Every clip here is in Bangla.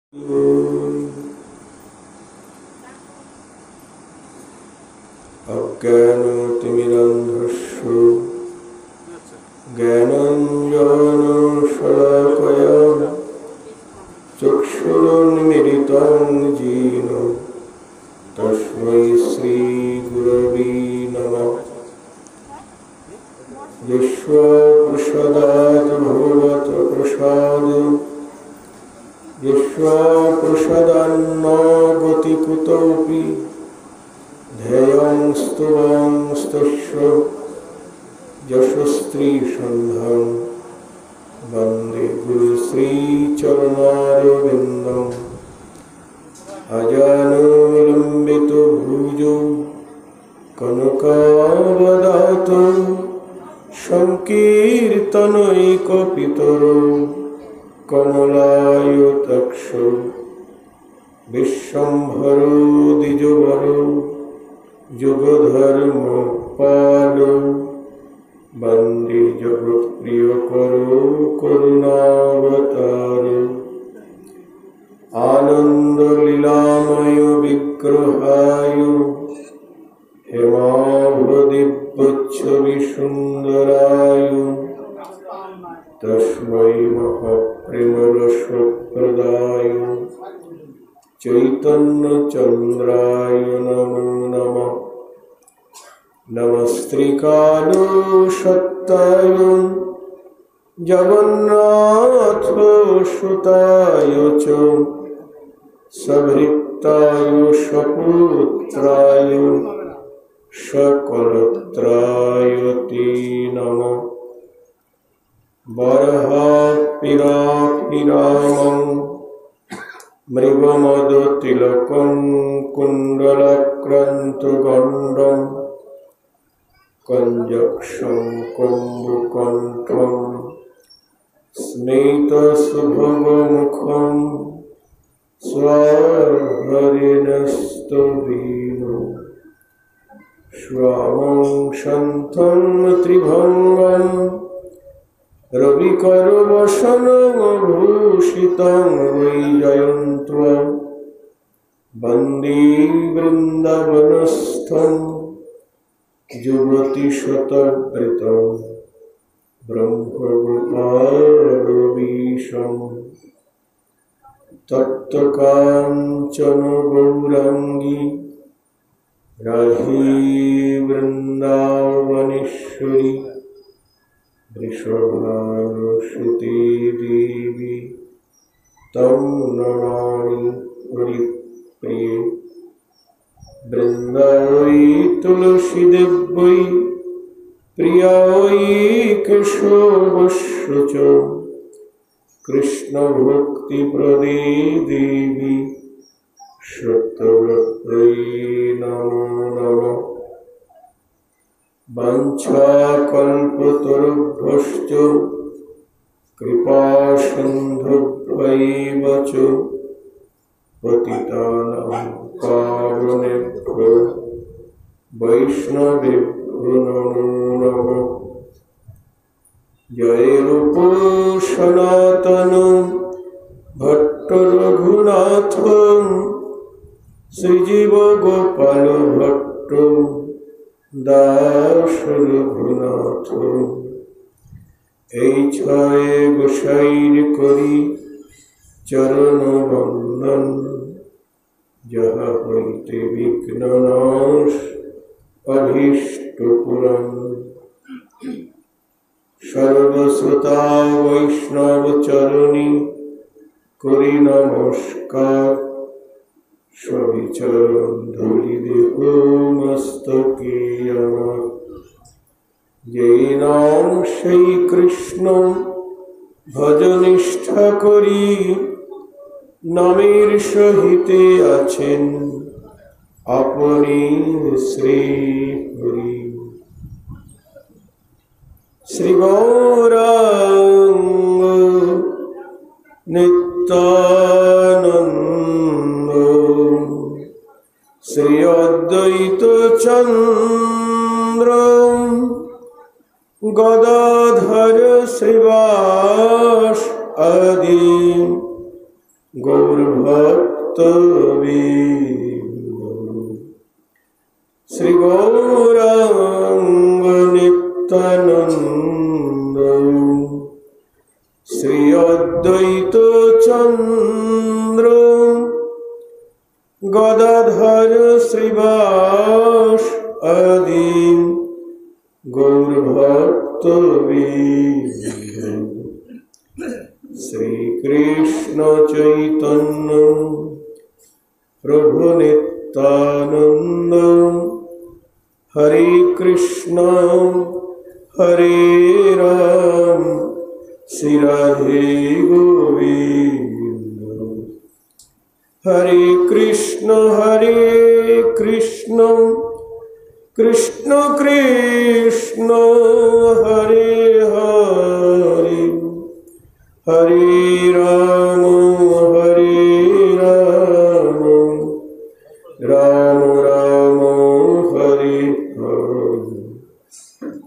अज्ञानतिमिरन्धस्य ज्ञानाञ्जनशलाकया चक्षुरुन्मीलितं येन तस्मै श्रीगुरवे नमः। यस्याप्रसादात् भगवतः प्रसादः यस्याप्रसादान्न गति कुतोऽपि ध्येयं स्तुवांस्तस्य यशस्त्रीसन्धं वन्दे गुरुश्रीचरणारविन्दम्। अजानुलम्बितो भुजो कनकावदातो संकीर्तनैकपितरो कमलायताक्षो विश्वम्भरो द्विजवरो युगधर्मपालो वन्दे जगत्प्रियकरो करुणावतारो। आनन्दलीलामय विग्रहाय हेमाभदिव्यच्छविसुन्दराय तस्मै महाप्रेमरसप्रदाय चैतन्यचन्द्राय नमो नमः। नमस्त्रिकालो सत्ताय जगन्नाथसुताय च सभृत्ताय सपुत्राय सकलत्राय ते नमः। वरहापिरापिरामं मृगमदतिलकं कुण्डलाक्रान्तगण्डं कञ्जक्षं कुम्भकण्ठं स्मितसुभगमुखं स्वहरिणस्तवीनो श्यामं शान्तं त्रिभङ्गं रविकरवसनभूषितं वैजयन्तं वन्दे वृन्दावनस्थं युवतिशतवृतं ब्रह्मगोपालवीशं। तप्तकाञ्चन गौराङ्गी राधे वृन्दावनेश्वरी वृषभानुसुते देवी तं नमामि हरिप्रिये। वृन्दावै तुलसीदेव्यै प्रियायै केशवस्य च कृष्णभक्तिप्रदे देवी सत्यव्रत्यै नमो नमः। वाञ्छाकल्पतरुभ्यश्च कृपासिन्धुभ्यैव च पतितानां पावनेभ्यो वैष्णवेभ्यो नमो नमः। जय रूप सनातन भट्ट रघुनाथ श्रीजीव गोपाल भट्ट दास रघुनाथ। এই ছয় গোসাইর করি চরণ বন্দন যাহা হইতে বিঘ্ন নাশ অভীষ্ট পূরণ। সর্বশ্রোতা বৈষ্ণব চরণী করি নমস্কার। সবিচরণ ধূলি দেহ মস্তকে আমার। যেই নাম সেই কৃষ্ণ ভজ নিষ্ঠা করি নামের সহিতে আছেন আপনি শ্রী হরি। শ্রী গৌরাঙ্গ নিত্যানন্দ শ্রী অদ্বৈত চন্দ্র গদাধর শ্রীবাস আদি গৌর শ্রী গৌরাঙ্গ নিত্যানন্দ শ্রী অদ্বৈত চন্দ্র গদাধর শ্রীবাস আদি গৌরভক্তবৃন্দ শ্রীকৃষ্ণ চৈতন্য প্রভু নিত্যানন্দ হরে কৃষ্ণ হরে রাম শ্রী রাধে গোবিন্দ হরে কৃষ্ণ কৃষ্ণ কৃষ্ণ হরে হরে হরে রাম রাম রাম হরে হরে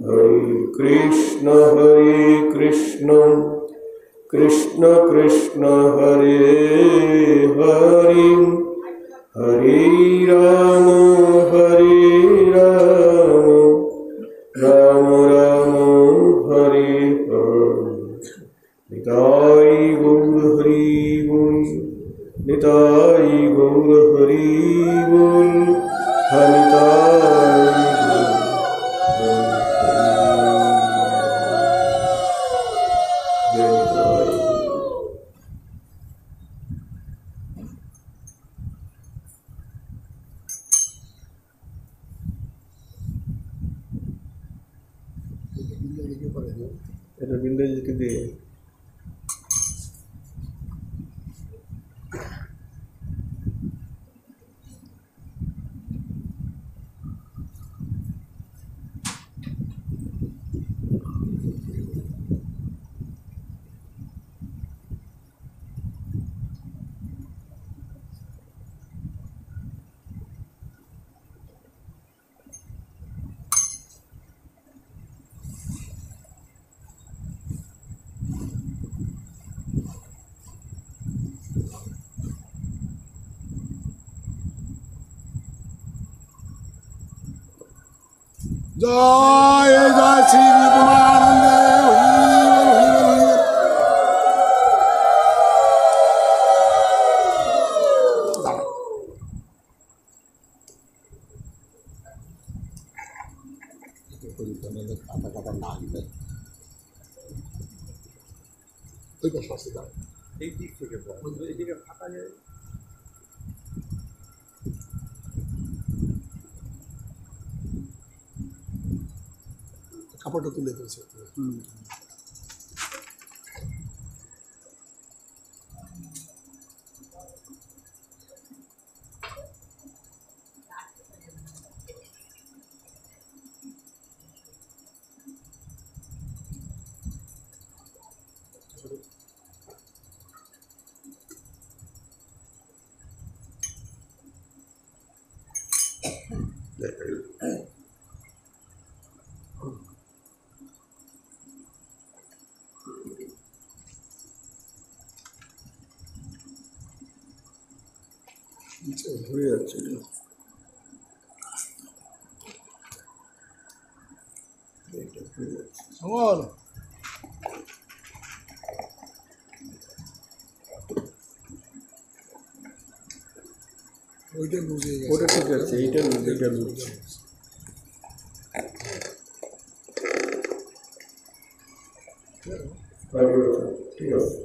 হরে কৃষ্ণ কৃষ্ণ কৃষ্ণ হরে হরে হরে রাম রাম রাম হরে হরে নিতাই গৌর হরি বল নিতাই গৌর হরি বল নিতাই এটা বিন্দুজিকে দিয়ে জয় জয় শ্রী বিপুলানন্দে কাটা কাটা না দিবে ওই পাশে আসতে দাও এই দিক থেকে এদিকে ফাঁকা যায় কাপড়টা তুলে দিয়েছে ঘুরে যাচ্ছে সমল ওইটা বুঝে গেছে ওটা ঠিক আছে এইটা বুঝছে ঠিক আছে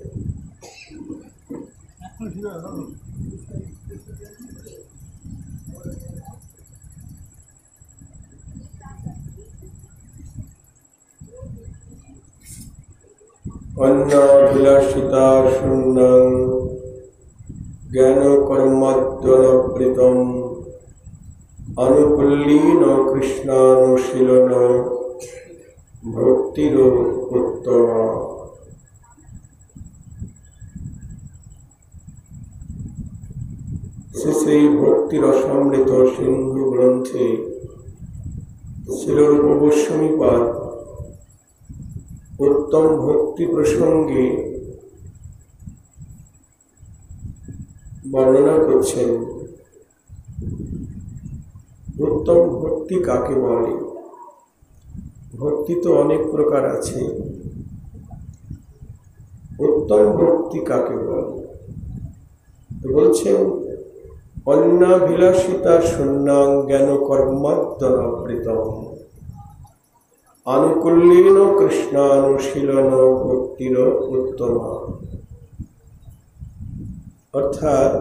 অন্নাভিলাষিতা শূন্যং জ্ঞান কর্মাদ্যনপ্রীতম অনুকুল্লীন কৃষ্ণানুশীলন ভক্তির উত্তমা। শ্রী ভক্তি রসামৃত সিন্ধু গ্রন্থে শিলরূপ গোস্বামীপাদ উত্তম ভক্তি প্রসঙ্গে বর্ণনা করছেন উত্তম ভক্তি কাকে বলে। ভক্তি তো অনেক প্রকার আছে, উত্তম ভক্তি কাকে বলে? বলছেন অন্যাভিলাষিতা শূন্যাং জ্ঞান কর্মাদ্যনবৃতম আনুকূল্যেন কৃষ্ণানুশীলন ভক্তির উত্তমা। অর্থাৎ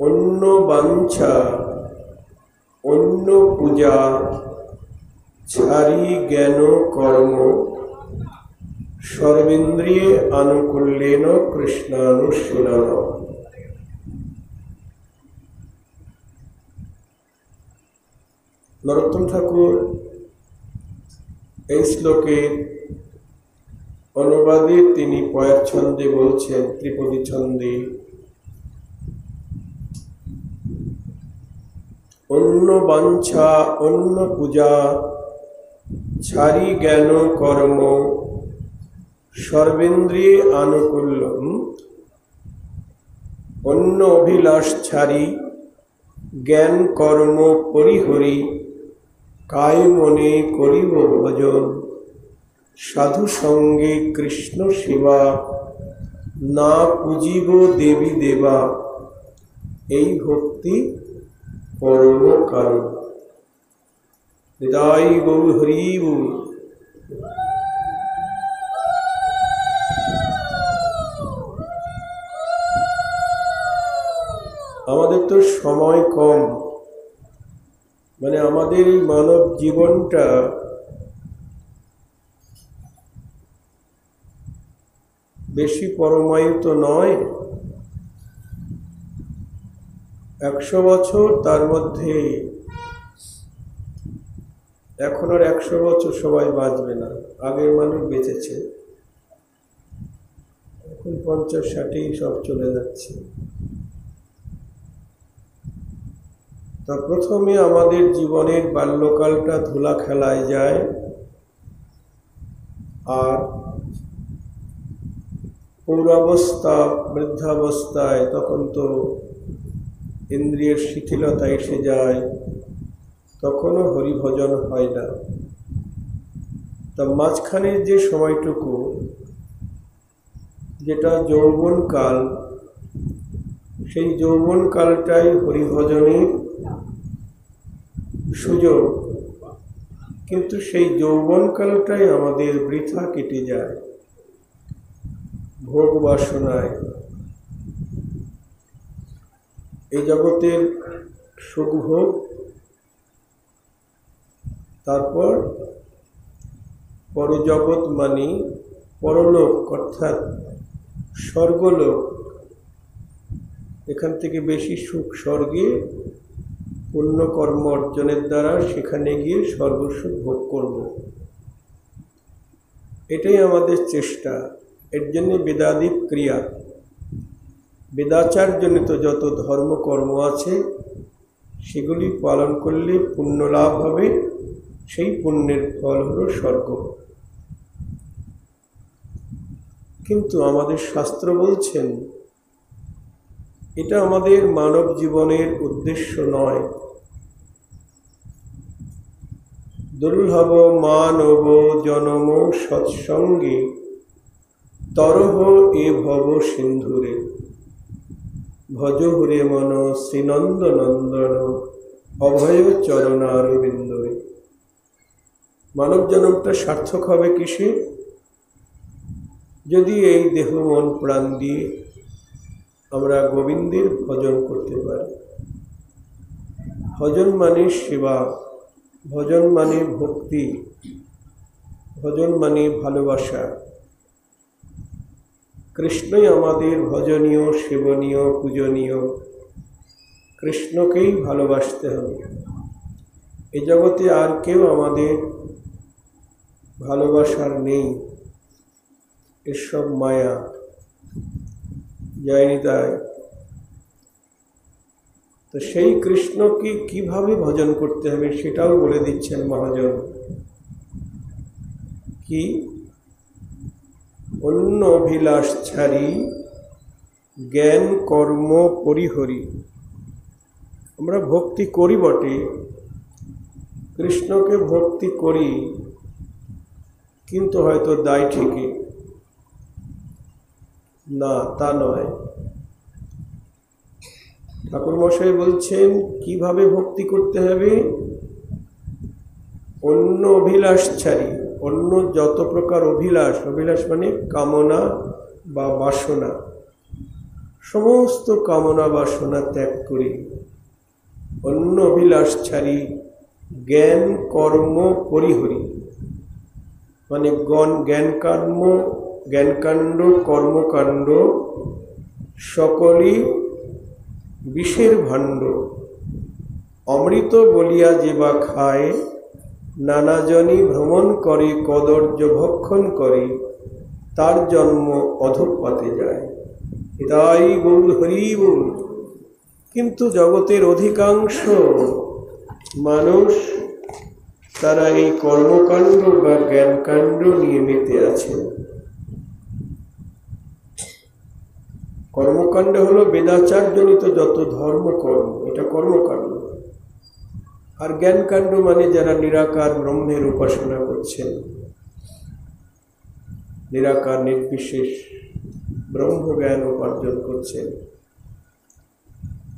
অন্য বাঞ্ছা, অন্য পূজা ছাড়ি জ্ঞান কর্ম সর্বেন্দ্রিয়ে আনুকূল্যেন কৃষ্ণানুশীলন। নরোত্তম ঠাকুর এই শ্লোকের অনুবাদে তিনি পয়ার ছন্দে বলছেন, ত্রিপদী ছন্দে, অন্য বাঞ্ছা অন্য পূজা ছাড়ি জ্ঞান কর্ম সর্বেন্দ্রিয়ে আনুকূল্য। অন্য অভিলাষ ছাড়ি জ্ঞান কর্ম পরিহরি কায় মনে করিব ভজন সাধু সঙ্গে কৃষ্ণ সেবা না পুজিব দেবী দেবা। এই ভক্তি পরম কারণ। হৃদয় গৌর হরি বল। আমাদের তো সময় কম, মানে আমাদের এই মানব জীবনটা বেশি পরমায়ু তো নয়। 100 বছর, তার মধ্যে এখন আর 100 বছর সবাই বাঁচবে না। আগের মানুষ বেঁচেছে, এখন 50-60 সব চলে যাচ্ছে। তা প্রথমে আমাদের জীবনের বাল্যকালটা ধুলা খেলায় যায়, আর পৌরাবস্থা বৃদ্ধাবস্থায় তখন তো ইন্দ্রিয়ের শিথিলতা এসে যায়, তখনও হরিভজন হয় না। তা মাঝখানের যে সময়টুকু, যেটা যৌবনকাল, সেই যৌবনকালটাই হরিভজনের সুযোগ। কিন্তু সেই যৌবনকালটাই আমাদের বৃথা কেটে যায় ভোগ বাসনায়। এই জগতের সুখভোগ, তারপর পরজগৎ মানে পরলোক, অর্থাৎ স্বর্গলোক। এখান থেকে বেশি সুখ স্বর্গে, পুণ্যকর্ম অর্জনের দ্বারা সেখানে গিয়ে সর্বসুখ ভোগ করব। এটাই আমাদের চেষ্টা। এর জন্য বেদাদিক ক্রিয়া, বেদাচার জনিত যত ধর্মকর্ম আছে সেগুলি পালন করলে পুণ্য লাভ হবে। সেই পুণ্যের ফল হলো স্বর্গ। কিন্তু আমাদের শাস্ত্র বলছেন এটা আমাদের মানব জীবনের উদ্দেশ্য নয়। দুর্লভ মানব জনম সৎসঙ্গে তরহ এ ভব সিন্ধুরে ভজ হরে মন শ্রীনন্দ নন্দন অভয় চরণারবিন্দরে। মানব জন্মটা সার্থক হবে কিসে? যদি এই দেহ মন প্রাণ দিয়ে আমরা গোবিন্দের ভজন করতে পারি। ভজন মানে সেবা, ভজন মানে ভক্তি, ভজন মানে ভালোবাসা। কৃষ্ণই আমাদের ভজনীয়, সেবনীয়, পূজনীয়। কৃষ্ণকেই ভালোবাসতে হবে। এই জগতে আর কেউ আমাদের ভালোবাসার নেই, এসব মায়া। জয় নিতাই। তো সেই কৃষ্ণকে কিভাবে ভজন করতে হবে সেটাও বলে দিচ্ছেন মহাজন। কি? অন্য অভিলাষ ছাড়ি জ্ঞান কর্ম পরিহরি। আমরা ভক্তি করি বটে, কৃষ্ণকে ভক্তি করি, কিন্তু হয়তো দায় ঠিকই না, তা নয়। ঠাকুর মশাই বলছেন কিভাবে ভক্তি করতে হবে। অন্য অভিলাষ ছাড়ি, অন্য যত প্রকার অভিলাষ, অভিলাষ মানে কামনা বা বাসনা, সমস্ত কামনা বাসনা ত্যাগ করি, অন্য অভিলাষ ছাড়ি, জ্ঞান কর্ম পরিহরি, মানে জ্ঞানকাণ্ড কর্মকাণ্ড সকলই বিষের ভাণ্ড। অমৃত বলিয়া যে বা খায়, নানাজনই ভ্রমণ করে, কদর্য ভক্ষণ করে, তার জন্ম অধঃপাতে যায়। তাই বল হরি বল। কিন্তু জগতের অধিকাংশ মানুষ তারা এই কর্মকাণ্ড বা জ্ঞানকাণ্ড নিয়ে মেতে আছেন। কর্মকাণ্ড হলো বেদাচারজনিত যত ধর্মকর্ম, এটা কর্মকাণ্ড। আর জ্ঞানকাণ্ড মানে যারা নিরাকার ব্রহ্মের উপাসনা করছেন, নিরাকার নির্বিশেষ ব্রহ্মজ্ঞান উপার্জন করছেন।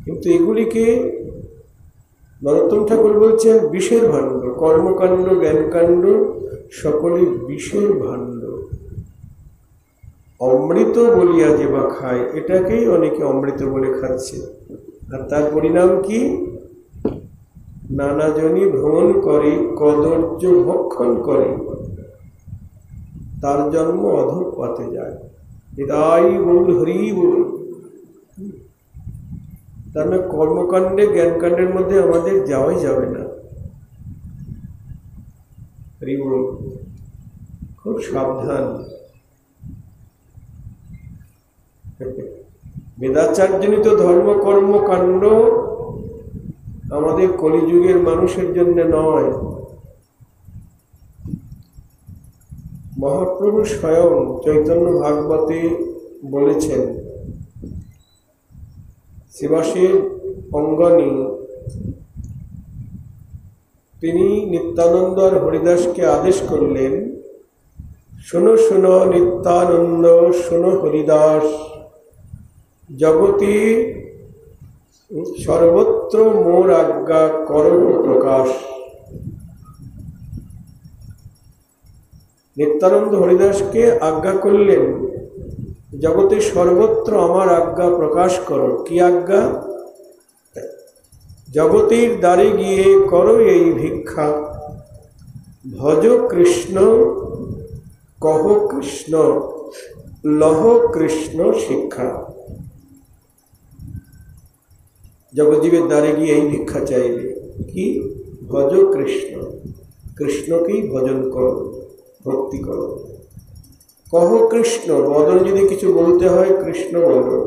কিন্তু এগুলিকে নরোত্তম ঠাকুর বলছেন বিষের ভাণ্ড। কর্মকাণ্ড জ্ঞানকাণ্ড সকলেই বিষের ভাণ্ড। অমৃত বলিয়া যে বা খায়, এটাকেই অনেকে অমৃত বলে খাচ্ছে। আর তার পরিণাম কি? নানাজনই ভ্রমণ করে, কদর্য ভক্ষণ করে, তার জন্ম অধঃপাতে যায়। হৃদয় বল হরি বল। তার মানে কর্মকাণ্ডে জ্ঞানকাণ্ডের মধ্যে আমাদের যাওয়াই যাবে না। হরি বল। খুব সাবধান। বেদাচারজনিত ধর্মকর্মকাণ্ড আমাদের কলিযুগের মানুষের জন্য নয়। মহাপ্রভু স্বয়ং চৈতন্য ভাগবতে বলেছেন, শিবাসের অঙ্গনী তিনি নিত্যানন্দ আর হরিদাসকে আদেশ করলেন, শোনো শোনো নিত্যানন্দ, শোনো হরিদাস, জগতে সর্বত্র মোর আজ্ঞা করো প্রকাশ। নিত্যানন্দ হরিদাসকে আজ্ঞা করলেন, জগতে সর্বত্র আমার আজ্ঞা প্রকাশ করো। কি আজ্ঞা? জগতের দ্বারে গিয়ে করো এই ভিক্ষা, ভজ কৃষ্ণ, কহ কৃষ্ণ, লহ কৃষ্ণ শিক্ষা। জগজীবের দ্বারে গিয়ে এই ভিক্ষা চাইবে কি? ভজ কৃষ্ণ, কৃষ্ণকেই ভজন করো, ভক্তি করো। কহ কৃষ্ণ, বদল যদি কিছু বলতে হয় কৃষ্ণ বলো।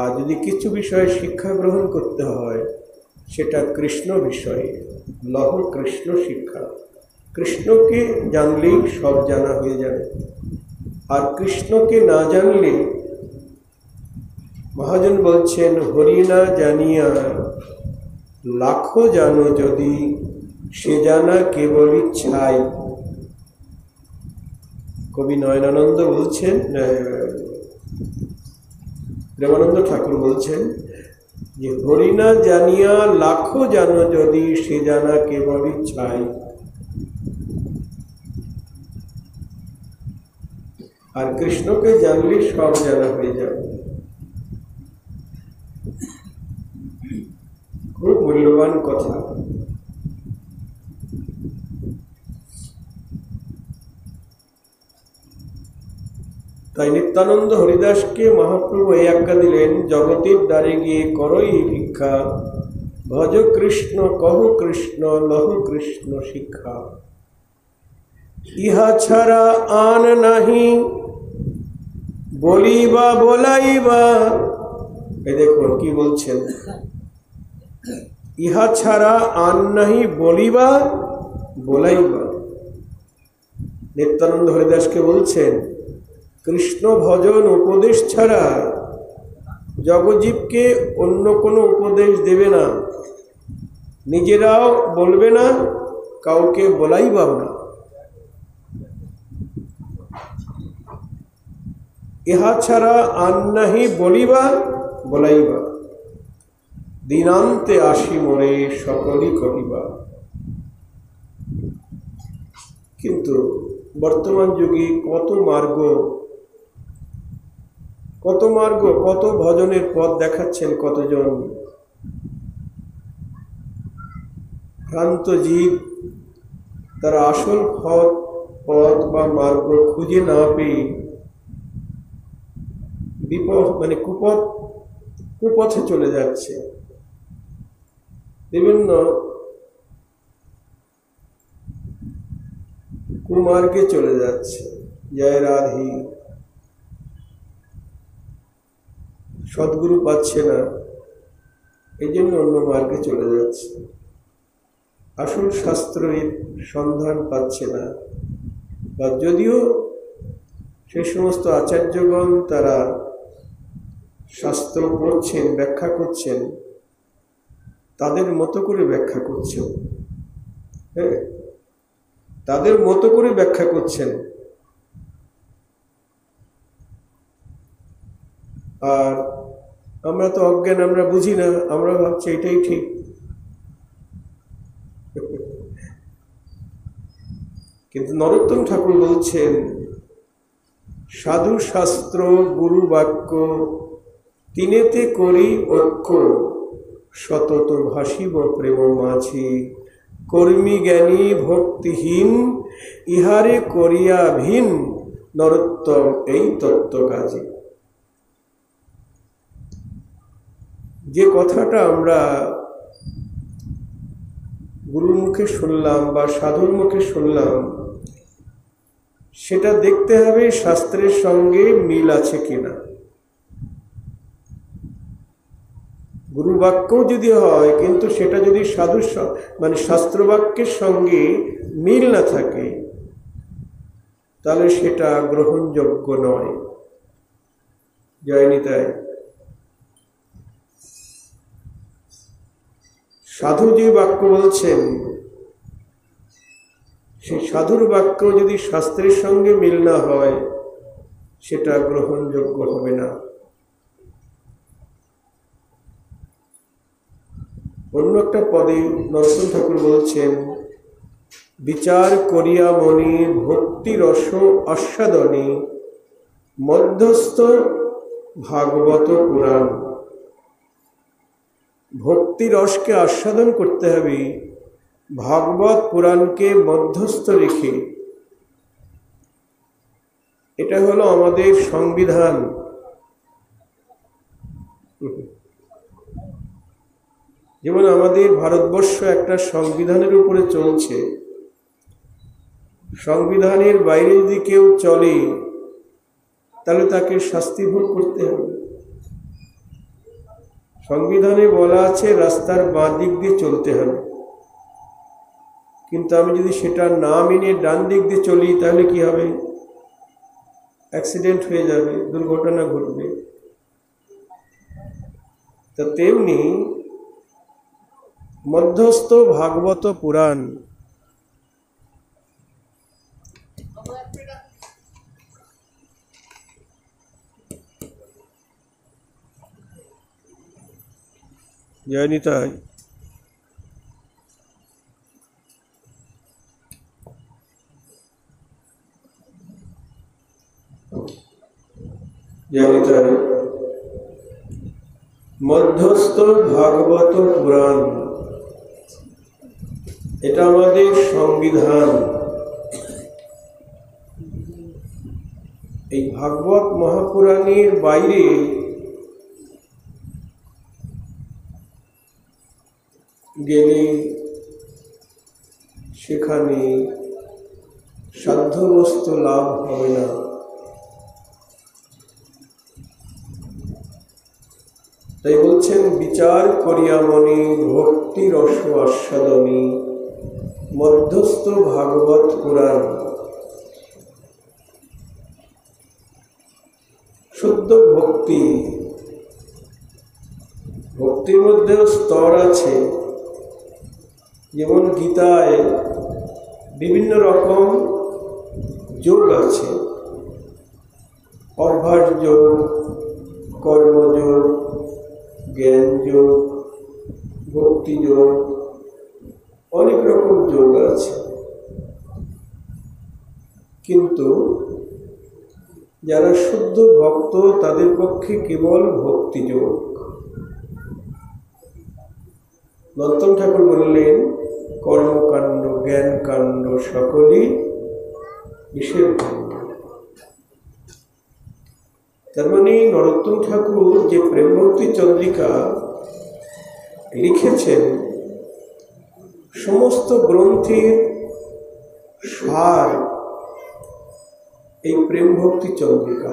আর যদি কিছু বিষয়ে শিক্ষা গ্রহণ করতে হয় সেটা কৃষ্ণ বিষয়ে। লহ কৃষ্ণ শিক্ষা। কৃষ্ণকে জানলেই সব জানা হয়ে যাবে। আর কৃষ্ণকে না জানলে, মহাজন বলছেন, হরি না জানিয়া লাখো জানো যদি, সে জানা কেবল ইচ্ছাই। কবি নয়নানন্দ বলছেন, প্রেমানন্দ ঠাকুর বলছেন যে হরি না জানিয়া লাখো জানো যদি, সে জানা কেবল ইচ্ছাই। আর কৃষ্ণকে জানলে সব জানা হয়ে যাবে। খুব মূল্যবান কথা। তাই নিত্যানন্দ হরিদাসকে মহাপ্রভু এই আজ্ঞা দিলেন, জগতের দ্বারে গিয়ে করই ভিক্ষা, ভজ কৃষ্ণ, কহ কৃষ্ণ, লহ কৃষ্ণ শিক্ষা। ইহা ছাড়া আন নাহি বলিবা বলাইবা। এই দেখুন কি বলছেন, ইহা ছাড়া আন নাহি বলিবা বলাইবা। নিত্যানন্দ হরিদাসকে বলছেন কৃষ্ণ ভজন উপদেশ ছাড়া জগজীবকে অন্য কোনো উপদেশ দেবে না, নিজেরাও বলবে না, কাউকে বলাইবাও না। ইহা ছাড়া আর নাহি বলিবা বলাইবা, দিনান্তে আসি মোরে সকলই কহিবা। কিন্তু বর্তমান যুগে কত মার্গ, কত ভজনের পথ দেখাচ্ছেন কতজন। ভ্রান্ত জীব তারা আসল পথ বা মার্গ খুঁজে না পেয়ে কুপথে চলে যাচ্ছে, বিভিন্ন কুমার্গে চলে যাচ্ছে। জয় রাধি। সদ্গুরু পাচ্ছে না, এই জন্য অন্য মার্গে চলে যাচ্ছে। আসল শাস্ত্রের সন্ধান পাচ্ছে না, বা যদিও সেই সমস্ত আচার্যগণ তারা শাস্ত্র পড়ছেন, ব্যাখ্যা করছেন, তাদের মতো করে ব্যাখ্যা করছেন। হ্যাঁ, তাদের মতো করে ব্যাখ্যা করছেন। আর আমরা তো অজ্ঞান, আমরা বুঝি না, আমরা ভাবছি এটাই ঠিক। কিন্তু নরোত্তম ঠাকুর বলছেন, সাধু শাস্ত্র গুরু বাক্য তিনেতে করি ঐক্য, সতত ভাসিব প্রেম মাঝি, কর্মী জ্ঞানী ভক্তিহীন, ইহারে করিয়া ভিন, নরোত্তম এই তত্ত্ব কাজে। যে কথাটা আমরা গুরুর মুখে শুনলাম বা সাধুর মুখে শুনলাম, সেটা দেখতে হবে শাস্ত্রের সঙ্গে মিল আছে কিনা। গুরু বাক্যও যদি হয়, কিন্তু সেটা যদি শাস্ত্র বাক্যের সঙ্গে মিল না থাকে, তাহলে সেটা গ্রহণযোগ্য নয়। জয় নিতাই। সাধু যে বাক্য বলছেন, সেই সাধুর বাক্য যদি শাস্ত্রের সঙ্গে মিল না হয়, সেটা গ্রহণযোগ্য হবে না। অন্য একটা পদে নরোত্তম ঠাকুর বলছেন, বিচার করিয়া মনে ভক্তি রস আস্বাদনে, মধ্যস্থ ভাগবত পুরাণ। ভক্তি রসকে আস্বাদন করতে হবে ভাগবত পুরাণকে মধ্যস্থ রেখে। এটা হলো আমাদের সংবিধান। যেমন আমাদের ভারতবর্ষ একটা সংবিধানের উপরে চলছে, সংবিধানের বাইরে যদি কেউ চলে, তাহলে তাকে শাস্তি ভোগ করতে হবে। সংবিধানে বলা আছে রাস্তার বাঁ দিক দিয়ে চলতে হবে, কিন্তু আমি যদি সেটা না মেনে ডান দিক দিয়ে চলি, তাহলে কি হবে? অ্যাক্সিডেন্ট হয়ে যাবে, দুর্ঘটনা ঘটবে। তা তেমনি মধ্যস্থ ভাগবত পুরাণ, জয় নিতাই। মধ্যস্থ ভাগবত পুরাণ, এটা আমাদের সংবিধান। এই ভাগবত মহাপুরাণের বাইরে গেলে সেখানে সাধ্যবস্তু লাভ হবে না। তাই বলছেন, বিচার করিয়া মনে ভক্তি রস আস্বাদনী, মধ্যস্থ ভাগবত পুরাণ। ভক্তি, ভক্তির মধ্যেও স্তর আছে। যেমন গীতায় বিভিন্ন রকম যোগ আছে, অভ্যাস যোগ, কর্মযোগ, জ্ঞান যোগ, ভক্তি যোগ, অনেক রকম যোগ আছে। কিন্তু যারা শুদ্ধ ভক্ত তাদের পক্ষে কেবল ভক্তি যোগ। নরোত্তম ঠাকুর বললেন, কর্মকাণ্ড জ্ঞান কাণ্ড সকলই বিষের কাণ্ড। তার মানে নরোত্তম ঠাকুর যে প্রেম ভক্তি চন্দ্রিকা লিখেছেন, সমস্ত গ্রন্থের সার এই প্রেম ভক্তি চন্দ্রিকা।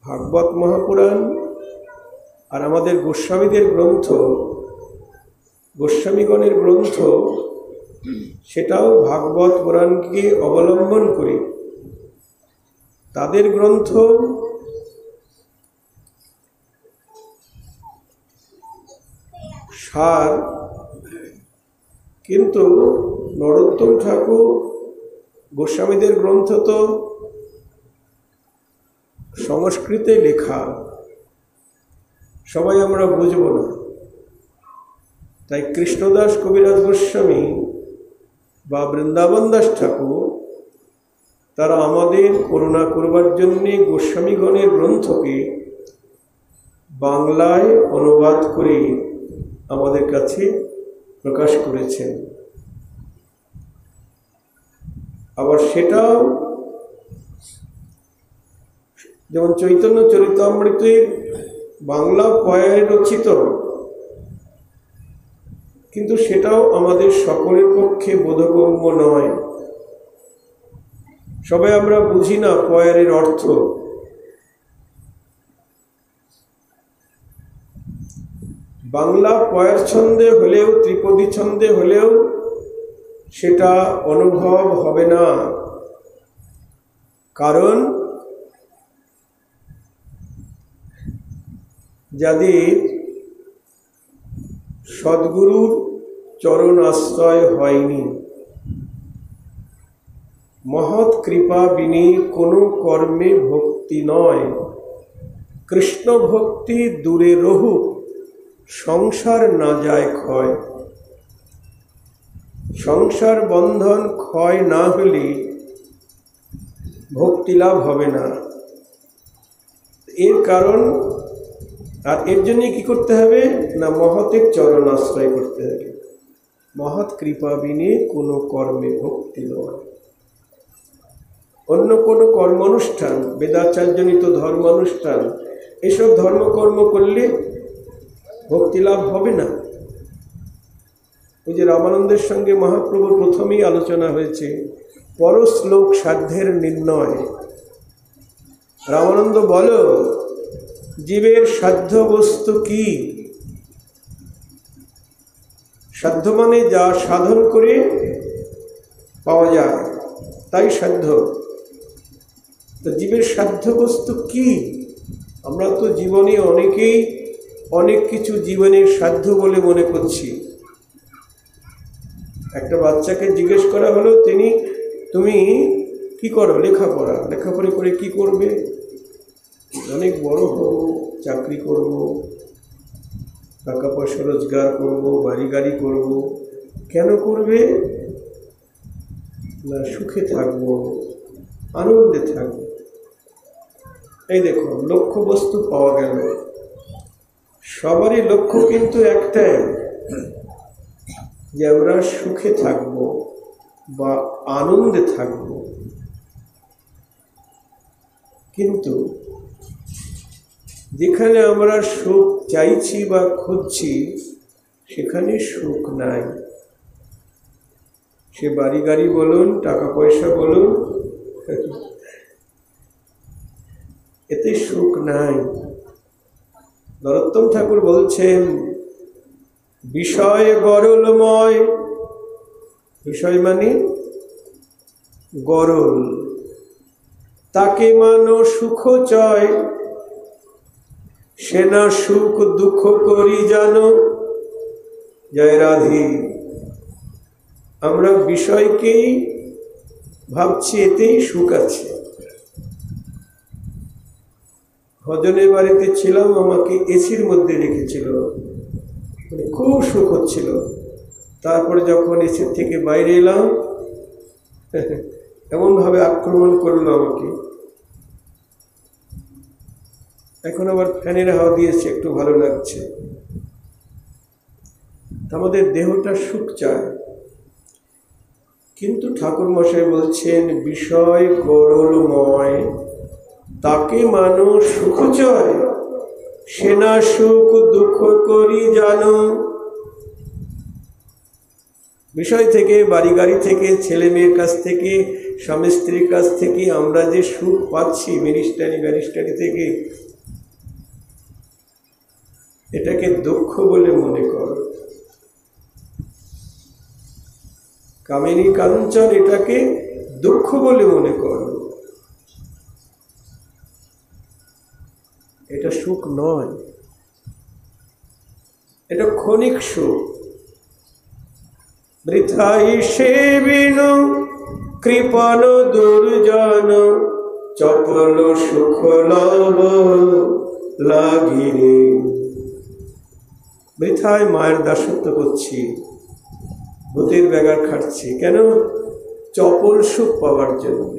ভাগবত মহাপুরাণ আর আমাদের গোস্বামীদের গ্রন্থ, গোস্বামীগণের গ্রন্থ, সেটাও ভাগবত পুরাণকে অবলম্বন করে তাদের গ্রন্থ সার। কিন্তু নরোত্তম ঠাকুর গোস্বামীদের গ্রন্থ তো সংস্কৃতে লেখা, সবাই আমরা বুঝব না। তাই কৃষ্ণদাস কবিরাজ গোস্বামী বা বৃন্দাবন দাস ঠাকুর তারা আমাদের করুণা করবার জন্যে গোস্বামীগণের গ্রন্থকে বাংলায় অনুবাদ করে আমাদের কাছে প্রকাশ করেছেন। আবার সেটাও যেমন চৈতন্য চরিতামৃতের বাংলা পয়ায় রচিত, কিন্তু সেটাও আমাদের সকলের পক্ষে বোধগম্য নয়। সবাই আমরা বুঝি না পয়ারের অর্থ। বাংলা পয়ার ছন্দে হলেও, ত্রিপদী ছন্দে হলেও সেটা অনুভব হবে না। কারণ যাদের সদ্গুরুর চরণ আশ্রয় হয়নি, মহৎ কৃপা বিনে কোনো কর্মে ভক্তি নয়। কৃষ্ণ ভক্তি দূরে রহু, সংসার না যায় ক্ষয়। সংসার বন্ধন ক্ষয় না হলে ভক্তি লাভ হবে না। এর কারণ, আর এর জন্য কি করতে হবে না, মহতের চরণ আশ্রয় করতে হবে। মহৎ কৃপা বিনে কোনো কর্মে ভক্তি নয়। অন্য কোনো কর্মানুষ্ঠান, বেদাচারজনিত ধর্মানুষ্ঠান, এসব ধর্মকর্ম করলে ভক্তি লাভ হবে না। ওই যে রামানন্দের সঙ্গে মহাপ্রভুর প্রথমেই আলোচনা হয়েছে, পরশ্লোক সাধ্যের নির্ণয়। রামানন্দ বলো, জীবের সাধ্য বস্তু কি? সাধ্য মানে যা সাধন করে পাওয়া যায়, তাই সাধ্য। তো জীবের সাধ্য বস্তু কি? আমরা তো জীবনে অনেকেই অনেক কিছু জীবনের সাধ্য বলে মনে করছি। একটা বাচ্চাকে জিজ্ঞেস করা হলো, তুমি কি করো? লেখাপড়া। লেখাপড়া করে কি করবে? অনেক বড় হব, চাকরি করব, টাকা পয়সা রোজগার করব, বাড়ি গাড়ি করব। কেন করবে? না, সুখে থাকব, আনন্দে থাকব। এই দেখো, লক্ষ্য বস্তু পাওয়া গেল। সবারই লক্ষ্য কিন্তু একটাই, যে আমরা সুখে থাকব বা আনন্দে থাকব। কিন্তু যেখানে আমরা সুখ চাইছি বা খুঁজছি, সেখানে সুখ নাই। সে বাড়ি গাড়ি বলুন, টাকা পয়সা বলুন, এতে সুখ নাই। নরোত্তম ঠাকুর বলছেন, বিষয় গরলময়। বিষয় মানে গরল, তাকে মানো সুখ চয়, সে না সুখ দুঃখ করি জানো। জয় রাধে। আমরা বিষয়কেই ভাবছি এতেই সুখ আছে। ভজনের বাড়িতে ছিলাম, আমাকে এসির মধ্যে রেখেছিল, মানে খুব সুখ হচ্ছিল। তারপরে যখন এসির থেকে বাইরে এলাম, এমনভাবে আক্রমণ করলো আমাকে। এখন আবার ফ্যানের হাওয়া দিয়েছে, একটু ভালো লাগছে। আমাদের দেহটা সুখ চায়, কিন্তু ঠাকুর মশাই বলছেন বিষয় গরলময়, তাকে মানুষ সুখ চায়, সে না সুখ দুঃখ করি জানো। বিষয় থেকে, বাড়ি গাড়ি থেকে, ছেলে মেয়ের কাছ থেকে, স্বামী স্ত্রীর কাছ থেকে আমরা যে সুখ পাচ্ছি মিনিস্টারি ব্যারিস্টারি থেকে, এটাকে দুঃখ বলে মনে করো। কামিনী কাঞ্চন এটাকে দুঃখ বলে মনে করো। এটা সুখ নয়, এটা ক্ষণিক সুখ। বৃথাই সেবিন কৃপণ দুর্জন, চপল সুখ লব লাগিরে। বৃথায় মায়ের দাসত্ব করছি, ভূতের ব্যাগার খাচ্ছি, কেন? চপল সুখ পাওয়ার জন্য।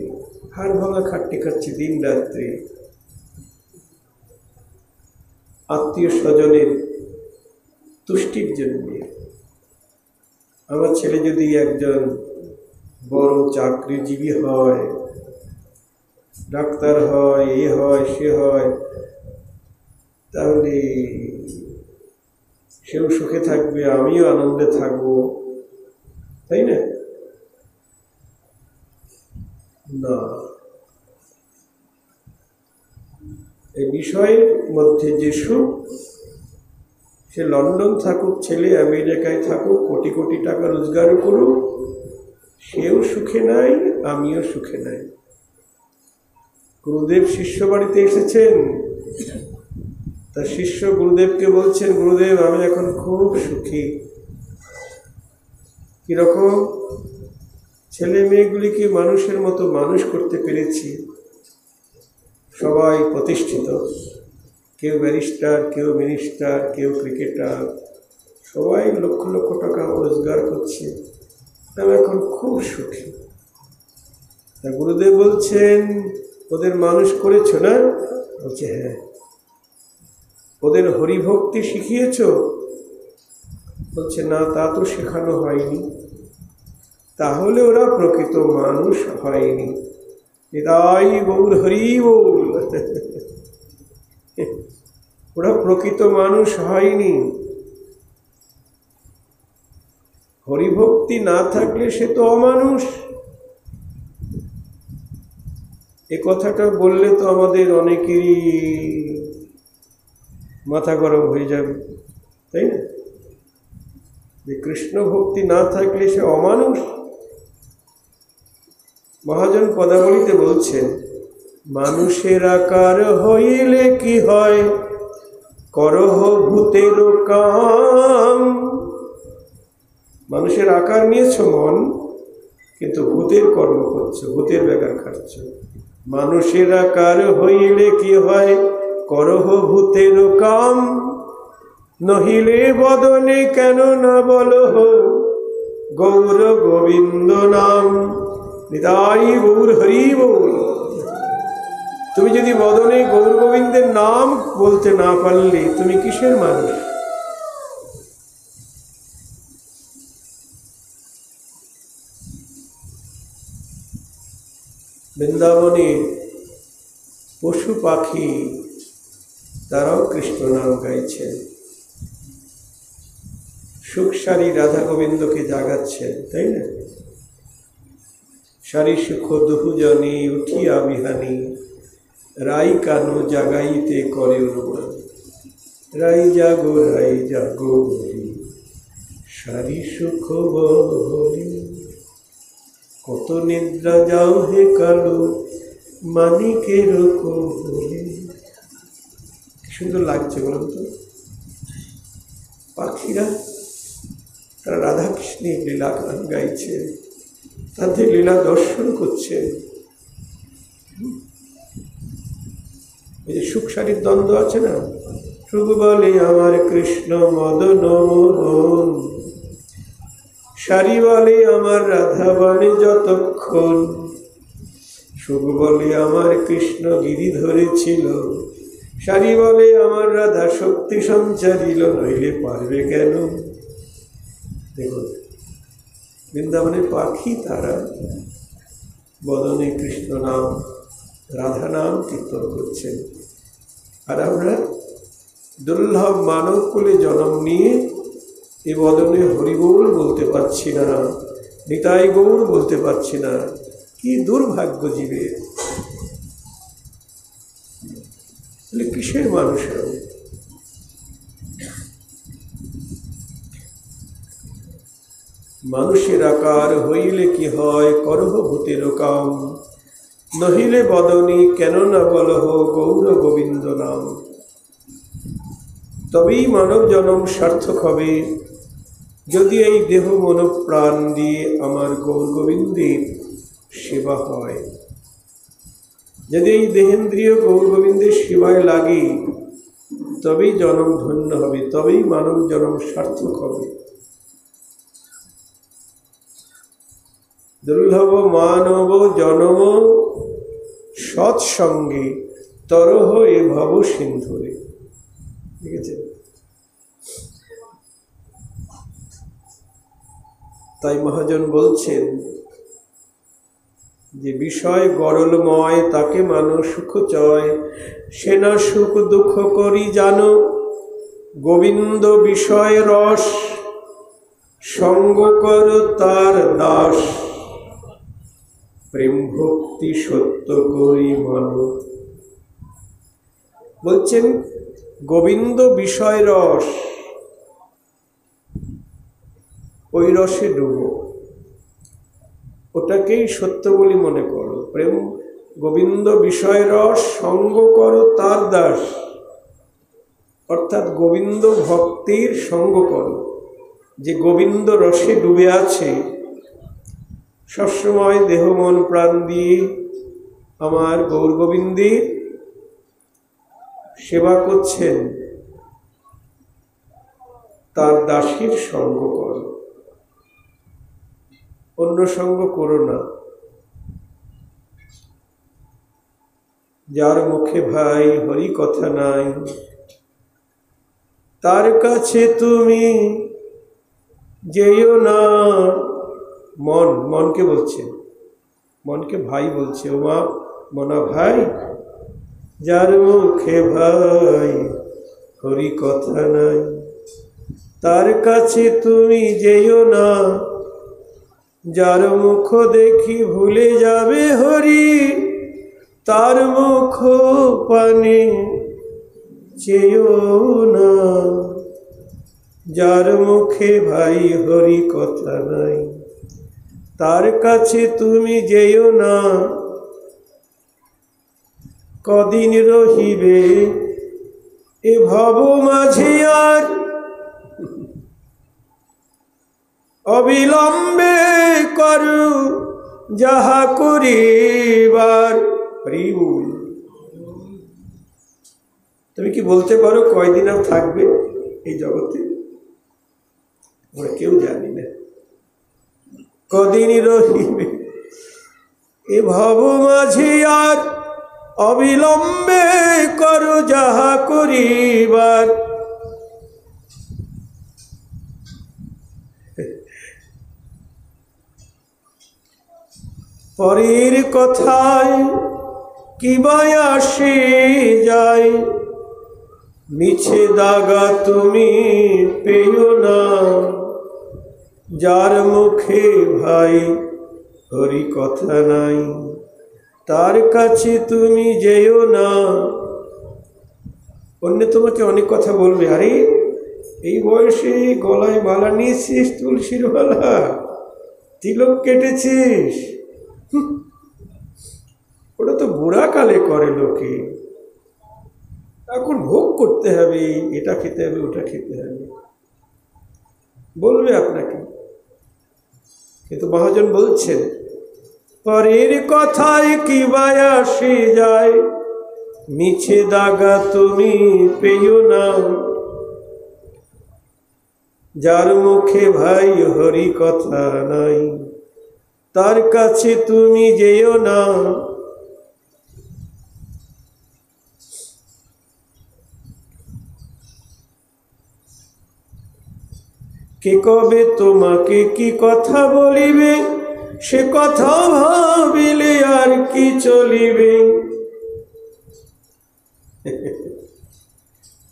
হাড় ভাঙা খাট্টি খাচ্ছি দিন রাত্রি, আত্মীয় স্বজনের তুষ্টির জন্য। আমার ছেলে যদি একজন বড় চাকরিজীবী হয়, ডাক্তার হয়, এ হয় সে হয়, তাহলে সেও সুখে থাকবে, আমিও আনন্দে থাকবো, তাই না? না, এই বিষয়ের মধ্যে যে সুখ, সে লন্ডন থাকুক, ছেলে আমেরিকায় থাকুক, কোটি কোটি টাকা রোজগার করুক, সেও সুখে নাই, আমিও সুখে নাই। গুরুদেব শিষ্য বাড়িতে এসেছেন, তার শিষ্য গুরুদেবকে বলছেন, গুরুদেব আমি এখন খুব সুখী। কিরকম? ছেলে মেয়েগুলিকে মানুষের মতো মানুষ করতে পেরেছি, সবাই প্রতিষ্ঠিত, কেউ ব্যারিস্টার, কেউ মিনিস্টার, কেউ ক্রিকেটার, সবাই লক্ষ লক্ষ টাকা রোজগার করছে, আমি এখন খুব সুখী। তা গুরুদেব বলছেন, ওদের মানুষ করেছ না? বলছে হ্যাঁ। ওদের হরিভক্তি শিখিয়েছ? বলছে না, তা তো শেখানো হয়নি। তাহলে ওরা প্রকৃত মানুষ হয়নি। নিতাই গৌর হরি বল। ওরা প্রকৃত মানুষ হয়নি। হরিভক্তি না থাকলে সে তো অমানুষ। এ কথাটা বললে তো আমাদের অনেকেরই মাথা গরম হয়ে যাবে, তাই না? যে কৃষ্ণ ভক্তি না থাকলে সে অমানুষ। মহাজন পদাবলীতে বলছেন, মানুষের আকার হইলে কি হয়, করহ ভূতের কাম। মানুষের আকার নিয়েছ মন, কিন্তু ভূতের কর্ম করছো, ভূতের ব্যাগার খাচ্ছ। মানুষের আকার হইলে কি হয়, করহ ভূতের কাম। নহিলে বদনে কেন না বলহ গৌর গোবিন্দ নাম। নিতাই গৌর হরি বল। তুমি যদি বদনে গৌর গোবিন্দের নাম বলতে না পারলে তুমি কিসের মানুষ? বৃন্দাবনে পশু পাখি তারাও কৃষ্ণ নাম গাইছেন, সুখসারী রাধা গোবিন্দকে জাগাচ্ছেন, তাই না? সারি সুখ দুহুজনে উঠিয়া বিহানি, রাই কানু জাগাইতে করে অনুমান। রাই জাগো হরি, সারি সুখ বহরি। কত নিদ্রা যাও হে কালো, মানিকের কোলে। কি সুন্দর লাগছে বলুন তো। পাখিরা তারা রাধাকৃষ্ণের লীলা গান গাইছে, তাদের লীলা দর্শন করছে। এই যে সুখ সারির দ্বন্দ্ব আছে না, সুখ বলে আমার কৃষ্ণ মদন মোহন, সারি বলে আমার রাধা বাণী যতক্ষণ, সুখ বলে আমার কৃষ্ণ গিরি ধরেছিল, সারি বলে আমার রাধা শক্তি সঞ্চারিল, নইলে পারবে কেন। দেখুন বৃন্দাবনের পাখি তারা বদনে কৃষ্ণ নাম রাধা নাম কীর্তন করছেন, আর আমরা দুর্লভ মানব কুলে জন্ম নিয়ে এ বদনে হরিবোল বলতে পারছি না, নিতাই গৌর বলতে পারছি না। কি দুর্ভাগ্য জীবের। কিসের মানুষের? মানুষের আকার হইলে কি হয়, করহ ভূতের কাম, নহিলে বদনী কেন না বলহ গৌর গোবিন্দ নাম। তবেই মানব জন্ম সার্থক হবে, যদি এই দেহ মন প্রাণ দিয়ে আমার গৌর গোবিন্দের সেবা হয়। যদি এই দেহেন্দ্রিয় গৌর গোবিন্দের সেবায় লাগে, তবেই জন্ম ধন্য হবে, তবেই মানব জন্ম সার্থক হবে। দুর্লভ মানব জন্ম সৎসঙ্গে, তরহ এ ভব সিন্ধুরে। ঠিক আছে? তাই মহাজন বলছেন যে বিষয় গরলময়, তাকে মানো সুখ চয়, সে না সুখ দুঃখ করি জানো, গোবিন্দ বিষয় রস, সঙ্গ কর তার দাস, প্রেম ভক্তি সত্য করি মানো। বলছেন গোবিন্দ বিষয় রস, ওই রসে ডুবো, ওটাকেই সত্য বলে মনে করো। প্রেম গোবিন্দ বিষয় রস, সঙ্গ করো তার দাস, অর্থাৎ গোবিন্দ ভক্তির সঙ্গ করো। যে গোবিন্দ রসে ডুবে আছে, সবসময় দেহ মন প্রাণ দিয়ে আমার গৌর গোবিন্দের সেবা করছেন, তার দাসীর সঙ্গ করো, অন্য সঙ্গ করো না। যার মুখে ভাই হরি কথা নাই, তার কাছে তুমি যেও না। মনকে বলছে, মনকে ভাই বলছে, ও মা মনা ভাই, যার মুখে ভাই হরি কথা নাই, তার কাছে তুমি যেও না। যার মুখ দেখি ভুলে যাবে হরি, তার মুখ পানে চেয়েও না। যার মুখে ভাই হরি কথা নাই, তার কাছে তুমি যেও না। কদিন রহিবে এ ভব মাঝে আর, অবিলম্বে করু যাহা করিবার। তুমি কি বলতে পারো কয়দিন আর থাকবে এই জগতে? আমরা কেউ জানি না। কদিন রহিবে এ ভব মাঝে আর, অবিলম্বে করো যাহা করিবার। পরের কথায় কি আসে যায়, মিছে দাগা তুমি পেও না। যার মুখে ভাই হরি কথা নাই, তার কাছে তুমি যেও না। অন্য তোমাকে অনেক কথা বলবে, আরে এই বয়সে গলায় মালা নিয়েছিস, তুলসীর মালা, তিলক কেটেছিস, ওটা তো বুড়া কালে করে লোকে, এখন ভোগ করতে হবে, এটা খেতে হবে, ওটা খেতে হবে, বলবে আপনাকে। কিন্তু মহাজন বলছেন, পরের কথায় কি বায় আসে যায়, মিছে দাগা তুমি পেও না। যার মুখে ভাই হরি কথা নাই, তার কাছে তুমি যেও না। কে কবে তোমাকে কি কথা বলিবে, সে কথা ভাবিলে আর কি চলিবে।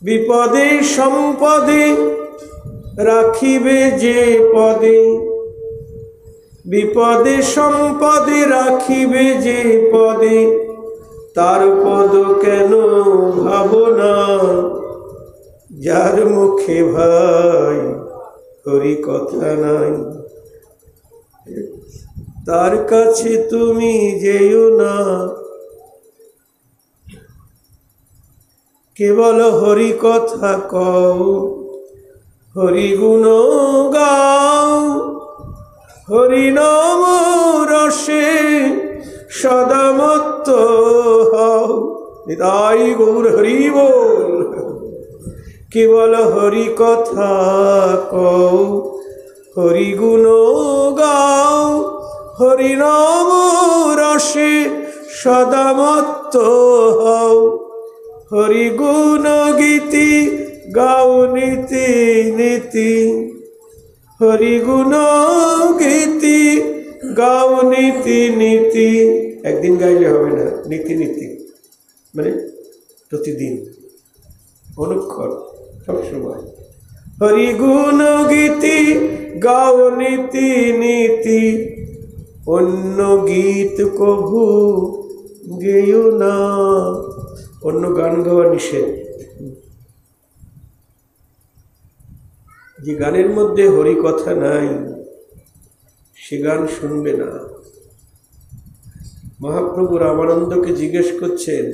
বিপদে সম্পদে রাখিবে যে পদে, বিপদে সম্পদে রাখিবে যে পদে, তার পদ কেন ভাবনা। যার মুখে ভাই হরি কথা নাই, তার কাছে তুমি যেও না। কেবল হরি কথা কও, হরি গুণ গাও, হরি নাম রসে সদা মত্ত হও। নিতাই গৌর হরি বল। কেবল হরি কথা কও, হরি গুণ গাও, হরি নাম রসে সদা মত্ত হও। হরি গুণ গীতি গাও নীতি নীতি, হরি গুণ গীতি গাও নীতি নীতি। একদিন গাইলে হবে না, নীতি নীতি মানে প্রতিদিন, অনুক্ষণ, সবসময়। হরি গুণ গীতি গাও নীতি নীতি, অন্য গীত কভু গেও না। অন্য গান গাওয়া নিষেধ। যে গানের মধ্যে হরি কথা নাই, সে গান শুনবে না। মহাপ্রভু রামানন্দকে জিজ্ঞেস করছেন,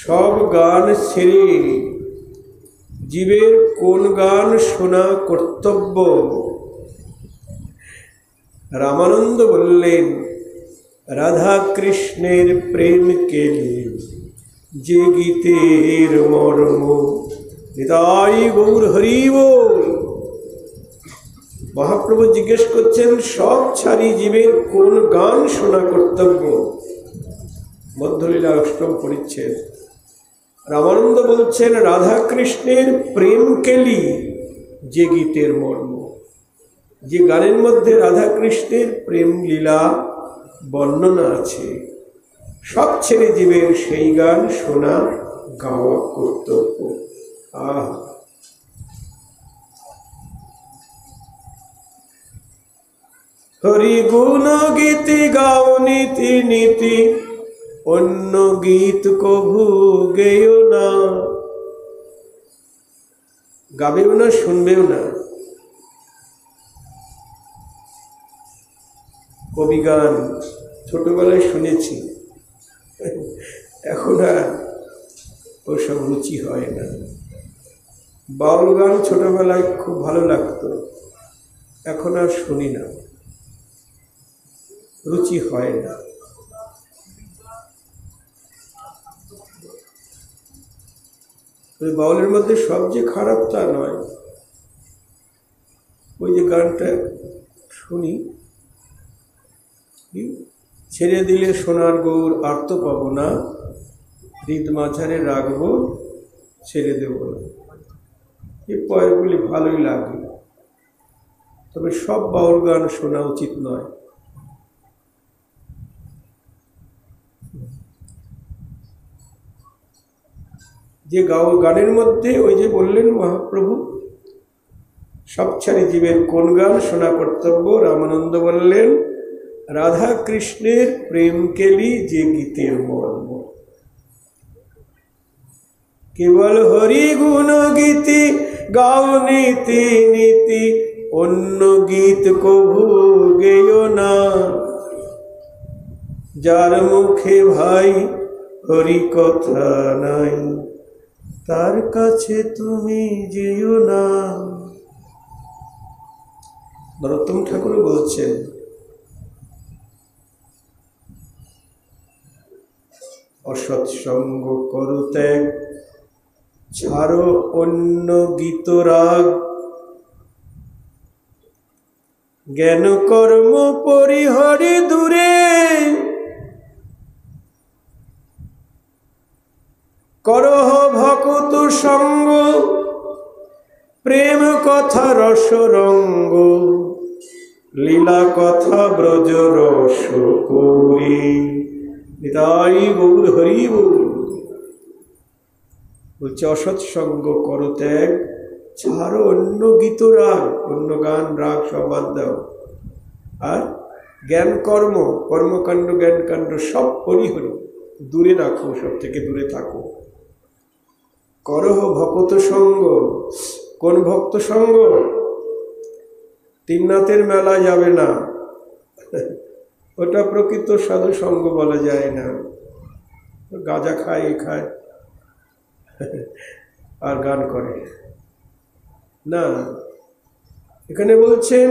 সব গান ছেড়ে জীবের কোন গান শোনা কর্তব্য? রামানন্দ বললেন, রাধা কৃষ্ণের প্রেম কেলি যে গীতের মর্ম। নিতাই গৌর হরি বল। মহাপ্রভু জিজ্ঞেস করছেন, সব ছাড়ি জীবের কোন গান শোনা কর্তব্য? মধ্যলীলা অষ্টম পরিচ্ছেদ। রামানন্দ বলছেন, রাধা কৃষ্ণের প্রেম কেলি যে গীতের মর্ম। যে গানের মধ্যে রাধা কৃষ্ণের প্রেম লীলা বর্ণনা আছে, সব ছেড়ে জীবের সেই গান শোনা গাওয়া কর্তব্য। হরি গুণ গীতি গাও নীতি নীতি, অন্য গীত কভু গেও না। গাবেও না, শুনবেও না। কবি গান ছোটবেলায় শুনেছি, এখন আর ওসব রুচি হয় না। বাউল গান ছোটবেলায় খুব ভালো লাগতো, এখন আর শুনি না, রুচি হয় না। বাউলের মধ্যে সব যে খারাপ তা নয়। ওই যে গানটা শুনি, ছেড়ে দিলে সোনার গৌর আর তো পাবো না, হৃদ মাঝারে রাখবো ছেড়ে দেব না। এই পয়েগুলি ভালোই লাগে, তবে সব বাউল গান শোনা উচিত নয়। যে গানের মধ্যে ওই যে বললেন মহাপ্রভু, সব ছাড়ি জীবের কোন গান শোনা কর্তব্য? রামানন্দ বললেন, রাধা কৃষ্ণের প্রেম কেলি যে গীতের মর্ম। কেবল হরি গুণ গীতি গাও নীতি নীতি, অন্য গীত কভু গেও না, যার মুখে ভাই হরি কথা নাই, তার কাছে তুমি যেও না। নরোত্তম ঠাকুর বলছেন, অসৎসঙ্গ করো ত্যাগ, ছাড়ো অন্য গীত রাগ, জ্ঞান কর্ম পরিহরে দূরে, করহ ভকত সঙ্গ, প্রেম কথা রস রঙ্গ, লীলা কথা ব্রজ রস করি। নিতাই গৌর হরি বল। বলছে অসৎসঙ্গ করো ত্যাগ, ছাড়ো অন্য গীত রাগ, অন্য গান রাগ সব বাদ দাও, আর জ্ঞান কর্ম কর্মকাণ্ড জ্ঞানকাণ্ড সব পরিহরি দূরে রাখো, সব থেকে দূরে থাকো। করহ ভকত সঙ্গ। কোন ভক্ত সঙ্গ? তিননাথের মেলা যাবে না, ওটা প্রকৃত সাধু সঙ্গ বলা যায় না। গাঁজা খায় খায় আর গান করে না। এখানে বলছেন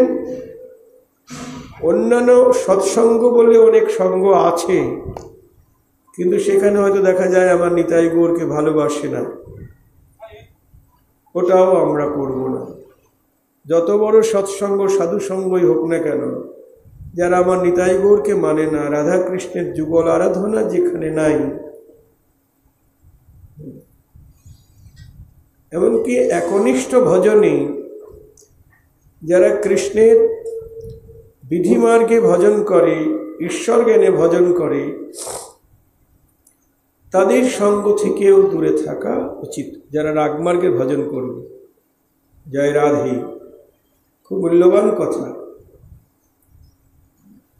অন্যান্য সৎসঙ্গ বলে অনেক সঙ্গ আছে, কিন্তু সেখানে হয়তো দেখা যায় আমার নিতাই গৌরকে ভালোবাসে না, ওটাও আমরা করব না। যত বড় সৎসঙ্গ সাধু সঙ্গই হোক না কেন, যারা আমার নিতাই গৌরকে মানে না, রাধা কৃষ্ণের যুগল আরাধনা যেখানে নাই, এমনকি একনিষ্ঠ ভজনে যারা কৃষ্ণের বিধিমার্গে ভজন করে, ঈশ্বর জ্ঞানে ভজন করে, তাদের সঙ্গ থেকেও দূরে থাকা উচিত। যারা রাগমার্গে ভজন করবে, জয় রাধে, খুব মূল্যবান কথা।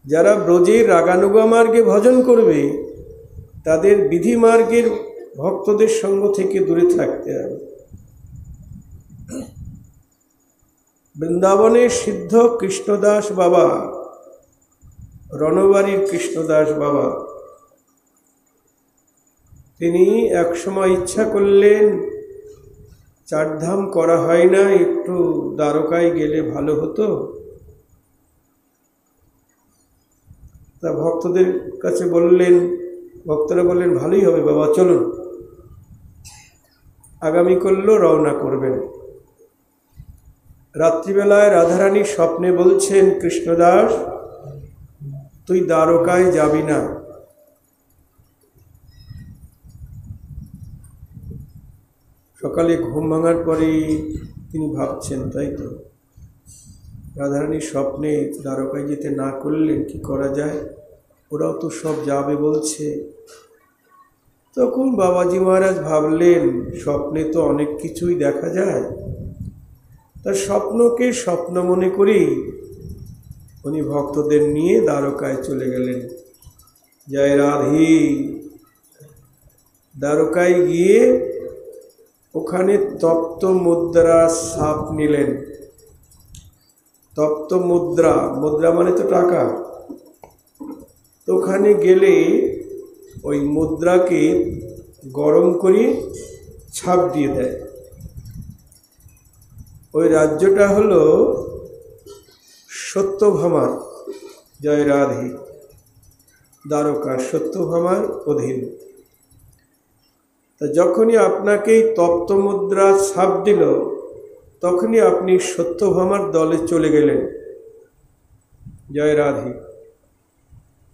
যারা ব্রজের রাগানুগা মার্গে ভজন করবে, তাদের বিধি মার্গের ভক্তদের সঙ্গ থেকে দূরে থাকতে হবে। বৃন্দাবনের সিদ্ধ কৃষ্ণদাস বাবা, রণবাড়ির কৃষ্ণদাস বাবা, তিনি একসময় ইচ্ছা করলেন, চারধাম করা হয় না, একটু দ্বারকায় গেলে ভালো হতো। তা ভক্তদের কাছে বললেন, ভক্তরা বললেন ভালোই হবে বাবা, চলুন। আগামী করলো রওনা করবেন। রাত্রিবেলায় রাধারানী স্বপ্নে বলছেন, কৃষ্ণদাস তুই দ্বারকায় যাবি না। সকালে ঘুম ভাঙার পরেই তিনি ভাবছেন, তাই তো রাধারানীর স্বপ্নে দ্বারকায় যেতে না করলেন কি করা যায়, ওরাও তো সব যাবে বলছে। তখন বাবাজি মহারাজ ভাবলেন, স্বপ্নে তো অনেক কিছুই দেখা যায়, তার স্বপ্নকে স্বপ্ন মনে করি উনি ভক্তদের নিয়ে দ্বারকায় চলে গেলেন। জয় রাধে। দ্বারকায় গিয়ে ওখানে তপ্ত মুদ্রা সাপ নিলেন। তপ্ত মুদ্রা, মুদ্রা মানে তো টাকা। তো ওখানে গেলে ওই মুদ্রাকে গরম করে ছাপ দিয়ে দেয়। ওই রাজ্যটা হলো সত্যভামার, জয় রাধে, দ্বারকা সত্যভামার অধীন। তা যখনই আপনাকে তপ্ত মুদ্রা ছাপ দিল, তখনই আপনি সত্যভামার দলে চলে গেলেন। জয় রাধে।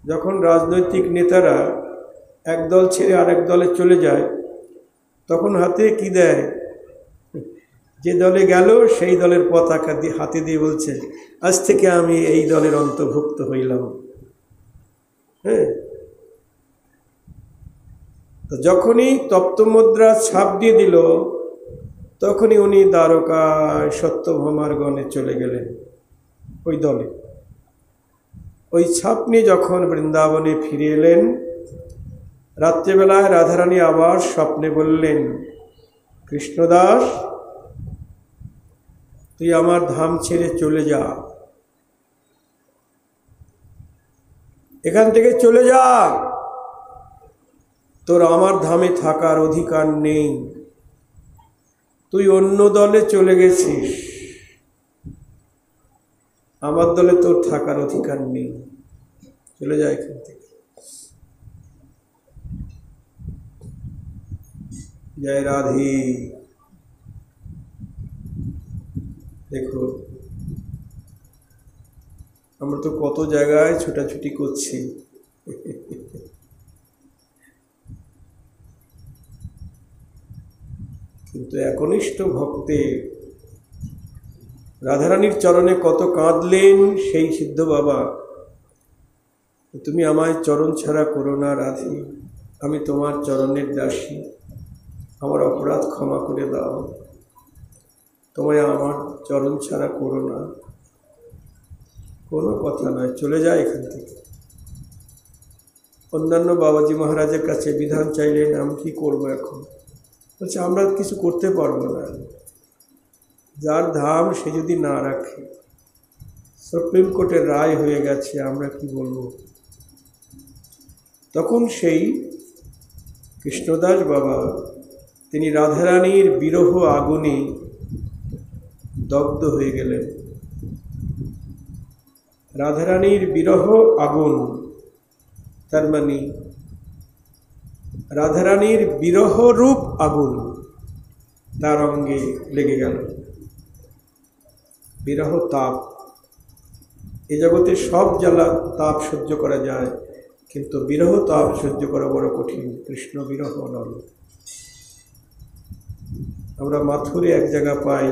যখন রাজনৈতিক নেতারা এক দল ছেড়ে আরেক দলে চলে যায়, তখন হাতে কি দেয়? যে দলে গেল সেই দলের পতাকা দিয়ে হাতে দিয়ে বলছে, আজ থেকে আমি এই দলের অন্তর্ভুক্ত হইলাম। হ্যাঁ, তো যখনই তপ্তমুদ্রা ছাপ দিয়ে দিল, তখনই উনি দ্বারকায় সত্যভামার গণে চলে গেলেন ওই দলে। ওই ছাপ নিয়ে যখন বৃন্দাবনে ফিরে এলেন, রাত্রেবেলায় রাধারানী আবার স্বপ্নে বললেন, কৃষ্ণদাস তুই আমার ধাম ছেড়ে চলে যা, এখান থেকে চলে যা, তোর আমার ধামে থাকার অধিকার নেই, তুই অন্য দলে চলে গেছিস, আমার দলে তোর থাকার অধিকার নেই, চলে যা এখান থেকে। জয় রাধে। দেখো আমরা তো কত জায়গায় ছোটাছুটি করছি, কিন্তু একনিষ্ঠ ভক্তে রাধারানীর চরণে কত কাঁদলেন সেই সিদ্ধ বাবা, তুমি আমায় চরণ ছাড়া করো না রাধে, আমি তোমার চরণের দাসী, আমার অপরাধ ক্ষমা করে দাও, তোমায় আমার চরণ ছাড়া করো না। কোনো কথা নয়, চলে যায় এখান থেকে। অন্যান্য বাবাজি মহারাজের কাছে বিধান চাইলেন, আমি কি করবো এখন? বলছে আমরা কিছু করতে পারবো না, যার ধাম সে যদি না রাখে, সুপ্রিম কোর্টের রায় হয়ে গেছে, আমরা কি বলবো? তখন সেই কৃষ্ণদাস বাবা তিনি রাধারানীর বিরহ আগুনে দগ্ধ হয়ে গেলেন। রাধারানীর বিরহ আগুন তার মানে রাধারানীর বিরহ রূপ আগুন তার অঙ্গে লেগে গেল। বিরহ তাপ, এ জগতে সব জ্বালা তাপ সহ্য করা যায়, কিন্তু বিরহ তাপ সহ্য করা বড় কঠিন। কৃষ্ণ বিরহ নল। আমরা মাথুরে এক জায়গা পাই,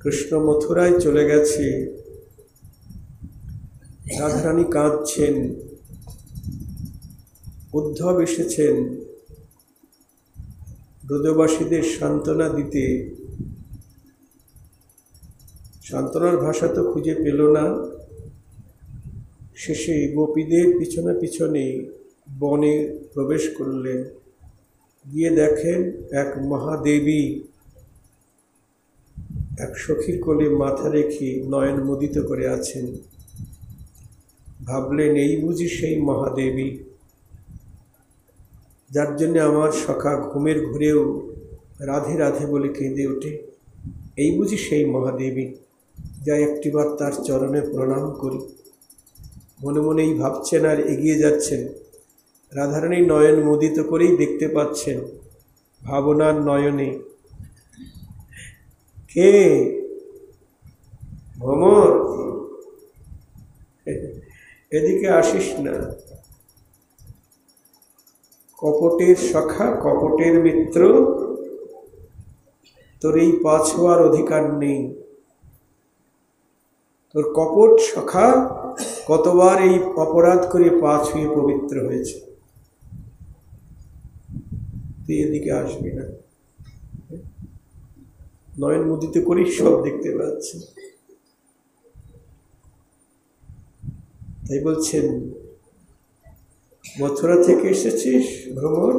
কৃষ্ণ মথুরায় চলে গেছে, রাধারানী কাঁদছেন, উদ্ধব এসেছেন ব্রজবাসীদের সান্ত্বনা দিতে। সান্ত্বনার ভাষা তো খুঁজে পেল না, শেষে গোপীদের পিছনে পিছনে বনে প্রবেশ করলেন। গিয়ে দেখেন এক মহাদেবী এক সখীর কোলে মাথা রেখে নয়ন মুদিত করে আছেন। ভাবলেন এই বুঝি সেই মহাদেবী যার জন্য আমার সখা ঘুমের ঘুরেও রাধে রাধে বলে কেঁদে ওঠে। এই বুঝি সেই মহাদেবী, যা একটিবার তার চরণে প্রণাম করি। মনে মনে এই ভাবছেন আর এগিয়ে যাচ্ছেন। রাধারানী নয়ন মুদিত করেই দেখতে পাচ্ছেন ভাবনার নয়নে কে? ভ্রমর, এদিকে আসিস না, কপটের সখা, কপটের মিত্র, তোর এই পা ছোঁয়ার অধিকার নেই। তোর কপট সখা কতবার এই অপরাধ করে পা ছুঁয়ে পবিত্র হয়েছে, তুই এদিকে আসবি না। নয়ন মুদিত করেই সব দেখতে পাচ্ছি। তাই বলছেন, মথুরা থেকে এসেছিস ভ্রমর,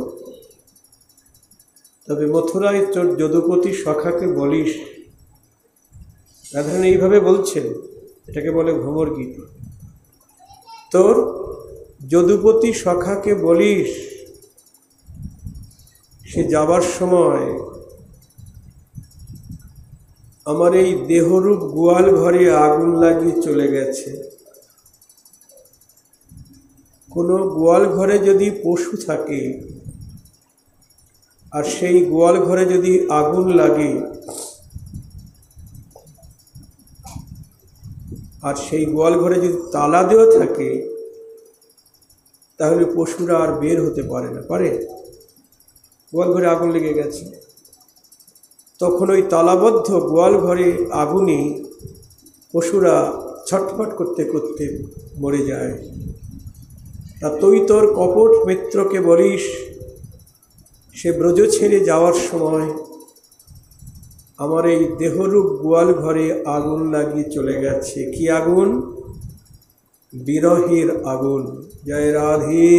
তবে মথুরায় তোর যদুপতি সখাকে বলিস। রাধারানী এইভাবে বলছেন, এটাকে বলে ভ্রমর গীত। তোর যদুপতি সখাকে বলিস সে যাবার সময় আমার এই দেহরূপ গোয়াল ঘরে আগুন লাগিয়ে চলে গেছে। কোনো গোয়াল ঘরে যদি পশু থাকে আর সেই গোয়াল ঘরে যদি আগুন লাগে, আর সেই গোয়াল ঘরে যদি তালা দেওয়া থাকে, তাহলে পশুরা আর বের হতে পারে না। পারে? গোয়াল ঘরে আগুন লেগে গেছে, তখন ওই তালাবদ্ধ গোয়াল ঘরে আগুনে পশুরা ছটফট করতে করতে মরে যায়। তা তুই তোর কপট মিত্রকে বলিস সে ব্রজ ছেড়ে যাওয়ার সময় আমার এই দেহরূপ গোয়াল ঘরে আগুন লাগিয়ে চলে গেছে। কি আগুন? বিরহের আগুন। জয় রাধে।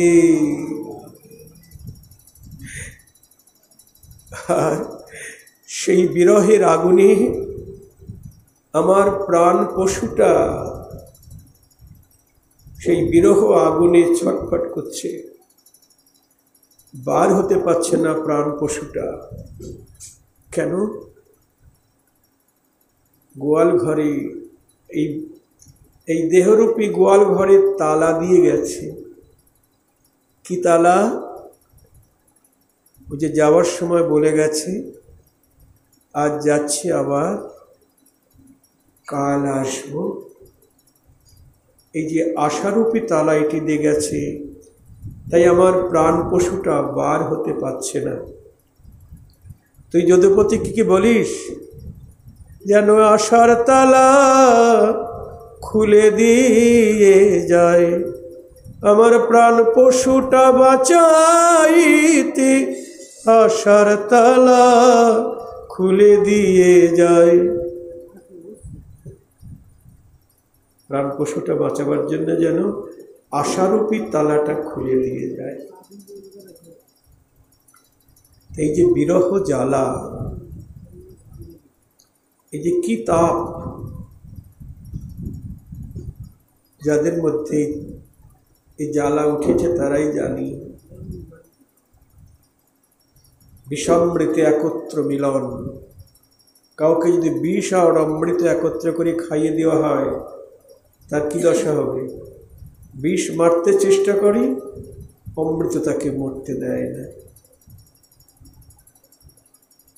আর সেই বিরহের আগুনে আমার প্রাণ পশুটা সেই বিরহ আগুনে ছটফট করছে, বার হতে পারছে না প্রাণ পশুটা। কেন? গোয়াল ঘরে এই দেহরূপী গোয়াল ঘরে তালা দিয়ে গেছে। কি তালা? ও যে যাওয়ার সময় বলে গেছে, আজ যাচ্ছি, আবার কাল আসবো। এই যে আশারূপী তালা এটি দিয়ে গেছে, তাই আমার প্রাণ পশুটা বার হতে পারছে না। তুই যদুপতি কি বলিস? যেন আশার তালা খুলে দিয়ে যায়, আমার প্রাণ পশুটা বাঁচাইতে আশার তালা খুলে দিয়ে যায়। প্রাণ পশুটা বাঁচাবার জন্য যেন আশারূপী তালাটা খুলে দিয়ে যায়। এই যে বিরহ জ্বালা, এই যে কি তাপ, যাদের মধ্যে এই জ্বালা উঠেছে তারাই জানি। বিষামৃতে একত্র মিলন। কাউকে যদি বিষ আর অমৃত একত্র করে খাইয়ে দেওয়া হয়, তার কি দশা হবে? বিষ মারতে চেষ্টা করি, অমৃত তাকে মরতে দেয় না।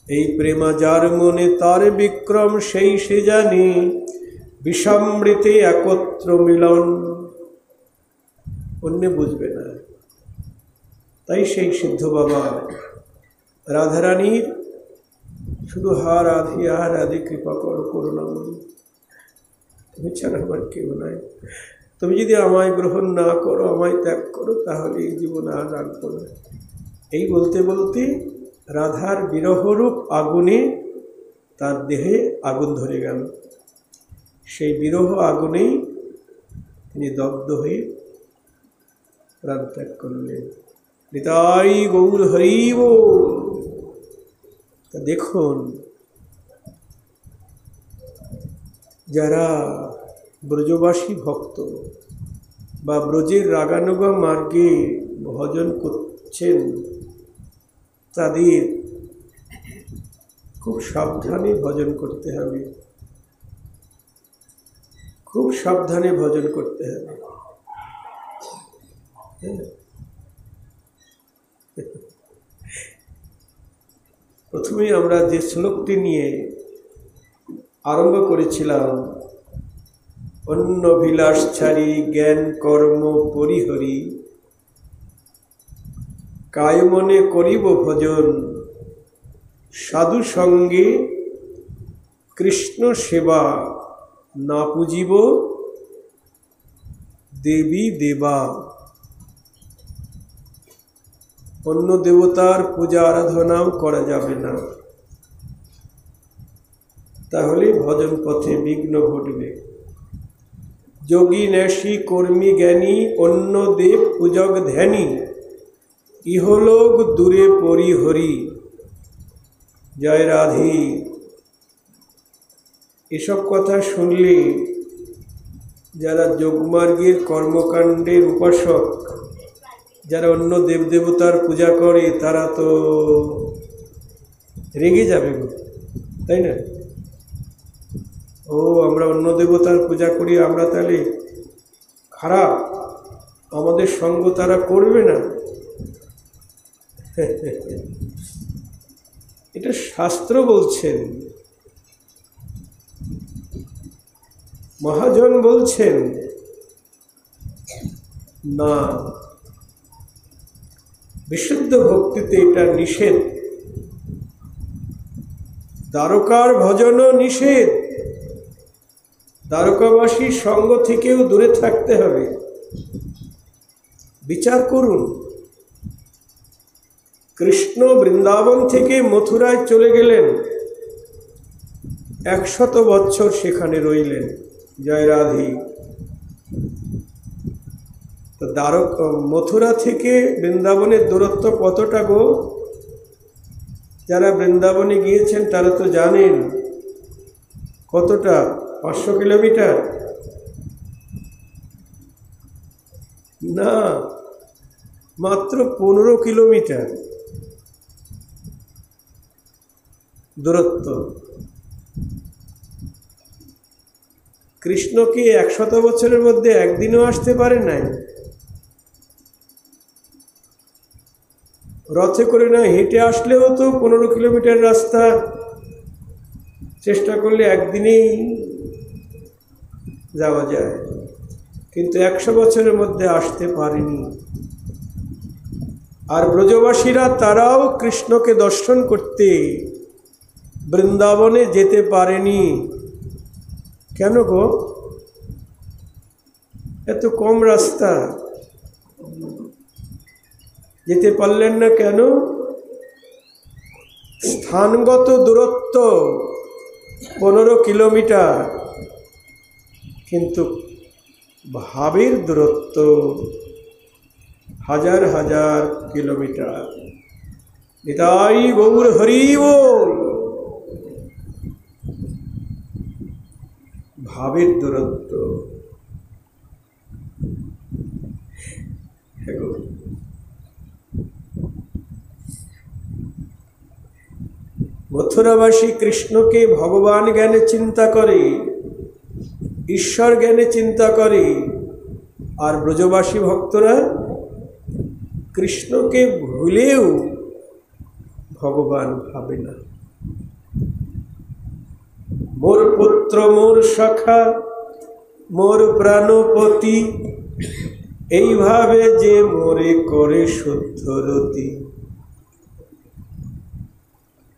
এই প্রেমা যার মনে তার বিক্রম, সেই সে জানি বিষামৃতে একত্র মিলন। অন্য বুঝবে না। তাই সেই সিদ্ধ বাবা রাধারানীর শুধু হা রাধে হা রাধে কৃপা করো করুণাময়ী, তুমি ছাড়া আমার কেউ নাই, তুমি যদি আমায় গ্রহণ না করো, আমায় ত্যাগ করো, তাহলে এই জীবন আর রাখবো না। এই বলতে বলতে রাধার বিরহরূপ আগুনে তার দেহে আগুন ধরে গেল। সেই বিরহ আগুনেই তিনি দগ্ধ হয়ে প্রাণ ত্যাগ করলেন। নিতাই গৌর হরি বল। দেখুন, যারা ব্রজবাসী ভক্ত বা ব্রজের রাগানুগা মার্গে ভজন করছেন, তাদের খুব সাবধানে ভজন করতে হবে, খুব সাবধানে ভজন করতে হবে। প্রথমেই আমরা যে শ্লোকটি নিয়ে আরম্ভ করেছিলাম, অন্য বিলাস ছাড়ি জ্ঞান কর্ম পরিহরি, কায় মনে করিব ভজন, সাধু সঙ্গে কৃষ্ণ সেবা, না পুজিব দেবী দেবা। অন্য দেবতার পূজা আরাধনাও করা যাবে না, তাহলে ভজন পথে বিঘ্ন ঘটবে। যোগী ন্যাসী কর্মী জ্ঞানী, অন্য দেব পূজক ধ্যানী, ইহলোক দূরে পরিহরি। জয় রাধে। এসব কথা শুনলে যারা যোগমার্গের কর্মকাণ্ডের উপাসক, যারা অন্য দেবদেবতার পূজা করে, তারা তো রেগে যাবে, তাই না? ও, আমরা অন্য দেবতার পূজা করি, আমরা তাহলে খারাপ, আমাদের সঙ্গ তারা করবে না। এটা শাস্ত্র বলছেন, মহাজন বলছেন না, বিশুদ্ধ ভক্তিতে এটা নিষেধ। দ্বারকার ভজনও নিষেধ, দ্বারকাবাসীর সঙ্গ থেকেও দূরে থাকতে হবে। বিচার করুন, কৃষ্ণ বৃন্দাবন থেকে মথুরায় চলে গেলেন, 100 বছর সেখানে রইলেন। জয় রাধে। তো মথুরা থেকে বৃন্দাবনের দূরত্ব কতটা গো? যারা বৃন্দাবনে গিয়েছেন তারা তো জানেন কতটা? 500 কিলোমিটার না, মাত্র 15 কিলোমিটার দূরত্ব। কৃষ্ণ কি 100 বছরের মধ্যে একদিনও আসতে পারে নাই? রথে করে না, হেঁটে আসলেও তো 15 কিলোমিটার রাস্তা চেষ্টা করলে একদিনেই যাওয়া যায়, কিন্তু 100 বছরের মধ্যে আসতে পারেনি। আর ব্রজবাসীরা তারাও কৃষ্ণকে দর্শন করতে বৃন্দাবনে যেতে পারেনি। কেন গো? এত কম রাস্তা, যেতে পারলেন না কেন? স্থানগত দূরত্ব 15 কিলোমিটার, কিন্তু ভাবের দূরত্ব হাজার হাজার কিলোমিটার। নিতাই গৌর হরি বল। ভাবের দূরত্ব। মথুরাবাসী কৃষ্ণকে ভগবান জ্ঞানে চিন্তা করে, ঈশ্বর জ্ঞানে চিন্তা করে, আর ব্রজবাসী ভক্তরা কৃষ্ণকে ভুলেও ভগবান ভাবে না। মোর পুত্র মোর সখা মোর প্রাণপতি, এইভাবে যে মোরে করে শুদ্ধ রতি।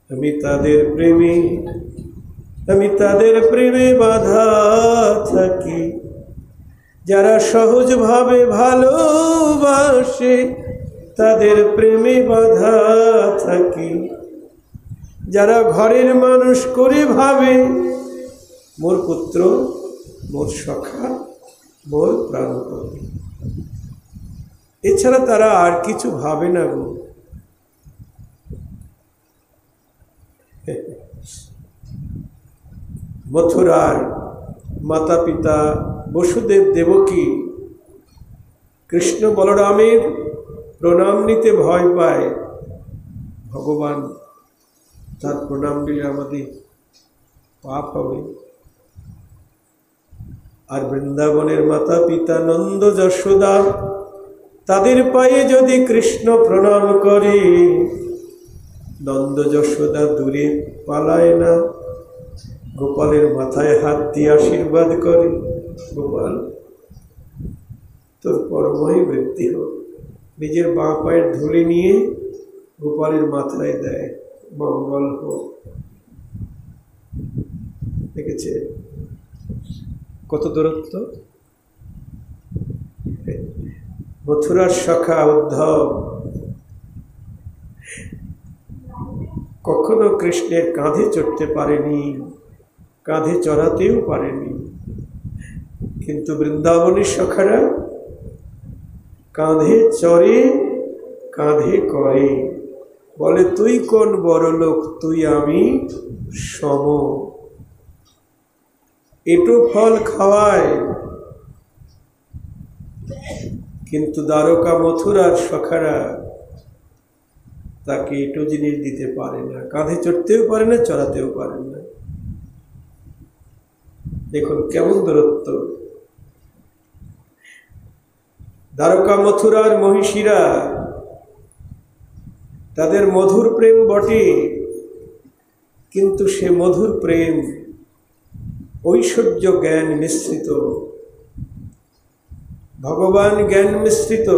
আমি তাদের প্রেমে বাধা থাকি, যারা সহজভাবে ভালোবাসে তাদের প্রেমে বাধা থাকি। যারা ঘরের মানুষ করে ভাবে মোর পুত্র মোর সখা মোর প্রাণপতি, এছাড়া তারা আর কিছু ভাবে না গো। মথুরার মাতা পিতা বসুদেব দেবকী কৃষ্ণ বলরামের প্রণাম নিতে ভয় পায়। ভগবান তার প্রণাম নিলে আমাদের পাপ হবে। আর বৃন্দাবনের মাতা পিতা নন্দ যশোদা, তাদের পায়ে যদি কৃষ্ণ প্রণাম করে, নন্দ যশোদা দূরে পালায় না, গোপালের মাথায় হাত দিয়ে আশীর্বাদ করে, গোপাল তোর পরমই বৃদ্ধি হোক। নিজের বাঁ পায়ের ধুলি নিয়ে গোপালের মাথায় দেয়, মঙ্গল হোক। দেখেছে কত দূরত্ব? মথুরার সখা উদ্ধব কখনো কৃষ্ণের কাঁধে চড়তে পারেনি, কাঁধে চড়াতেও পারেনি, কিন্তু বৃন্দাবনের সখারা কাঁধে চড়ে, কাঁধে করে, বলে তুই কোন বড় লোক, তুই আমি সম। এটো ফল খাওয়ায়, কিন্তু দ্বারকা মথুরার সখারা তাকে এটো জিনিস দিতে পারে না, কাঁধে চড়তেও পারে না, চড়াতেও পারে না। দেখুন কেমন দূরত্ব। দ্বারকা মথুরার মহিষীরা তাদের মধুর প্রেম বটে, কিন্তু সে মধুর প্রেম ঐশ্বর্য জ্ঞান মিশ্রিত, ভগবান জ্ঞান মিশ্রিত।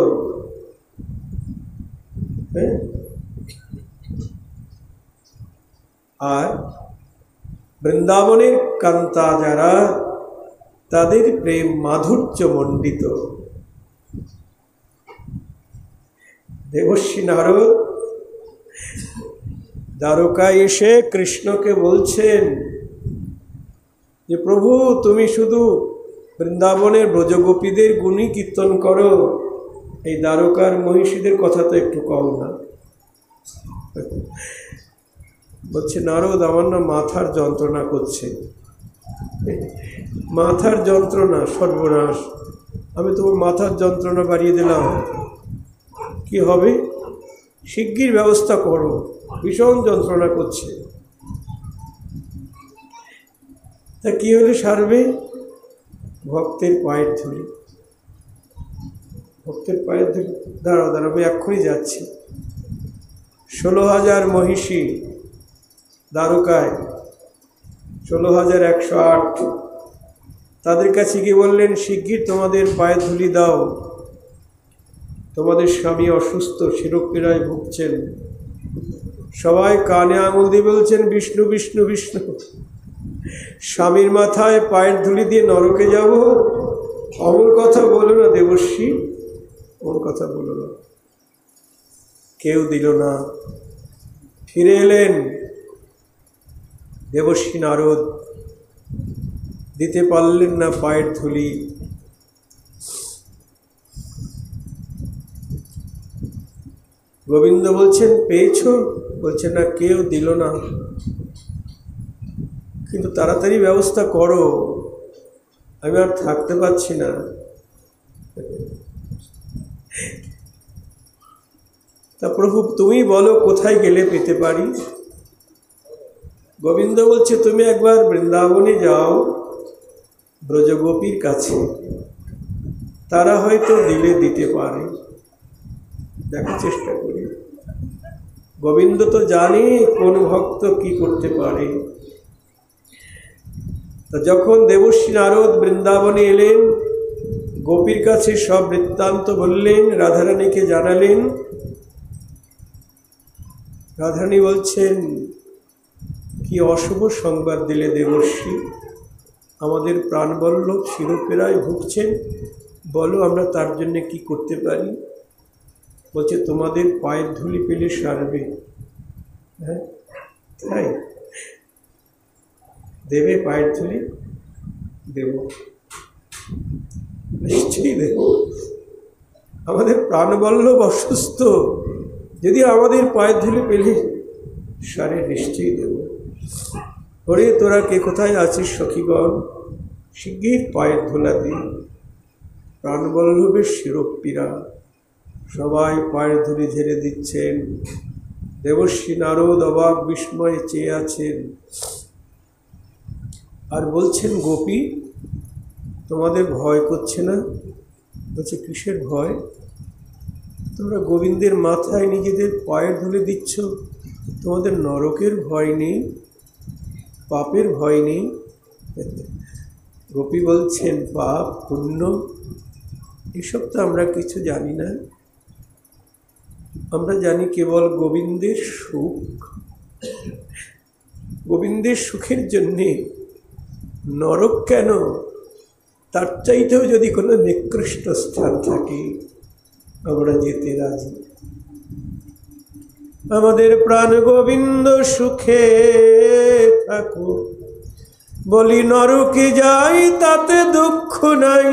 আর বৃন্দাবনের কান্তা যারা, তাদের প্রেম মাধুর্য মণ্ডিত। দেবর্ষি নারদ দ্বারকায় এসে কৃষ্ণকে বলছেন যে প্রভু তুমি শুধু বৃন্দাবনের ব্রজগোপীদের গুণই কীর্তন করো, এই দ্বারকার মহিষীদের কথা তো একটু কম না। বলছে নারদ আমার না মাথার যন্ত্রণা করছে, মাথার যন্ত্রণা, সর্বনাশ, আমি তোমার মাথার যন্ত্রণা বাড়িয়ে দিলাম, কি হবে? শিগগির ব্যবস্থা করো, ভীষণ যন্ত্রণা করছে। তা কি হলে সারবে? ভক্তের পায়ের ধুলি। ভক্তের পায়ের ধুলি, দাঁড়াও দাঁড়াও, আমি এক্ষুনি যাচ্ছি। 16,000 মহিষী দ্বারকায়, 16,108, তাদের কাছে গিয়ে বললেন, শিগগির তোমাদের পায়ের ধুলি দাও, তোমাদের স্বামী অসুস্থ, শিরোপীড়ায় ভুগছেন। সবাই কানে আঙুল দিয়ে বলছেন, বিষ্ণু বিষ্ণু বিষ্ণু। স্বামীর মাথায় পায়ের ধুলি দিয়ে নরকে যাব? অমন কথা বলো না দেবর্ষি, অমন কথা বলো না। কেউ দিল না। ফিরে এলেন দেবর্ষি নারদ, দিতে পারলেন না পায়ের ধুলি। গোবিন্দ বলছেন, পেয়েছো? বলছে না, কেউ দিল না। কিন্তু তাড়াতাড়ি ব্যবস্থা করো, আমি আর থাকতে পারছি না। তা প্রভু তুমি বলো কোথায় গেলে পেতে পারি? গোবিন্দ বলছে, তুমি একবার বৃন্দাবনে যাও ব্রজগোপীর কাছে, তারা হয়তো দিলে দিতে পারে, দেখার চেষ্টা করি। গোবিন্দ তো জানে কোন ভক্ত কি করতে পারে। তা যখন দেবর্ষি নারদ বৃন্দাবনে এলেন, গোপীর কাছে সব বৃত্তান্ত বললেন, রাধারানীকে জানালেন। রাধারানী বলছেন, কি অশুভ সংবাদ দিলে দেবর্ষি, আমাদের প্রাণবল্লভ শিরোপীড়ায় ভুগছেন, বলো আমরা তার জন্য কি করতে পারি? বলছে, তোমাদের পায়ের ধুলি পেলে সারবে। হ্যাঁ, তাই দেবে পায়ের ধুলি? দেব, নিশ্চয়ই দেব। আমাদের প্রাণবল্লভ অসুস্থ, যদি আমাদের পায়ের ধুলি পেলে সারে, নিশ্চয়ই দেব। ওরে তোরা কে কোথায় আছিস সখীগণ, শিগগির পায়ের ধুলা দিই, প্রাণবল্লভের শিরোপীড়া। সবাই পায়ের ধুলি ঝেড়ে দিচ্ছেন। দেবর্ষি নারদ অবাক বিস্ময়ে চেয়ে আছেন আর বলছেন, গোপী তোমাদের ভয় করছে না? বলছে, কিসের ভয়? তোমরা গোবিন্দের মাথায় নিজেদের পায়ের ধুলে দিচ্ছ, তোমাদের নরকের ভয় নেই, পাপের ভয় নেই? গোপী বলছেন, পাপ পুণ্য এসব তো আমরা কিছু জানি না, আমরা জানি কেবল গোবিন্দের সুখ। গোবিন্দের সুখের জন্যে নরক কেন? তার চাইতেও যদি কোনো নিকৃষ্ট স্থান থাকে আমরা যেতে রাজি। আমাদের প্রাণ গোবিন্দ সুখে থাকুক, বলি নরকে যাই তাতে দুঃখ নাই।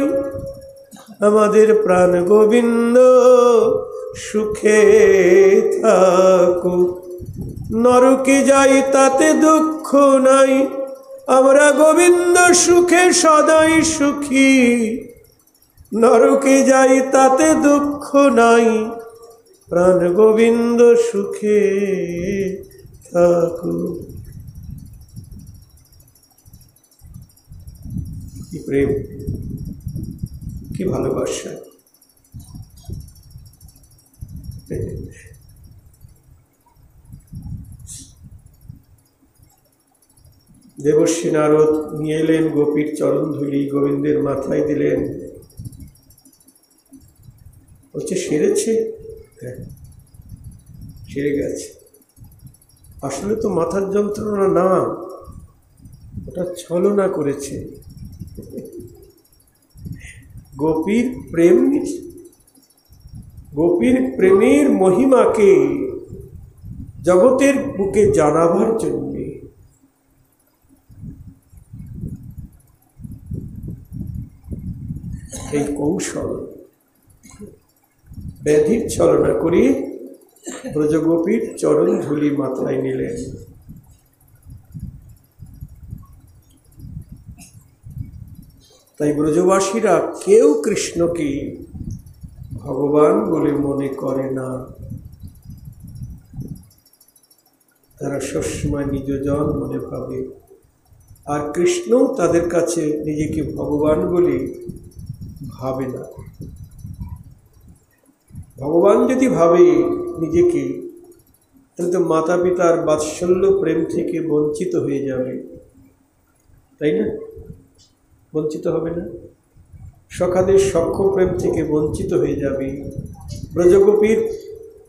আমাদের প্রাণ গোবিন্দ সুখে থাকুক, নরকে যাই তাতে দুঃখ নাই। আমরা গোবিন্দ সুখে সদাই সুখী, নরকে যাই তাতে দুঃখ নাই। প্রাণ গোবিন্দ সুখে থাকুক। কি প্রেম, কি ভালোবাসা! দেবর্ষি নারদ নিয়ে এলেন গোপীর চরণ ধুলি, গোবিন্দের মাথায় দিলেন। বলছে, সেরেছে? হ্যাঁ, সেরে গেছে। আসলে তো মাথার যন্ত্রণা না, ওটা ছলনা করেছে। গোপীর প্রেম, গোপীর প্রেমের মহিমাকে জগতের বুকে জানাবার জন্য এই কৌশল, ব্যাধির ছলনা করে ব্রজগোপীর চরণ ধুলি মাথায় নিলেন। তাই ব্রজবাসীরা কেউ কৃষ্ণকে ভগবান বলে মনে করে না। তারা সবসময় নিজজন মনে ভাবে, আর কৃষ্ণ তাদের কাছে নিজেকে ভগবান বলে ভাবে না। ভগবান যদি ভাবে নিজেকে, তাহলে তো মাতা পিতার বাৎসল্য প্রেম থেকে বঞ্চিত হয়ে যাবে, তাই না? বঞ্চিত হবে না? সখাদের সখ্য প্রেম থেকে বঞ্চিত হয়ে যাবে, ব্রজগোপীর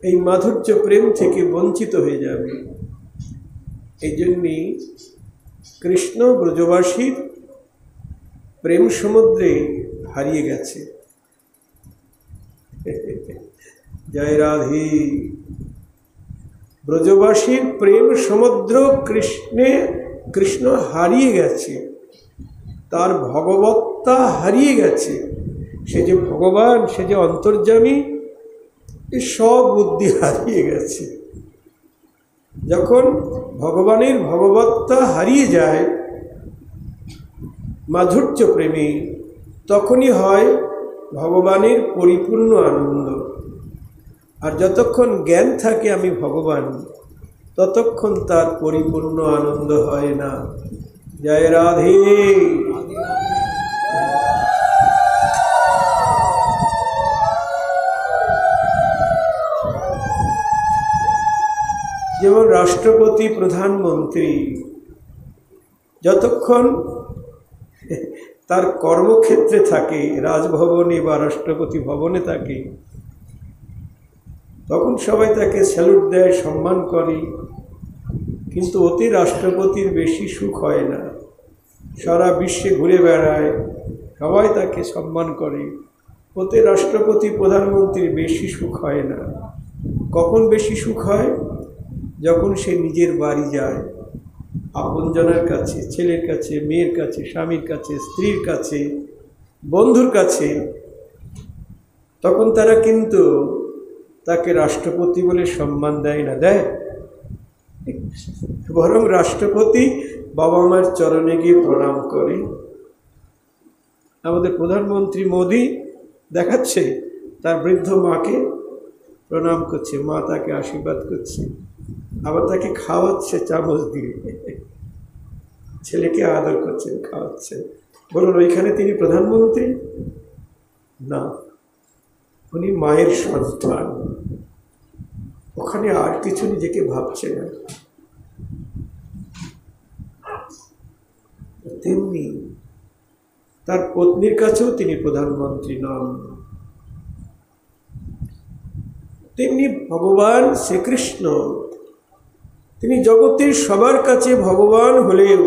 এই মাধুর্য প্রেম থেকে বঞ্চিত হয়ে যাবে। এই জন্যই কৃষ্ণ ব্রজবাসীর প্রেম সমুদ্রে হারিয়ে গেছে। জয় রাধে। ব্রজবাসীর প্রেম সমুদ্র কৃষ্ণ হারিয়ে গেছে, তার ভগবত্তা হারিয়ে গেছে। সে যে ভগবান, সে যে অন্তর্যামী, এই সব বুদ্ধি হারিয়ে গেছে। যখন ভগবানের ভগবত্তা হারিয়ে যায় মাধুর্য প্রেমে, তখনই হয় ভগবানের পরিপূর্ণ আনন্দ। আর যতক্ষণ জ্ঞান থাকে আমি ভগবান, ততক্ষণ তার পরিপূর্ণ আনন্দ হয় না। জয় রাধে। যেমন রাষ্ট্রপতি, প্রধানমন্ত্রী যতক্ষণ তার কর্মক্ষেত্রে থাকে, রাজভবনে বা রাষ্ট্রপতি ভবনে থাকে, তখন সবাই তাকে স্যালুট দেয়, সম্মান করে। কিন্তু অতি রাষ্ট্রপতির বেশি সুখ হয় না। সারা বিশ্বে ঘুরে বেড়ায়, সবাই তাকে সম্মান করে। ওতে রাষ্ট্রপতি, প্রধানমন্ত্রীর বেশি সুখ হয় না। কখন বেশি সুখ হয়? যখন সে নিজের বাড়ি যায়, আপনজনের কাছে, ছেলের কাছে, মেয়ের কাছে, স্বামীর কাছে, স্ত্রীর কাছে, বন্ধুর কাছে, তখন তারা কিন্তু তাকে রাষ্ট্রপতি বলে সম্মান দেয় না, দেয়। বরং রাষ্ট্রপতি বাবা মার চরণে গিয়ে প্রণাম করে। আমাদের প্রধানমন্ত্রী মোদি দেখাচ্ছে তার বৃদ্ধ মাকে প্রণাম করছে, মা তাকে আশীর্বাদ করছে, আবার তাকে খাওয়াচ্ছে চামচ দিয়ে, ছেলেকে আদর করছেন, খাওয়াচ্ছেন। বলুন ওইখানে তিনি প্রধানমন্ত্রী না, উনি মায়ের সন্তান। ওখানে আর কিছু নিজেকে ভাবছে না। তেমনি তার পত্নীর কাছেও তিনি প্রধানমন্ত্রী নন। তেমনি ভগবান শ্রীকৃষ্ণ, তিনি জগতের সবার কাছে ভগবান হলেও,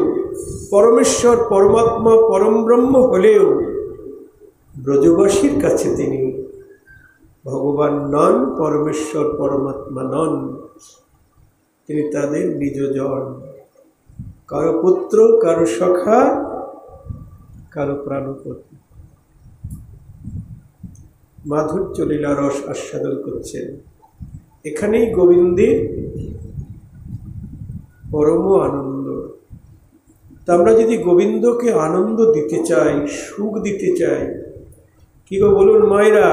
পরমেশ্বর, পরমাত্মা, পরমব্রহ্ম হলেও, ব্রজবাসীর কাছে তিনি ভগবান নন, পরমেশ্বর, পরমাত্মা নন। তিনি তাদের নিজজন, কারো পুত্র, কারো সখা, কারো প্রাণপতি। মাধুর্য লীলা রস আস্বাদন করছেন। এখানেই গোবিন্দের পরম আনন্দ। তা আমরা যদি গোবিন্দকে আনন্দ দিতে চাই, সুখ দিতে চাই, কি গো বলুন মায়েরা,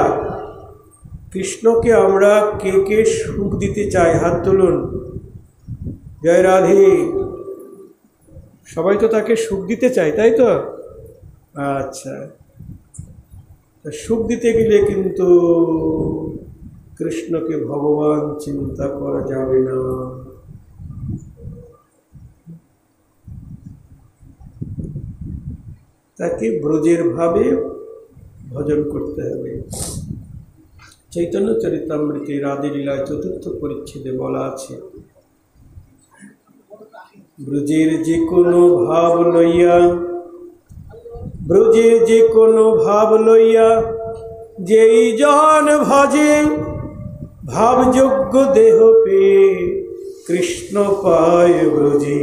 কৃষ্ণকে আমরা কে কে সুখ দিতে চাই? হাত তুলুন। জয় রাধে। সবাই তো তাকে সুখ দিতে চায়, তাই তো? আচ্ছা, সুখ দিতে গেলে কিন্তু কৃষ্ণকে ভগবান চিন্তা করা যাবে না। তাকে ব্রজের ভাবে ভজন করতে হবে। চৈতন্য চরিতামৃতে রাধে লীলায় ৪র্থ পরিচ্ছেদে বলা আছে, ব্রজের যে কোনো ভাব লইয়া, ব্রজের যে কোনো ভাব লইয়া যেই জন ভজে, ভাবযোগ্য দেহ পেয়ে কৃষ্ণ পায় ব্রজে।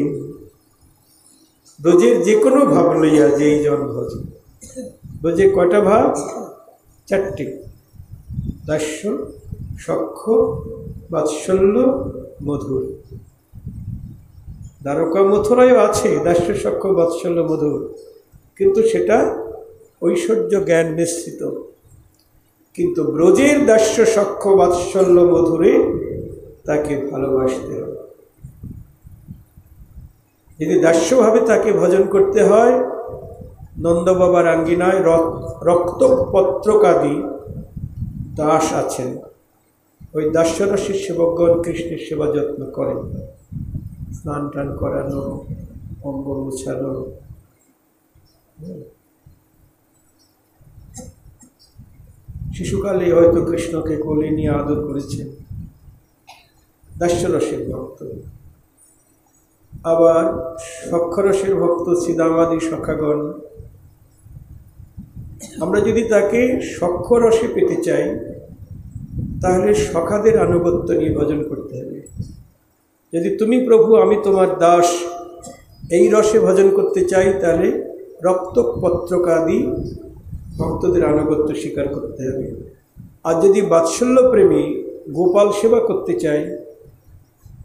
ব্রজের যে কোনো ভাব লইয়া যেই জন ভজে। ব্রজে কয়টা ভাব? 4টে। দাস্য, সখ্য, বাৎসল্য, মধুর। দ্বারকা মথুরায়ও আছে দাস্য, সখ্য, বাৎসল্য, মধুর, কিন্তু সেটা ঐশ্বর্য জ্ঞান মিশ্রিত, কিন্তু ব্রজের দাস্য সখ্য বাৎসল্য মধুরে তাকে ভালোবাসতে হবে। যদি দাস্যভাবে তাকে ভজন করতে হয়, নন্দবাবার আঙ্গিনায় রক্তপত্রকাদি দাস আছেন, ওই দাস্যরসের সেবকগণ কৃষ্ণের সেবা যত্ন করেন, স্নান টান করানো, অঙ্গ মুছানো। শিশুকালে হয়তো কৃষ্ণকে কোলে নিয়ে আদর করেছেন, দাস্যরসের ভক্ত। আবার সখ্যরসের ভক্ত শ্রীদামাদি সখাগণ, আমরা যদি তাকে সখ্যরসে পেতে চাই তাহলে সখাদের আনুগত্য নিয়ে ভজন করতে হবে। যদি তুমি প্রভু আমি তোমার দাস এই রসে ভজন করতে চাই, তাহলে রক্তপত্রকাদি ভক্তদের আনুগত্য স্বীকার করতে হবে। আর যদি বাৎসল্য প্রেমী গোপাল সেবা করতে চাই,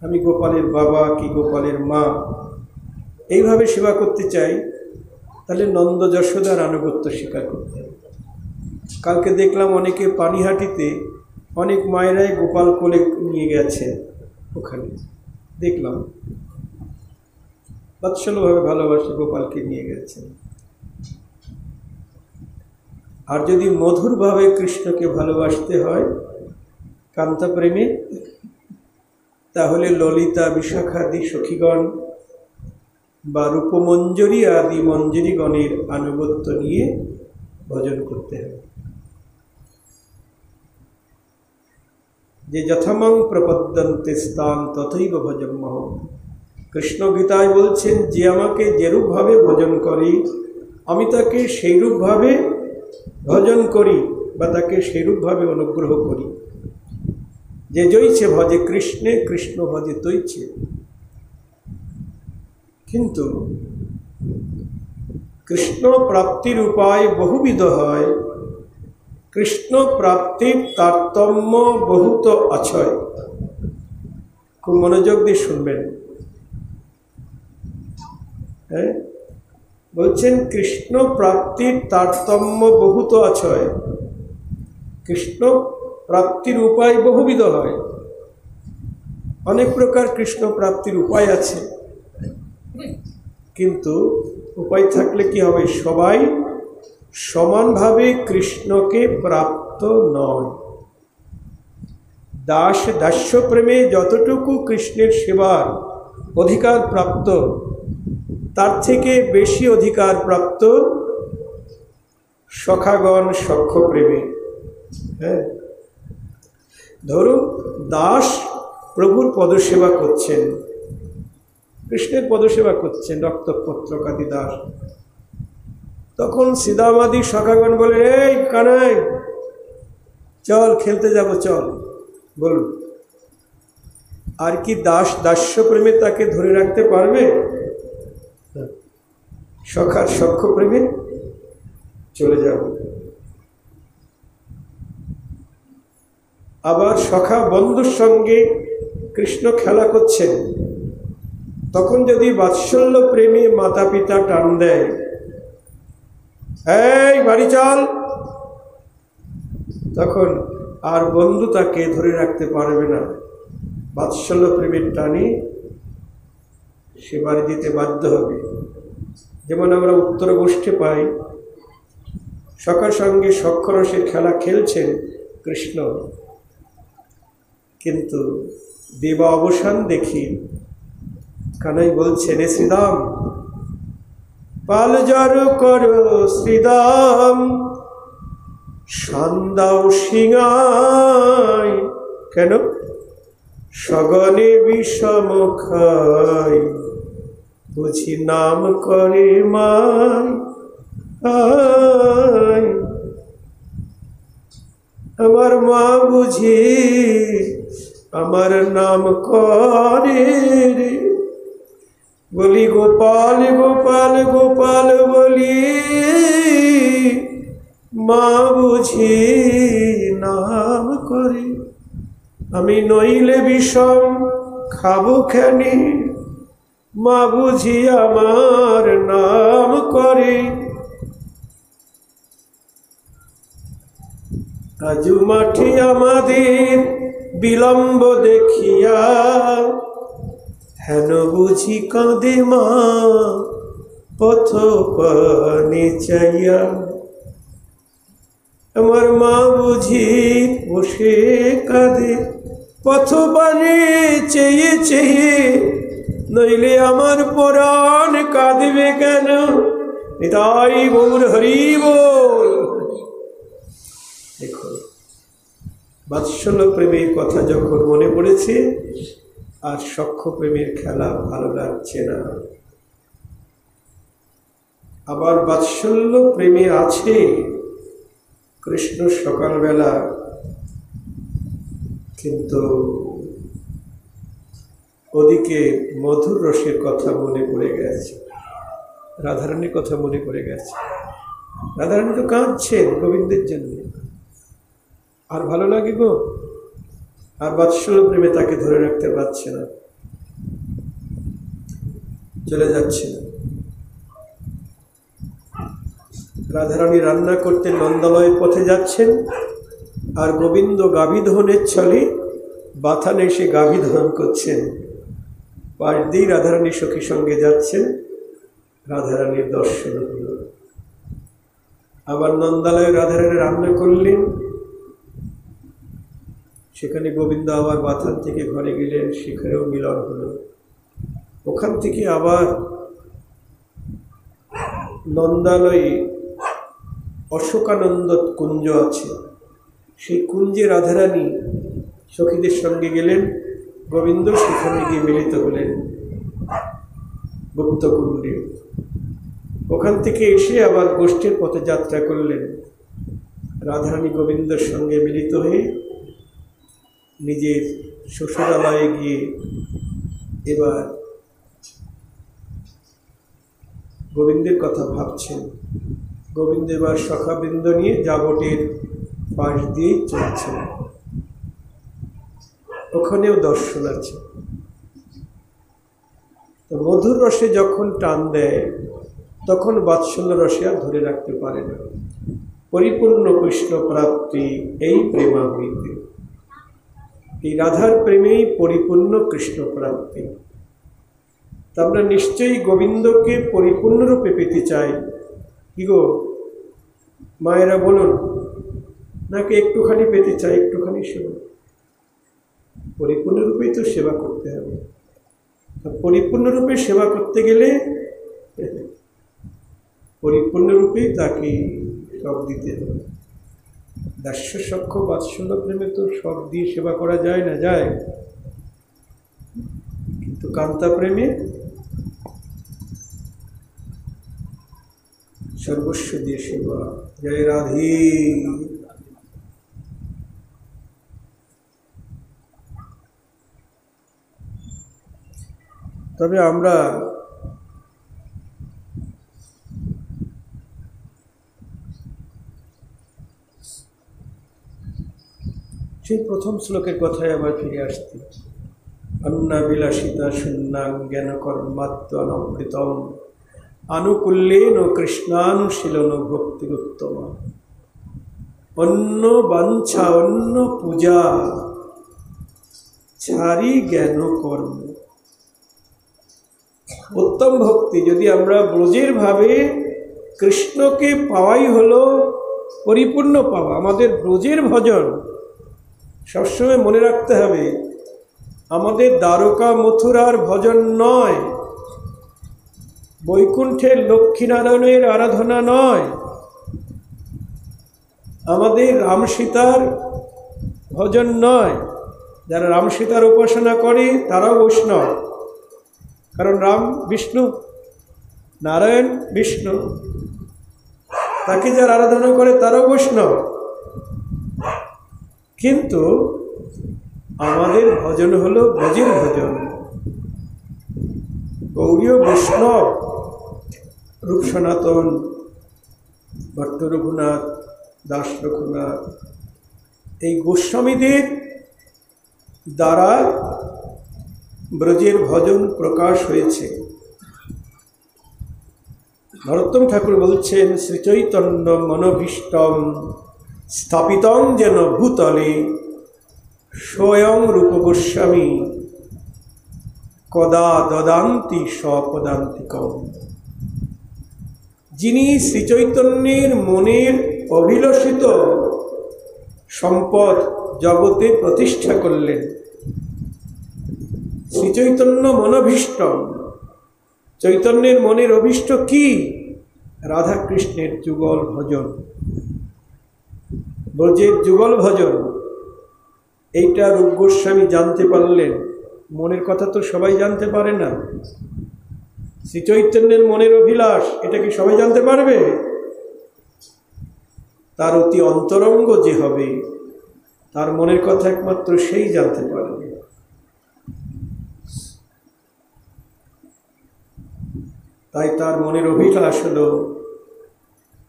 আমি গোপালের বাবা কি গোপালের মা এইভাবে সেবা করতে চাই, তাহলে নন্দ যশোদার আনুগত্য স্বীকার করতে হবে। কালকে দেখলাম অনেকে পানিহাটিতে অনেক মায়েরাই গোপাল কোলে নিয়ে গেছেন, ওখানে দেখলাম বাৎসল্যভাবে ভালোবাসে গোপালকে নিয়ে গেছেন। আর যদি মধুরভাবে কৃষ্ণকে ভালোবাসতে হয় কান্তা প্রেমে, তাহলে ললিতা বিশাখাদি সখীগণ বা রূপমঞ্জরী আদি মঞ্জরীগণের আনুগত্য নিয়ে ভজন করতে হবে। যে যথামং প্রপদ্যন্তে স্থান তথৈব ভজম্মহম, কৃষ্ণ গীতায় বলছেন, যে আমাকে যেরূপভাবে ভজন করে আমি তাকে সেইরূপভাবে ভজন করি বা তাকে সেইরূপভাবে অনুগ্রহ করি। যে জৈছে ভজে কৃষ্ণে কৃষ্ণ ভজে তৈছে। কিন্তু কৃষ্ণ প্রাপ্তির উপায় বহুবিধ হয়, কৃষ্ণ প্রাপ্তির তারতম্য বহুত অছয়। খুব মনোযোগ দিয়ে শুনবেন। হ্যাঁ, বলছেন কৃষ্ণ প্রাপ্তির তারতম্য বহুত অছয়, কৃষ্ণ প্রাপ্তির উপায় বহুবিধ হয়। অনেক প্রকার কৃষ্ণ প্রাপ্তির উপায় আছে, কিন্তু উপায় থাকলে কি হবে, সবাই সমানভাবে কৃষ্ণকে প্রাপ্ত নয়। দাস দাস্য প্রেমে যতটুকু কৃষ্ণের সেবার অধিকার প্রাপ্ত, তার থেকে বেশি অধিকার প্রাপ্ত সখাগণ সখ্য প্রেমে। হ্যাঁ, ধরুন দাস প্রভুর পদসেবা করছেন, কৃষ্ণের পদসেবা করছেন রক্তপত্রকাদি দাস, তখন শ্রীদামাদি সখাগণ বলে, এই কানাই চল খেলতে যাব, চল, বলুন। আর কি দাস দাস্য প্রেমে তাকে ধরে রাখতে পারবে? সখার সখ্য প্রেমে চলে যাব। আবার সখা বন্ধুর সঙ্গে কৃষ্ণ খেলা করছেন, তখন যদি বাৎসল্য প্রেমী মাতা পিতা টান দেয়, এই বাড়ি চল, তখন আর বন্ধু তাকে ধরে রাখতে পারবে না। বাৎসল্য প্রেমের টানে সে বাড়ি দিতে বাধ্য হবে। যেমন আমরা উত্তর গোষ্ঠী পাই, সখার সঙ্গে সখ্যরসের খেলা খেলছেন কৃষ্ণ, কিন্তু দেবা অবসান দেখি কানাই বলছেন, এ শ্রীদাম পাল জড় করো শ্রীদাম, সন্দাও সিংহাই কেন সগনে বিষম খাই, বুঝি নাম করে মাই। আমার মা বুঝি আমার নাম করে রে, বলি গোপাল গোপাল গোপাল বলি, মা বুঝি নাম করে। আমি নইলে বিষম খাবো খেনি, মা বুঝি আমার নাম করে। আজু মাঠে আমাদের বিলম্ব দেখিয়া, হেন বুঝি কাঁদে মা পথ পানে চাইয়া। আমার মা বুঝি বসে কাঁদে পথ পানে চেয়ে চেয়ে, নইলে আমার পরাণ কাঁদবে কেন? নিতাই গৌর হরি বল। দেখো, বাৎসল্য প্রেমের কথা যখন মনে পড়েছে, আর সখ্য প্রেমের খেলা ভালো লাগছে না। আবার বাৎসল্য প্রেমে আছে কৃষ্ণ সকালবেলা, কিন্তু ওদিকে মধুর রসের কথা মনে পড়ে গেছে, রাধারানীর কথা মনে পড়ে গেছে। রাধারানী তো কাঁদছেন গোবিন্দের জন্য, আর ভালো লাগে গো, আর বাৎসল্য প্রেমে তাকে ধরে রাখতে পারছে না, চলে যাচ্ছে না। রাধারানী রান্না করতে নন্দালয়ের পথে যাচ্ছেন, আর গোবিন্দ গাভী দহনের ছলে বাথানে এসে গাভী দহন করছেন। পাশ দিয়ে রাধারানী সখী সঙ্গে যাচ্ছেন, রাধারানীর দর্শন হল। আবার নন্দালয়ে রাধারানী রান্না করলেন, সেখানে গোবিন্দ আবার বাথান থেকে ঘরে গেলেন, সেখানেও মিলন হলো। ওখান থেকে আবার নন্দালয়ে অশোকানন্দ কুঞ্জ আছে, সেই কুঞ্জে রাধারানী সখীদের সঙ্গে গেলেন, গোবিন্দ সেখানে গিয়ে মিলিত হলেন গুপ্তকুণ্ডে। ওখান থেকে এসে আবার গোষ্ঠীর পথে যাত্রা করলেন। রাধারানী গোবিন্দের সঙ্গে মিলিত হয়ে নিজের শ্বশুরালয়ে গিয়ে এবার গোবিন্দের কথা ভাবছেন। গোবিন্দ এবার সখাবৃন্দ নিয়ে জাবটের পাশ দিয়েই চলছেন, ওখানেও দর্শন আছে। তো মধুর রসে যখন টান দেয়, তখন বাৎসল্য রসে আর ধরে রাখতে পারে না। পরিপূর্ণ কৃষ্ণ প্রাপ্তি এই প্রেমা হইতে, এই রাধার প্রেমেই পরিপূর্ণ কৃষ্ণ প্রাপ্তি। তা আমরা নিশ্চয়ই গোবিন্দকে পরিপূর্ণরূপে পেতে চাই। কি গো মায়েরা বলুন, নাকি একটুখানি পেতে চাই, একটুখানি সেবা? পরিপূর্ণরূপেই তো সেবা করতে হবে। পরিপূর্ণরূপে সেবা করতে গেলে পরিপূর্ণরূপেই তাকে সব দিতে হবে। দাস্য সখ্য বাৎসল্য প্রেমে তো সব দিয়ে সেবা করা যায় না, যায়, কিন্তু কান্তা প্রেমে সর্বস্ব দিয়ে সেবা। জয় রাধে। তবে আমরা সেই প্রথম শ্লোকের কথায় আবার ফিরে আসতে, অন্নাবিলাসিতা শূন্যাং জ্ঞান কর্মাত্মনবৃতম আনুকূল্যেন কৃষ্ণানুশীলন ভক্তিরুত্তম। অন্য বাঞ্ছা অন্য পূজা ছাড়ি জ্ঞান কর্ম। উত্তম ভক্তি যদি আমরা ব্রজের ভাবে, কৃষ্ণকে পাওয়াই হলো পরিপূর্ণ পাওয়া, আমাদের ব্রজের ভজন। সবসময় মনে রাখতে হবে, আমাদের দ্বারকা মথুরার ভজন নয়, বৈকুণ্ঠের লক্ষ্মীনারায়ণের আরাধনা নয়, আমাদের রাম সীতার ভজন নয়। যারা রাম সীতার উপাসনা করে তারাও বৈষ্ণব, কারণ রাম বিষ্ণু, নারায়ণ বিষ্ণু, তাকে যারা আরাধনা করে তারাও বৈষ্ণব। কিন্তু আমাদের ভজন হলো ব্রজের ভজন। গৌরীয় বৈষ্ণব, রূপ সনাতন, ভট্ট রঘুনাথ, দাস রঘুনাথ, এই গোস্বামীদের দ্বারা ব্রজের ভজন প্রকাশ হয়েছে। নরোত্তম ঠাকুর বলছেন, শ্রীচৈতন্য মনোভীষ্টম স্থাপিতং যেন ভূতলে স্বয়ং রূপ গোস্বামী কদা দদান্তি স্বপদান্তিকম। যিনি শ্রীচৈতন্যের মনের অভিলষিত সম্পদ জগতে প্রতিষ্ঠা করলেন। শ্রীচৈতন্য মনভীষ্টম, চৈতন্যের মনের অভীষ্ট কি? রাধা কৃষ্ণের যুগল ভজন, ব্রজের যুগল ভজন। এইটা রূপ গোস্বামী জানতে পারলেন। মনের কথা তো সবাই জানতে পারে না। শ্রীচৈতন্যের মনের অভিলাষ এটা কি সবাই জানতে পারবে? তার অতি অন্তরঙ্গ যে হবে, তার মনের কথা একমাত্র সেই জানতে পারবে। তাই তার মনের অভিলাষ হল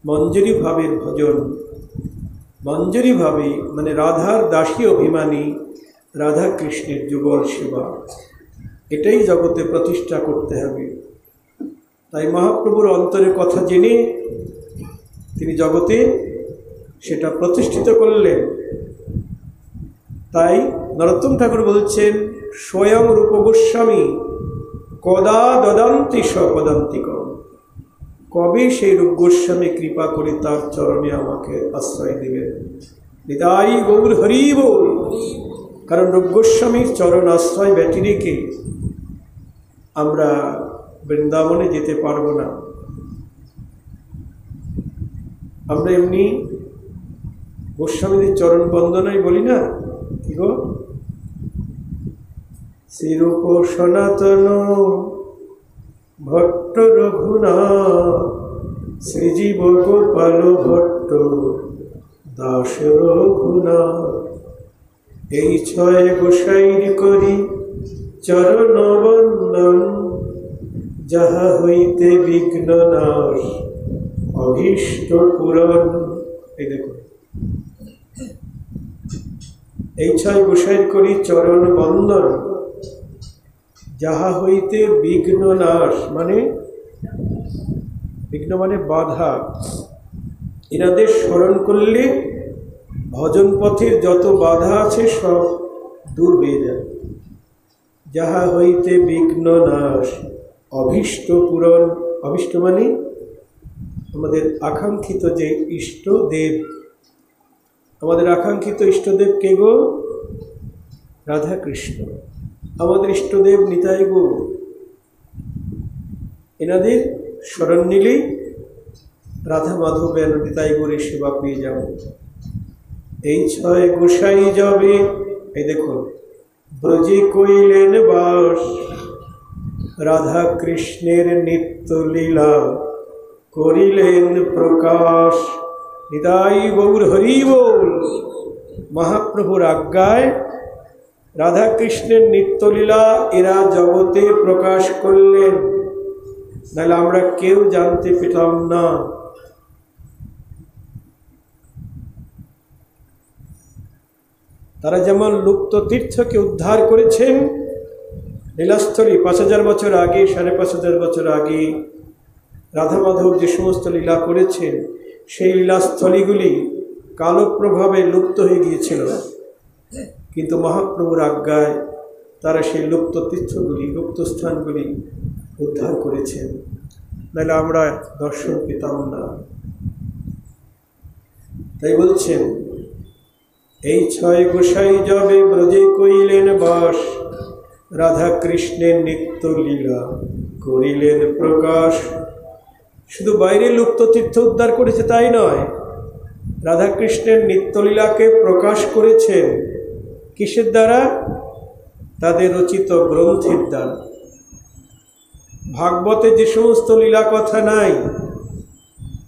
মঞ্জরি ভাবের ভজন। মঞ্জরি ভাবে মানে রাধার দাসী অভিমানী রাধা কৃষ্ণের যুগল সেবা, এটাই জগতে প্রতিষ্ঠা করতে হবে। তাই মহাপ্রভুর অন্তরের কথা জেনে তিনি জগতে সেটা প্রতিষ্ঠিত করলেন। তাই নরোত্তম ঠাকুর বলছেন, স্বয়ং রূপ গোস্বামী কদা দদান্তি স্বপদান্তিকম। কবে সেই রূপ গোস্বামী কৃপা করে তার চরণে আমাকে আশ্রয় দেবেন? নিতাই গৌর হরি বল। কারণ রূপ গোস্বামীর চরণ আশ্রয় ব্যতি রেখে আমরা বৃন্দাবনে যেতে পারবো না। আমরা এমনি গোস্বামীদের চরণ বন্দনাই বলি না, কি গো? শ্রীরূপ সনাতন ভট্ট রঘুনাথ, শ্রীজীব গোপাল ভট্ট দাস রঘুনাথ। এই ছয় গোসাইর করি চরণ বন্দন, যাহা হইতে বিঘ্ন নাশ অভীষ্ট পূরণ। এই দেখুন, এই ছয় গোসাইর করি চরণ বন্দন, যাহা হইতে বিঘ্ন নাশ, মানে বিঘ্ন মানে বাধা। এনাদের স্মরণ করলে ভজন পথের যত বাধা আছে সব দূর হয়ে যায়। যাহা হইতে বিঘ্ন নাশ অভীষ্ট পূরণ। অভীষ্ট মানে আমাদের আকাঙ্ক্ষিত যে ইষ্টদেব। আমাদের আকাঙ্ক্ষিত ইষ্টদেব কে গো? রাধা কৃষ্ণ। আমাদের ইষ্টদেব নিতাই গৌর। এনাদের স্মরণ নিলেই রাধা মাধব নিতাই গৌরের সেবা পেয়ে যাব। এই ছয় গোসাই যাবে, এই দেখুন, ব্রজে কইলেন বাস, রাধা কৃষ্ণের নিত্য লীলা করিলেন প্রকাশ। নিতাই গৌর হরি বল। মহাপ্রভুর আজ্ঞায় রাধা কৃষ্ণের নিত্যলীলা এরা জগতে প্রকাশ করলেন, নাহলে আমরা কেউ জানতে পেতাম না। তারা যেমন লুপ্ত তীর্থকে উদ্ধার করেছেন, লীলাস্থলী 5000 বছর আগে, 5500 বছর আগে রাধা মাধব যে সমস্ত লীলা করেছেন, সেই লীলাস্থলীগুলি কালপ্রভাবে লুপ্ত হয়ে গিয়েছিল। কিন্তু মহাপ্রভুর আজ্ঞায় তারা সেই লুপ্ত তীর্থগুলি, লুপ্ত স্থানগুলি উদ্ধার করেছেন, নাহলে আমরা দর্শন পেতাম না। তাই বলছেন, এই ছয় গোসাই যাবে ব্রজে কইলেন বাস, রাধা কৃষ্ণের নিত্য লীলা করিলেন প্রকাশ। শুধু বাইরে লুপ্ত তীর্থ উদ্ধার করেছে তাই নয়, রাধা কৃষ্ণের নিত্যলীলাকে প্রকাশ করেছেন কিসের দ্বারা? তাদের রচিত গ্রন্থের দ্বারা। ভাগবতে যে সমস্ত লীলা কথা নাই,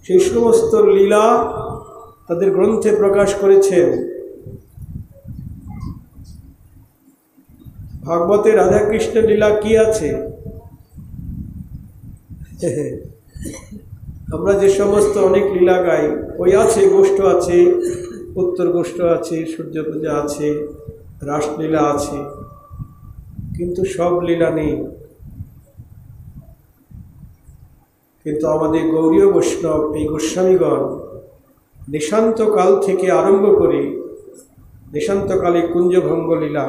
সেই সমস্ত লীলা তাদের গ্রন্থে প্রকাশ করেছেন। ভাগবতে রাধা কৃষ্ণের লীলা কি আছে? আমরা যে সমস্ত অনেক লীলা গাই, ওই আছে, গোষ্ঠ আছে, উত্তর গোষ্ঠ আছে, সূর্য পূজা আছে, রাসলীলা আছে, কিন্তু সব লীলা নেই। কিন্তু আমাদের গৌরীয় বৈষ্ণব এই গোস্বামীগণ দেশান্তকাল থেকে আরম্ভ করে দেশান্তকালে কুঞ্জভঙ্গ লীলা,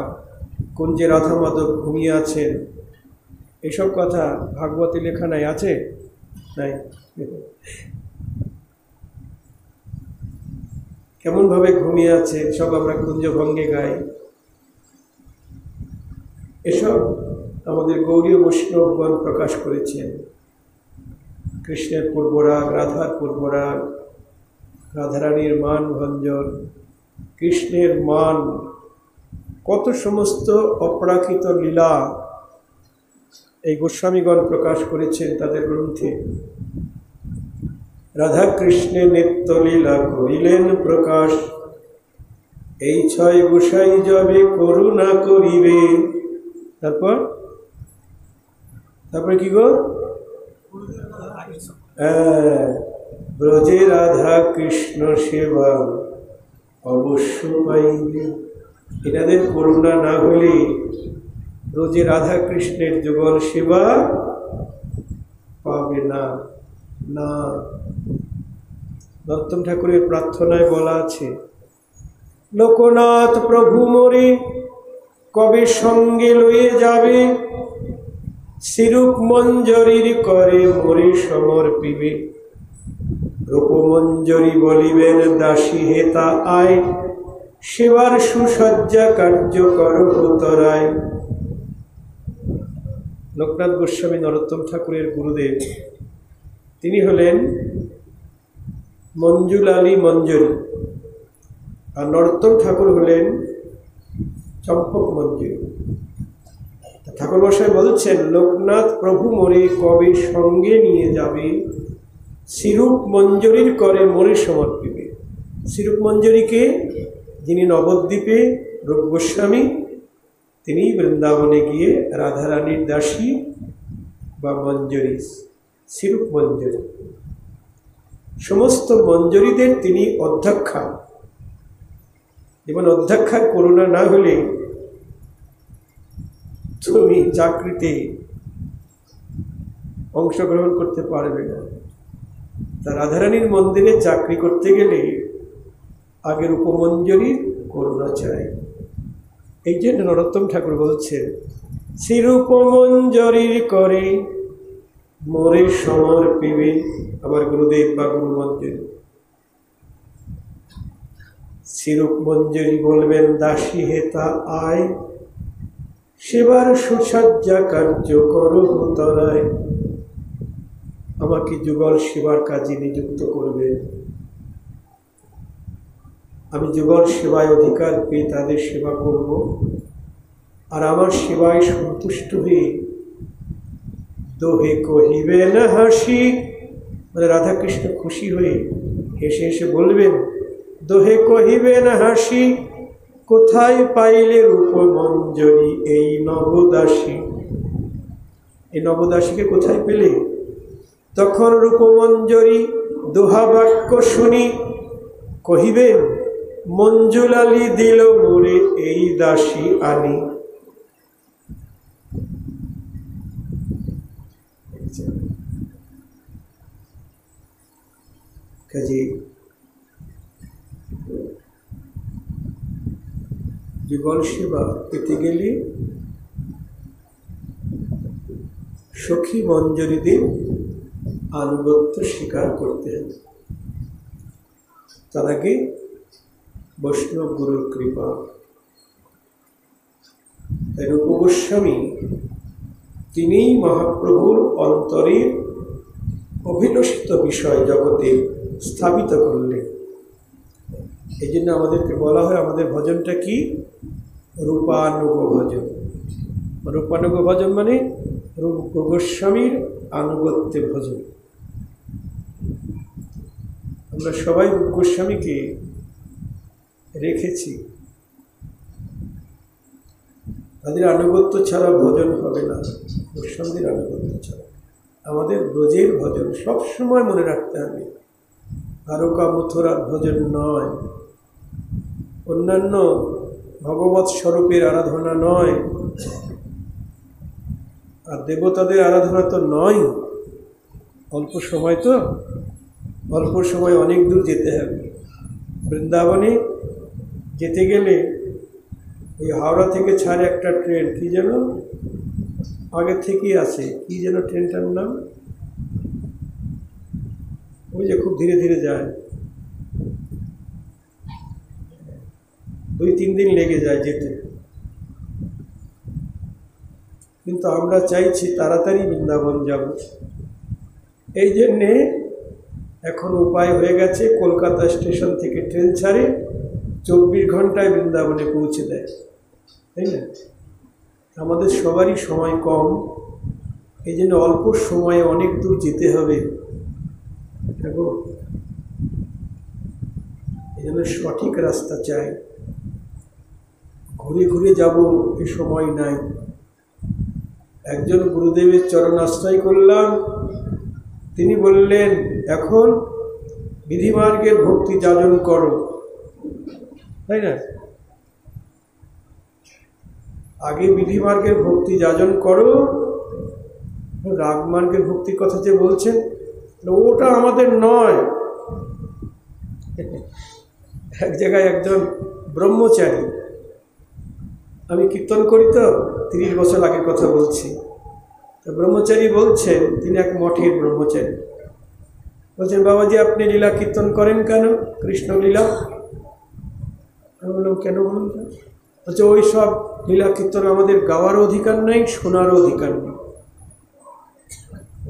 কুঞ্জে রাধা মাধব ঘুমিয়ে আছেন, এসব কথা ভাগবতে লেখা নাই, আছে নাই? কেমনভাবে ঘুমিয়ে আছে সব আমরা কুঞ্জভঙ্গে গাই। এসব আমাদের গৌরীয় বৈষ্ণবগণ প্রকাশ করেছেন। কৃষ্ণের পূর্বরাগ, রাধার পূর্বরাগ, রাধারানীর মান ভঞ্জন, কৃষ্ণের মান, কত সমস্ত অপ্রাকৃত লীলা এই গোস্বামীগণ প্রকাশ করেছেন তাদের গ্রন্থে। রাধা কৃষ্ণের নিত্য লীলা করিলেন প্রকাশ, এই ছয় গোসাই যাবে করুণা করিবে। তারপর কি গো? ব্রজে রাধা কৃষ্ণ সেবা অবশ্য পাইবে। এনাদের করুণা না হলে ব্রজে রাধা কৃষ্ণের যুগল সেবা পাবে না। না, নরোত্তম ঠাকুরের প্রার্থনায় বলা আছে, লোকনাথ প্রভু মোরে কবে সঙ্গে লয়ে যাবে, শ্রীরূপ মঞ্জরীর করে মোরে সমর্পিবে। রূপমঞ্জরী বলিবেন দাসী হেতা আয়, সেবার সুসজ্জা কার্য কর উতরায়। লোকনাথ গোস্বামী নরোত্তম ঠাকুরের গুরুদেব, তিনি হলেন মঞ্জুলালী মঞ্জরী, আর নরোত্তম ঠাকুর হলেন চম্পক মঞ্জরী। ঠাকুর মশাই বলছেন, লোকনাথ প্রভু মোরে কবে সঙ্গে নিয়ে যাবে, শ্রীরূপ মঞ্জরীর করে মোরে সমর্পিবে। শ্রীরূপ মঞ্জরীকে, যিনি নবদ্বীপে রূপ গোস্বামী, তিনি বৃন্দাবনে গিয়ে রাধারানীর দাসী বা মঞ্জরী, শ্রীরূপ মঞ্জরী। সমস্ত মঞ্জরীদের তিনি অধ্যক্ষা। যেমন অধ্যক্ষার করুণা না হলে তুমি চাকরিতে অংশগ্রহণ করতে পারবে না। তা রাধারানীর মন্দিরে চাকরি করতে গেলে আগের উপমঞ্জরীর করুণা চাই। এই জন্য নরোত্তম ঠাকুর বলছেন, শ্রীরূপ মঞ্জরীর করে মোরে সমর্পিবে। আমার গুরুদেব বা গুরু মঞ্জরী, শ্রীরূপ মঞ্জরী বলবেন দাসী হেতা আয়, সেবার সুসজ্জা কার্য করো উতরায়। আমাকে যুগল সেবার কাজে নিযুক্ত করবে। আমি যুগল সেবায় অধিকার পেয়ে তাদের সেবা করব, আর আমার সেবায় সন্তুষ্ট হয়ে দোহে কহিবেন হাসি, মানে রাধাকৃষ্ণ খুশি হয়ে হেসে হেসে বলবেন, দোহে কহিবেন হাসি, কোথায় পাইলে রূপমঞ্জরী এই নবদাসী। এই নবদাসীকে কোথায় পেলে? তখন রূপমঞ্জরী দোহা বাক্য শুনি কহিবেন, মঞ্জুলালী দিল মোরে এই দাসী আনি। কাজে যুগল সেবা পেতে গেলে সখী মঞ্জরীদের আনুগত্য স্বীকার করতে হবে। তার আগে বৈষ্ণব গুরুর কৃপা। তাই রূপ গোস্বামী তিনিই মহাপ্রভুর অন্তরের অভিলষিত বিষয় জগতে স্থাপিত করলেন। এই জন্য আমাদেরকে বলা হয়, আমাদের ভজনটা কি? রূপানুগ ভজন। রূপানুগ ভজন মানে রূপ গোস্বামীর আনুগত্যে ভজন। আমরা সবাই রূপ গোস্বামীকে রেখেছি, তাদের আনুগত্য ছাড়া ভজন হবে না। গোস্বামীর আনুগত্য ছাড়া আমাদের ব্রজের ভজন সবসময় মনে রাখতে হবে। দ্বারকা মথুরার ভজন নয়, অন্যান্য ভগবৎ স্বরূপের আরাধনা নয়, আর দেবতাদের আরাধনা তো নয়। অল্প সময় তো, অল্প সময় অনেক দূর যেতে হবে। বৃন্দাবনে যেতে গেলে এই হাওড়া থেকে ছাড়ে একটা ট্রেন, কি যেন আগের থেকেই আছে, কি যেন ট্রেনটার নাম, ওই যে খুব ধীরে ধীরে যায়, 2-3 দিন লেগে যায় যেতে। কিন্তু আমরা চাইছি তাড়াতাড়ি বৃন্দাবন যাব। এই জন্যে এখন উপায় হয়ে গেছে, কলকাতা স্টেশন থেকে ট্রেন ছাড়ে, 24 ঘন্টায় বৃন্দাবনে পৌঁছে দেয়, তাই না? আমাদের সবারই সময় কম, এই জন্য অল্প সময়ে অনেক দূর যেতে হবে। দেখো, এই জন্য সঠিক রাস্তা চাই, ঘুরে ঘুরে যাব এ সময় নাই। একজন গুরুদেবের চরণ আশ্রয় করলাম, তিনি বললেন এখন বিধিমার্গের ভক্তি যাজন করো, তাই না? আগে বিধিমার্গের ভক্তি যাজন করো, রাগমার্গের ভক্তির কথা যে বলছেন ওটা আমাদের নয়। এক জায়গায় একজন ব্রহ্মচারী, আমি কীর্তন করি তো 30 বছর আগের কথা বলছি, তো ব্রহ্মচারী বলছেন, তিনি এক মঠের ব্রহ্মচারী, বলছেন বাবাজি আপনি লীলা কীর্তন করেন কেন, কৃষ্ণ লীলা? আমি বললাম কেন বলুন? বলছে ওই সব লীলা কীর্তন আমাদের গাওয়ারও অধিকার নেই, শোনারও অধিকার নেই।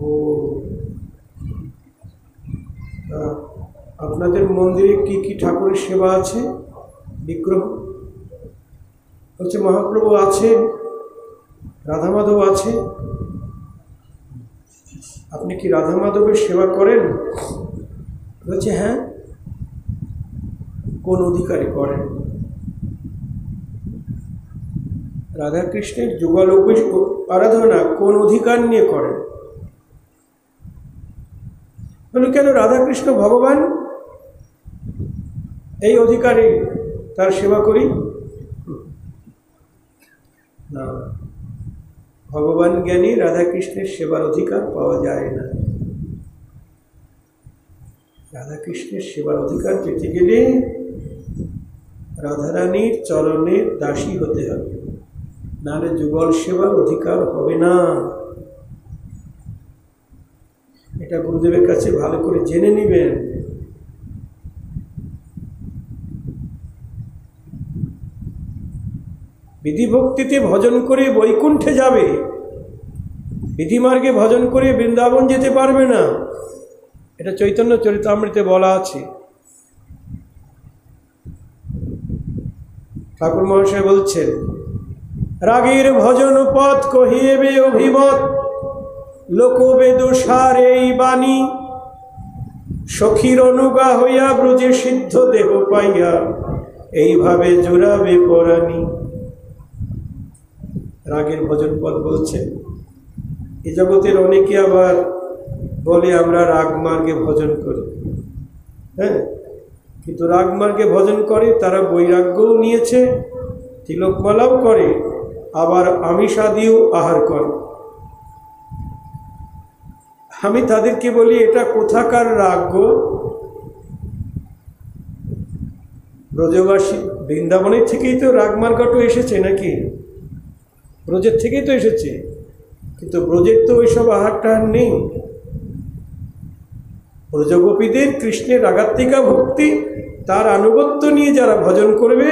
ও আপনাদের মন্দিরে কি কি ঠাকুরের সেবা আছে, বিগ্রহ? বলছে মহাপ্রভু আছেন, রাধা মাধব আছে। আপনি কি রাধা মাধবের সেবা করেন? বলছে হ্যাঁ। কোন অধিকারে করেন? রাধা কৃষ্ণের যুগল আরাধনা কোন অধিকার নিয়ে করেন? বলে কেন, রাধাকৃষ্ণ ভগবান, এই অধিকারে তার সেবা করি না। ভগবান জ্ঞানী রাধাকৃষ্ণের সেবার অধিকার পাওয়া যায় না। রাধাকৃষ্ণের সেবার অধিকার পেতে গেলে রাধারানীর চরণের দাসী হতে হবে, নাহলে যুগল সেবার অধিকার হবে না। এটা গুরুদেবের কাছে ভালো করে জেনে নেবেন। বিধিভক্তিতে ভজন করে বৈকুণ্ঠে যাবে, বিধিমার্গে ভজন করে বৃন্দাবন যেতে পারবে না। এটা চৈতন্য চরিতামৃতে বলা আছে। ঠাকুর মহাশয় বলছেন, রাগের ভজন পথ কহিয়েবে অভিমত, লোকবেদ সার এই বাণী, সখীর অনুগা হইয়া ব্রজে সিদ্ধ দেহ পাইয়া, এইভাবে জোড়াবে পরাণী। রাগের ভজন পথ বলছেন। এ জগতের অনেকে আবার বলে আমরা রাগমার্গে ভজন করি, হ্যাঁ, কিন্তু রাগমার্গে ভজন করে তারা বৈরাগ্যও নিয়েছে, তিলকমালাও করে, আবার আমিষাদিও আহার করে। আমি তাদেরকে বলি এটা কোথাকার রাগ? ব্রজবাসী বৃন্দাবনের থেকেই তো রাগমার্গটা এসেছে নাকি? ব্রজের থেকেই তো এসেছে, কিন্তু ব্রজের তো ওইসব আহারটা নেই। ব্রজগোপীদের কৃষ্ণের রাগাত্মিকা ভক্তি, তার আনুগত্য নিয়ে যারা ভজন করবে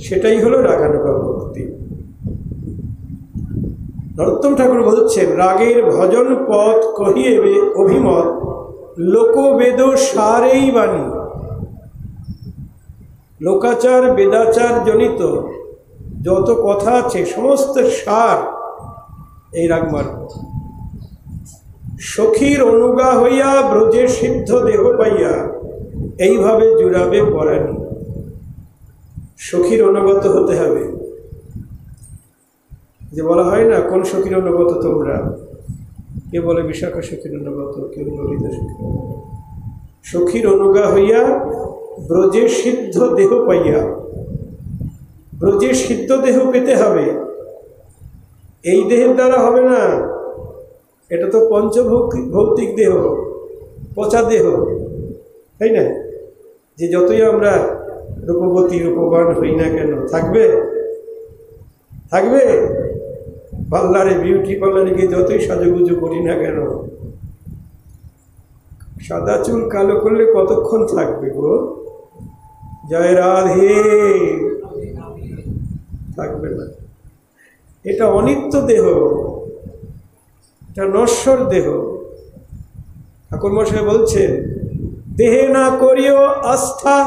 সেটাই হলো রাগানুগা ভক্তি। নরোত্তম ঠাকুর বলছেন, রাগের ভজন পথ কহিয়েবে অভিমত, লোকবেদ সারেই বাণী। লোকাচার বেদাচার জনিত যত কথা আছে সমস্ত সার এই রাগমার্গ। সখীর অনুগা হইয়া ব্রজে সিদ্ধ দেহ পাইয়া, এইভাবে জুড়াবে পরাণী। সখীর অনুগত হতে হবে। যে বলা হয় না, কোন সখীর অনুগত তোমরা? কে বলে বিশাখা সখীর অনুগত, কেউ ললিতা সখীর। সখীর অনুগা হইয়া ব্রজে সিদ্ধ দেহ পাইয়া, ব্রজে সিদ্ধ দেহ পেতে হবে। এই দেহের দ্বারা হবে না, এটা তো পঞ্চভৌতিক দেহ, পচা দেহ, তাই না? যে যতই আমরা রূপবতী রূপবান হই না কেন, থাকবে থাকবে পার্লারে, বিউটি পার্লারে গিয়ে যতই সাজুগুজু করি না কেন, সাদা চুল কালো করলে কতক্ষণ থাকবে গো? জয় রাধে, থাকবে না। এটা অনিত্য দেহ, এটা নশ্বর দেহ। ঠাকুর মশাই বলছেন, দেহে না করিও আস্থা,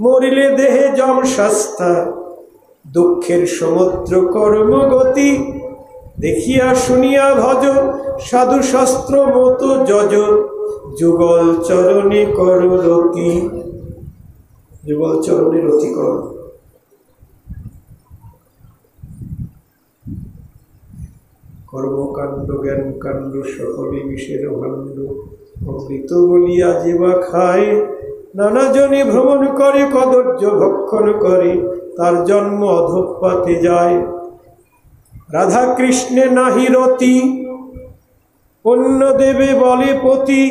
মরিলে দেহে জম শাস্তা, দুঃখের সমুদ্র কর্মগতি, দেখিয়া শুনিয়া ভজ সাধু শাস্ত্র মতো যজ, যুগল চরণে কর রতি, যুগল চরণে রতি কর। কর্মকাণ্ড জ্ঞান কাণ্ড সকলে বিষের ভাণ্ড, অমৃত বলিয়া যেবা খায়, নানা জনে ভ্রমণ করে কদর্য ভক্ষণ করে, তার জন্ম অধঃপাতে যায়। রাধা কৃষ্ণে নাহি রতি, অন্য দেবে বলে পতি।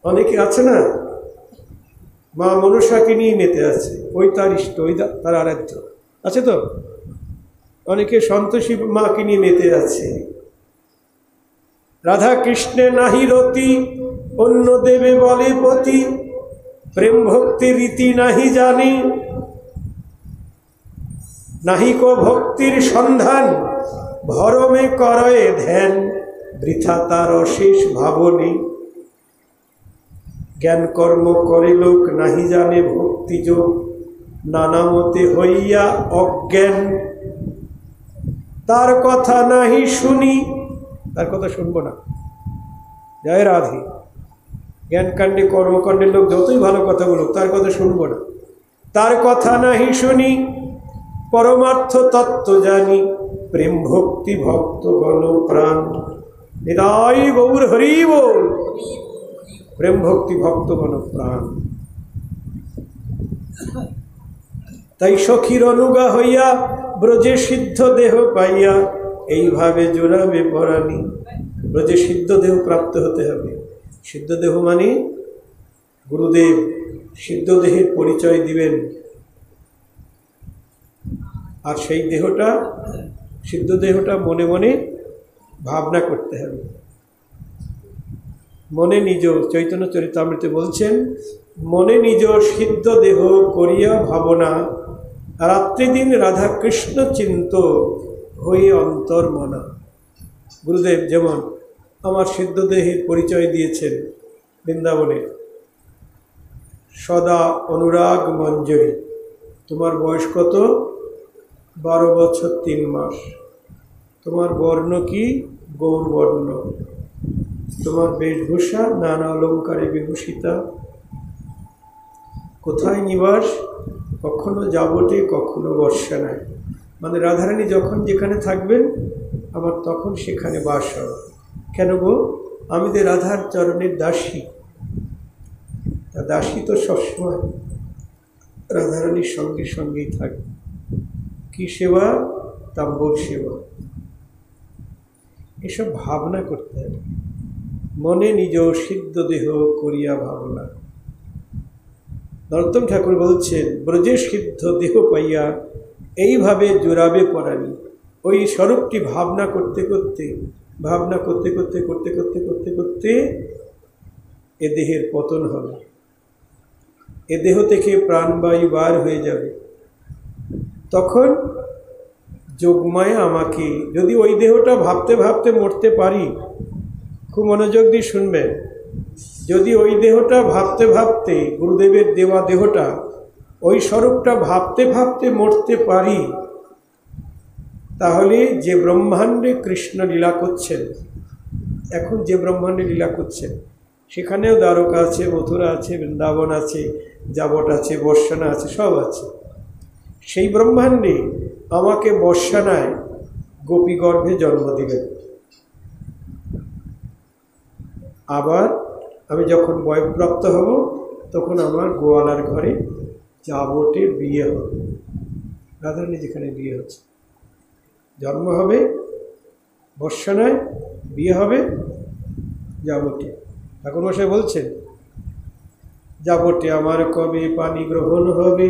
অনেকে আছে না, মা মনসাকে নিয়ে মেতে আছে, ওই তার ইষ্ট, ওই তার আরাধ্য আছে তো। অনেকে সন্তোষী মাকে নিয়ে মেতে আছে। রাধা কৃষ্ণে নাহি রতি, অন্য দেবে বলে পতি, প্রেম ভক্তির রীতি নাহি জানি, নাহিক ভক্তির সন্ধান, ভরমে করয়ে ধ্যান, বৃথা তার অশেষ ভাবনে। জ্ঞান কর্ম করে লোক নাহি জানে ভক্তিযোগ, নানা মতে হইয়া অজ্ঞান, তার কথা নাহি শুনি, তার কথা শুনবো না। জয় রাধে। জ্ঞানকাণ্ডে কর্মকাণ্ডের লোক যতই ভালো কথা বলুক, তার কথা শুনবো না। তার কথা নাহি শুনি, পরমার্থ তত্ত্ব জানি, প্রেম ভক্তি ভক্ত গণ প্রাণ। নিতাই গৌর হরি বল। প্রেম ভক্তি ভক্ত গণ প্রাণ। তাই সখীর অনুগা হইয়া, ব্রজে সিদ্ধ দেহ পাইয়া, এইভাবে জোড়াবে পরাণী। ব্রজে সিদ্ধ দেহ প্রাপ্ত হতে হবে। সিদ্ধ দেহ মানে গুরুদেব সিদ্ধ দেহের পরিচয় দিবেন, আর সেই দেহটা, সিদ্ধ দেহটা মনে মনে ভাবনা করতে হবে। মনে নিজ, চৈতন্য চরিতামৃতে বলছেন, মনে নিজ সিদ্ধ দেহ করিয়া ভাবনা, রাত্রিদিন রাধা কৃষ্ণ চিন্ত হয়ে অন্তর্মনা। গুরুদেব যেমন আমার সিদ্ধ দেহের পরিচয় দিয়েছেন বৃন্দাবনে, সদা অনুরাগ মঞ্জরি। তোমার বয়স কত? 12 বছর 3 মাস। তোমার বর্ণ কি? গৌরবর্ণ। তোমার বেশভূষা নানা অলঙ্কারে বিভূষিতা। কোথায় নিবাস? কখনো যাবটে, কখনো বর্ষা নাই। মানে রাধারানী যখন যেখানে থাকবেন, আমার তখন সেখানে বাস হবে। কেন গো? আমি তো রাধার চরণের দাসী। তা দাসী তো সবসময় রাধারানীর সঙ্গে সঙ্গেই থাকবে। কি সেবা? তাম্বর সেবা। এসব ভাবনা করতে হবে। মনে নিজ সিদ্ধ দেহ করিয়া ভাবনা। নরোত্তম ঠাকুর বলছেন, ব্রজে সিদ্ধ দেহ পাইয়া এইভাবে জোড়াবে পরাণী। ওই স্বরূপটি ভাবনা করতে করতে, ভাবনা করতে করতে করতে করতে করতে করতে এ দেহের পতন হবে। এ দেহ থেকে প্রাণবায়ু বার হয়ে যাবে। তখন যোগমায়া আমাকে, যদি ওই দেহটা ভাবতে ভাবতে মরতে পারি, খুব মনোযোগ দিয়ে শুনবেন, যদি ওই দেহটা ভাবতে ভাবতে, গুরুদেবের দেওয়া দেহটা, ওই স্বরূপটা ভাবতে ভাবতে মরতে পারি, তাহলে যে ব্রহ্মাণ্ডে কৃষ্ণ লীলা করছেন, এখন যে ব্রহ্মাণ্ডে লীলা করছেন, সেখানেও দ্বারকা আছে, মথুরা আছে, বৃন্দাবন আছে, যাবট আছে, বর্ষানা আছে, সব আছে। সেই ব্রহ্মাণ্ডে আমাকে বর্ষানায় গোপী গর্ভে জন্ম দিবেন। আবার আমি যখন বয়প্রাপ্ত হব, তখন আমার গোয়ালার ঘরে যাবটে বিয়ে হবে। রাধারানী যেখানে বিয়ে হচ্ছে, জন্ম হবে বর্ষানায়, বিয়ে হবে যাবটে। ঠাকুরমশাই বলছেন, যাবটে আমার কবে পানি গ্রহণ হবে,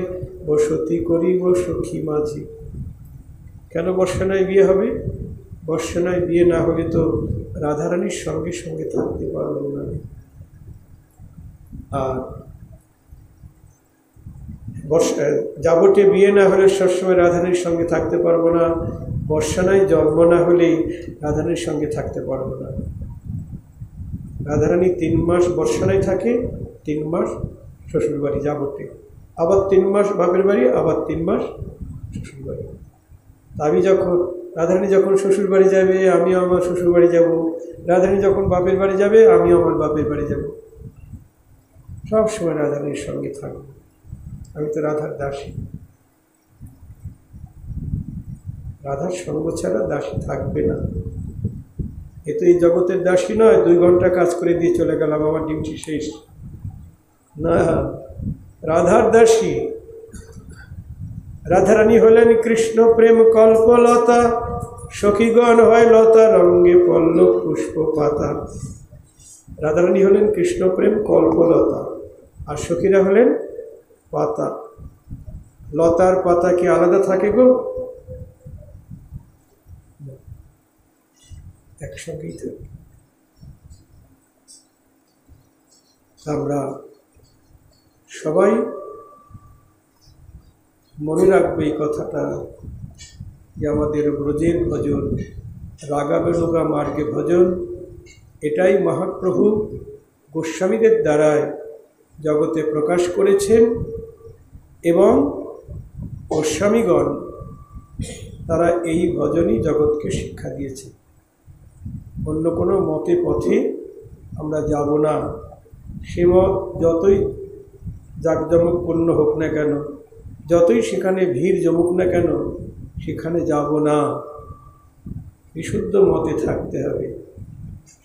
বসতি করিব সখী মাঝি। কেন বর্ষানায় বিয়ে হবে? বর্ষানায় বিয়ে না হলে তো রাধারানীর সঙ্গে সঙ্গে থাকতে পারব না। আর যাবটে বিয়ে না হলে সবসময় রাধারানীর সঙ্গে থাকতে পারবো না, বর্ষানায় জন্ম না হলেই রাধারানীর সঙ্গে থাকতে পারবো না। রাধারানী 3 মাস বর্ষানায় থাকে, 3 মাস শ্বশুরবাড়ি যাবটে, আবার 3 মাস বাপের বাড়ি, আবার 3 মাস শ্বশুরবাড়ি। আমি যখন রাধারানী যখন শ্বশুরবাড়ি যাবে আমিও আমার শ্বশুরবাড়ি যাব, রাধারানী যখন বাপের বাড়ি যাবে আমিও আমার বাপের বাড়ি যাব, সব সময় রাধারানীর সঙ্গে থাকবো। আমি তো রাধার দাসী, রাধার সঙ্গ ছাড়া দাসী থাকবে না। এ তো এই জগতের দাসী নয়, 2 ঘন্টা কাজ করে দিয়ে চলে গেলাম, আমার ডিউটি শেষ না, রাধার দাসী। রাধারানী হলেন কৃষ্ণ প্রেম কল্পলতা, সখীগণ হয় লতা রঙ্গে পল্লব পুষ্প পাতা। রাধারানী হলেন কৃষ্ণ প্রেম কল্পলতা, আর সখীরা হলেন পাতা। লতার পাতা কি আলাদা থাকে গো? একসঙ্গেই থাকে। আমরা সবাই মনে রাখবো এই কথাটা, যে আমাদের ব্রজের ভজন, রাগা বেণুগা মার্গে ভজন, এটাই মহাপ্রভু গোস্বামীদের দ্বারায় জগতে প্রকাশ করেছেন। এবং গোস্বামীগণ তারা এই ভজনই জগৎকে শিক্ষা দিয়েছে। অন্য কোনো মতে পথে আমরা যাব না। সে মত যতই জাঁকজমকপূর্ণ হোক না কেন, যতই সেখানে ভিড় জমুক না কেন, সেখানে যাব না। বিশুদ্ধ মতে থাকতে হবে।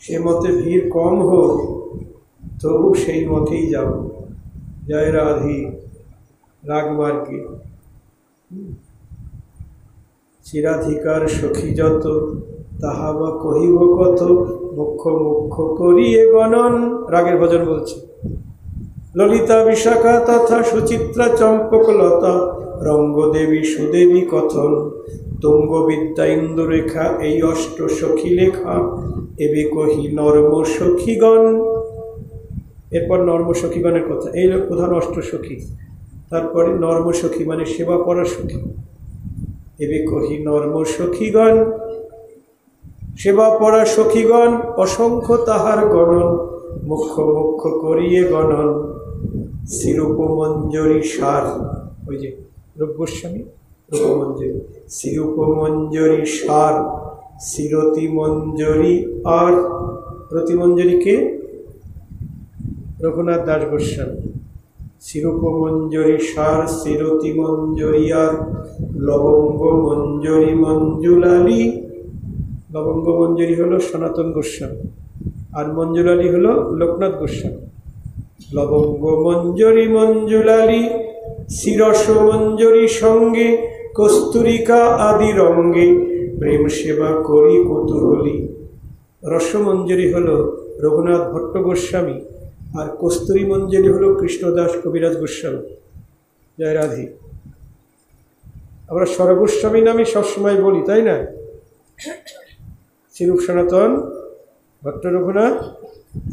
সে মতে ভিড় কম হোক, তবু সেই মতেই যাব। জয় রাধে। রাগমার্গে চিরাধিকার সখী যত, তাহা বা কহিব কত, মুখ্য মুখ্য করিয়ে গণন। রাগের ভজন বলছে। ললিতা বিশাখা তথা সুচিত্রা চম্পক লতা, রঙ্গদেবী সুদেবী কথন, তুঙ্গবিদ্যা ইন্দুরেখা, এই অষ্ট সখী লেখা, এবে কহি নর্ম সখীগণ। এরপর নর্ম সখীগণের কথা। এই প্রধান অষ্ট সখী, তারপরে নর্ম সখী মানে সেবা পরা সখী। এবে কহি নর্ম সখীগণ, সেবা পরা সখীগণ, অসংখ্য তাহার গণন, মুখ্য মুখ্য করিয়ে গণন। শ্রীরূপমঞ্জরী সার, ওই যে রূপ গোস্বামী রূপমঞ্জরী, শ্রীরূপমঞ্জরী সার, শ্রীরতি মঞ্জরী। আর রতিমঞ্জরীকে রঘুনাথ দাস গোস্বামী। শ্রীরূপমঞ্জরী সার, শ্রীরতি মঞ্জরী, আর লবঙ্গ মঞ্জরী মঞ্জুলালী। লবঙ্গ মঞ্জরী হলো সনাতন গোস্বামী, আর মঞ্জুলালী হলো লোকনাথ গোস্বামী। লবঙ্গ মঞ্জরী মঞ্জুলালী, শিরস মঞ্জরী সঙ্গে, কস্তুরিকা আদি রঙ্গে, প্রেম সেবা করি কৌতূহলী। রসমঞ্জরী হলো রঘুনাথ ভট্ট গোস্বামী, আর কস্তুরী মঞ্জরী হলো কৃষ্ণদাস কবিরাজ গোস্বামী। জয় রাধে। আমরা স্বরগোস্বামী নামে সবসময় বলি, তাই না? শ্রীরূপ সনাতন ভট্ট রঘুনাথ,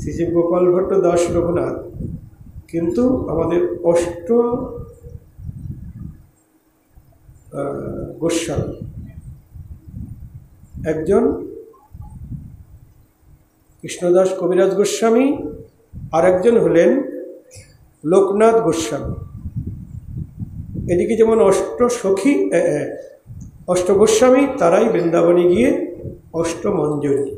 শ্রীজীব গোপাল ভট্ট দাস রঘুনাথ। কিন্তু আমাদের অষ্ট গোস্বামী, একজন কৃষ্ণদাস কবিরাজ গোস্বামী, আর একজন হলেন লোকনাথ গোস্বামী। এদিকে যেমন অষ্ট সখী অষ্ট গোস্বামী, তারাই বৃন্দাবনে গিয়ে অষ্টমঞ্জরী।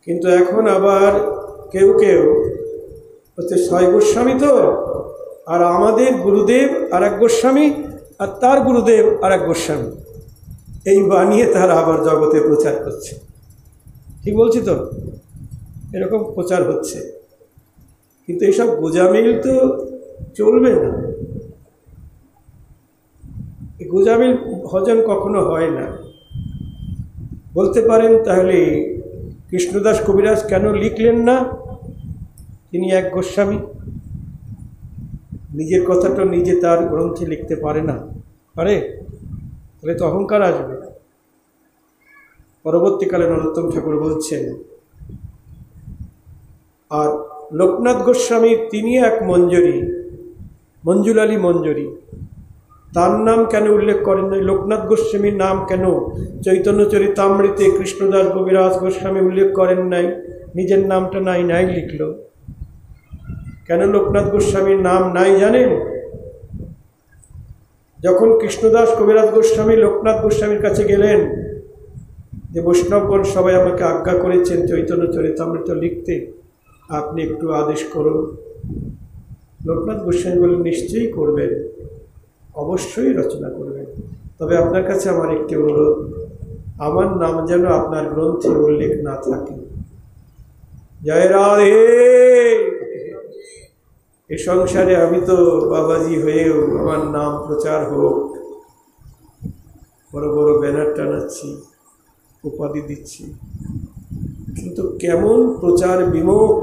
কিন্তু এখন আবার কেউ কেউ হচ্ছে 6 গোস্বামী তো, আর আমাদের গুরুদেব আর এক গোস্বামী, আর তার গুরুদেব আর এক গোস্বামী, এই বানিয়ে তারা আবার জগতে প্রচার করছে। ঠিক বলছি তো? এরকম প্রচার হচ্ছে। কিন্তু এইসব গোজামিল তো চলবে না। গোজামিল ভজন কখনো হয় না। বলতে পারেন তাহলে কৃষ্ণদাস কবিরাজ কেন লিখলেন না? তিনি এক গোস্বামী, নিজের কথাটা নিজে তার গ্রন্থে লিখতে পারে না, পারে? তাহলে তো অহংকার আসবে। পরবর্তীকালে নরোত্তম ঠাকুর বলছেন, আর লোকনাথ গোস্বামী তিনি এক মঞ্জরি, মঞ্জুলালী মঞ্জরি, তার নাম কেন উল্লেখ করেন নাই? লোকনাথ গোস্বামীর নাম কেন চৈতন্য চরিতামৃতে কৃষ্ণদাস কবিরাজ গোস্বামী উল্লেখ করেন নাই? নিজের নামটা নাই নাই লিখল কেন? লোকনাথ গোস্বামীর নাম নাই জানেন? যখন কৃষ্ণদাস কবিরাজ গোস্বামী লোকনাথ গোস্বামীর কাছে গেলেন যে বৈষ্ণবগণ সবাই আমাকে আজ্ঞা করেছেন চৈতন্য চরিতামৃত লিখতে, আপনি একটু আদেশ করুন। লোকনাথ গোস্বামী বললেন, নিশ্চয়ই করবেন, অবশ্যই রচনা করবেন, তবে আপনার কাছে আমার একটি অনুরোধ, আমার নাম যেন আপনার গ্রন্থে উল্লেখ না থাকে। জয় রাধে। এ সংসারে আমি তো বাবাজি হয়েও আমার নাম প্রচার হোক, বড় বড় ব্যানার টানাচ্ছি, উপাধি দিচ্ছি, কিন্তু কেমন প্রচার বিমুখ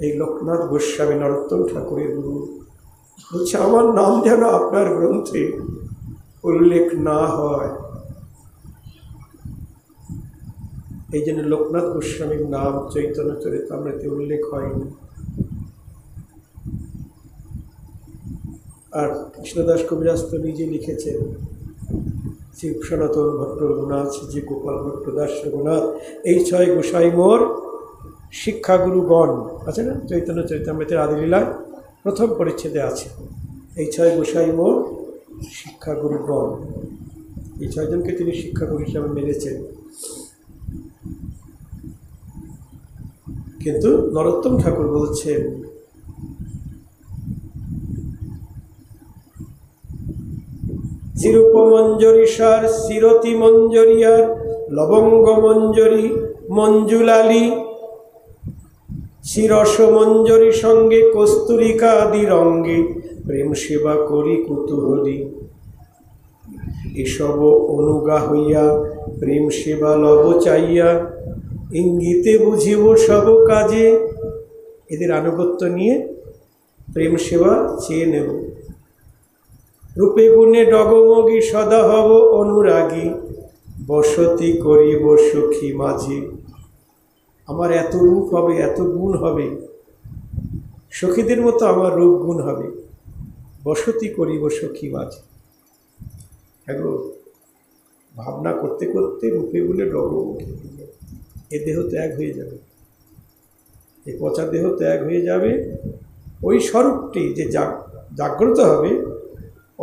এই লোকনাথ গোস্বামী, নরোত্তম ঠাকুরের গুরু, বলছে আমার নাম যেন আপনার গ্রন্থে উল্লেখ না হয়। এই জন্য লোকনাথ গোস্বামীর নাম চৈতন্য চরিতামৃতে উল্লেখ হয়নি। আর কৃষ্ণদাস কবিরাজ তো নিজে লিখেছেন, শ্রী সনাতন ভট্ট রঘুনাথ, শ্রী গোপাল ভট্ট দাস রঘুনাথ, এই 6 গোসাই মোর শিক্ষাগুরুগণ আছে না, চৈতন্য চরিতামৃতের আদিলীলায় প্রথম পরিচ্ছেদে আছে, এই 6 গোসাই মোর শিক্ষাগুরুগণ, এই 6 জনকে তিনি শিক্ষাগুরু হিসাবে মেনেছেন। কিন্তু নরোত্তম ঠাকুর বলছেন, চিরূপ মঞ্জরি সার চিরতি মঞ্জরি আর লবঙ্গ মঞ্জরি মঞ্জুলালী, শিরস মঞ্জরি সঙ্গে কস্তুরিকা আদি রঙ্গে প্রেম সেবা করি কুতূহলী, এসব অনুগা হইয়া প্রেম সেবা লব চাইয়া ইঙ্গিতে বুঝিব সব কাজে, এদের আনুগত্য নিয়ে প্রেম সেবা চেয়ে নেব। রূপে গুণে ডগমগি সদা হব অনুরাগী, বসতি করিব সখী মাঝে, আমার এত রূপ হবে, এত গুণ হবে, সখীদের মতো আমার রূপ গুণ হবে, বসতি করিব সখী মাঝে। এগো ভাবনা করতে করতে রূপে গুণে ডগমগি, এ দেহ ত্যাগ হয়ে যাবে, এ পচা দেহ ত্যাগ হয়ে যাবে, ওই স্বরূপটি যে জাগ্রত হবে,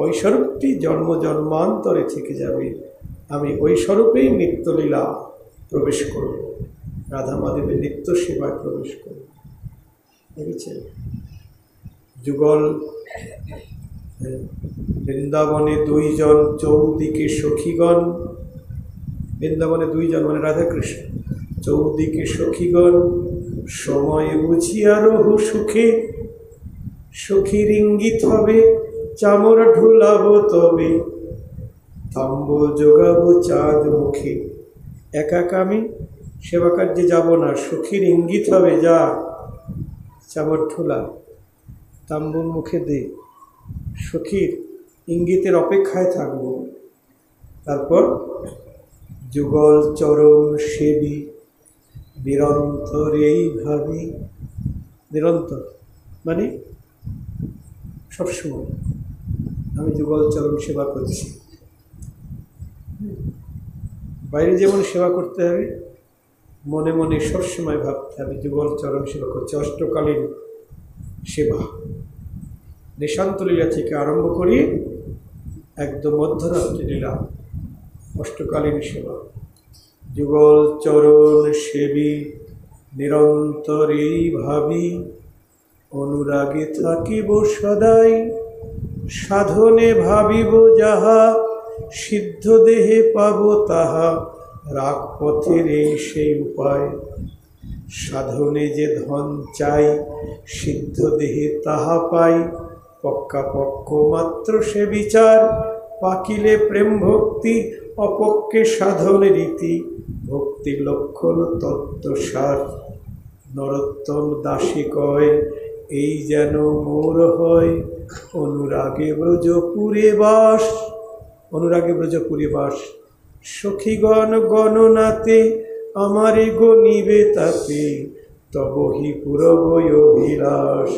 ওই স্বরূপটি জন্ম জন্মান্তরে থেকে যাবে, আমি ওই স্বরূপেই নিত্যলীলা প্রবেশ করব, রাধা মাধবের নিত্য সেবায় প্রবেশ করব। দেখেছেন যুগল বৃন্দাবনে 2 জন চৌদিকে সখীগণ, বৃন্দাবনে 2 জন মানে রাধাকৃষ্ণ, চৌদিকে সখীগণ সময় বুঝিয়া রহু সুখে, সখীর ইঙ্গিত হবে চামর ঢুলাব তবে, তাম্ব যোগাব চাঁদ মুখে। একা একা আমি সেবা কার্যে যাব না, সখীর ইঙ্গিত হবে, যা চামর ঢুলা, তাম্বুর মুখে দে, সখীর ইঙ্গিতের অপেক্ষায় থাকব। তারপর যুগল চরণ সেবী নিরন্তর এই ভাবি, নিরন্তর মানে সবসময় আমি যুগল চরণ সেবা করছি। বাইরে যেমন সেবা করতে হবে, মনে মনে সবসময় ভাবতে হবে যুগল চরণ সেবা করছে। অষ্টকালীন সেবা, নিশান্ত লীলা থেকে আরম্ভ করি একদম মধ্যরাত্রি লীলা, অষ্টকালীন সেবা। যুগল চরণ সেবী নিরন্তর এই ভাবি, অনুরাগে থাকিব সদাই, সাধনে ভাবিব যাহা, সিদ্ধ দেহে পাব তাহা, রাগ পথের এই সেই উপায়। সাধনে যে ধন চাই, সিদ্ধ দেহে তাহা পাই, পক্কাপক্ষ মাত্র সে বিচার, পাকিলে প্রেম ভক্তি অপক্ষে সাধন রীতি, ভক্তির লক্ষণ তত্ত্বসার। নরোত্তম দাসী কয় এই যেন মোর হয় অনুরাগে ব্রজপুরে বাস। অনুরাগে ব্রজপুরে বাস। সখীগণ গণনাতে আমারে গণিবে তাতে তবহি পুরবয় অভিলাষ।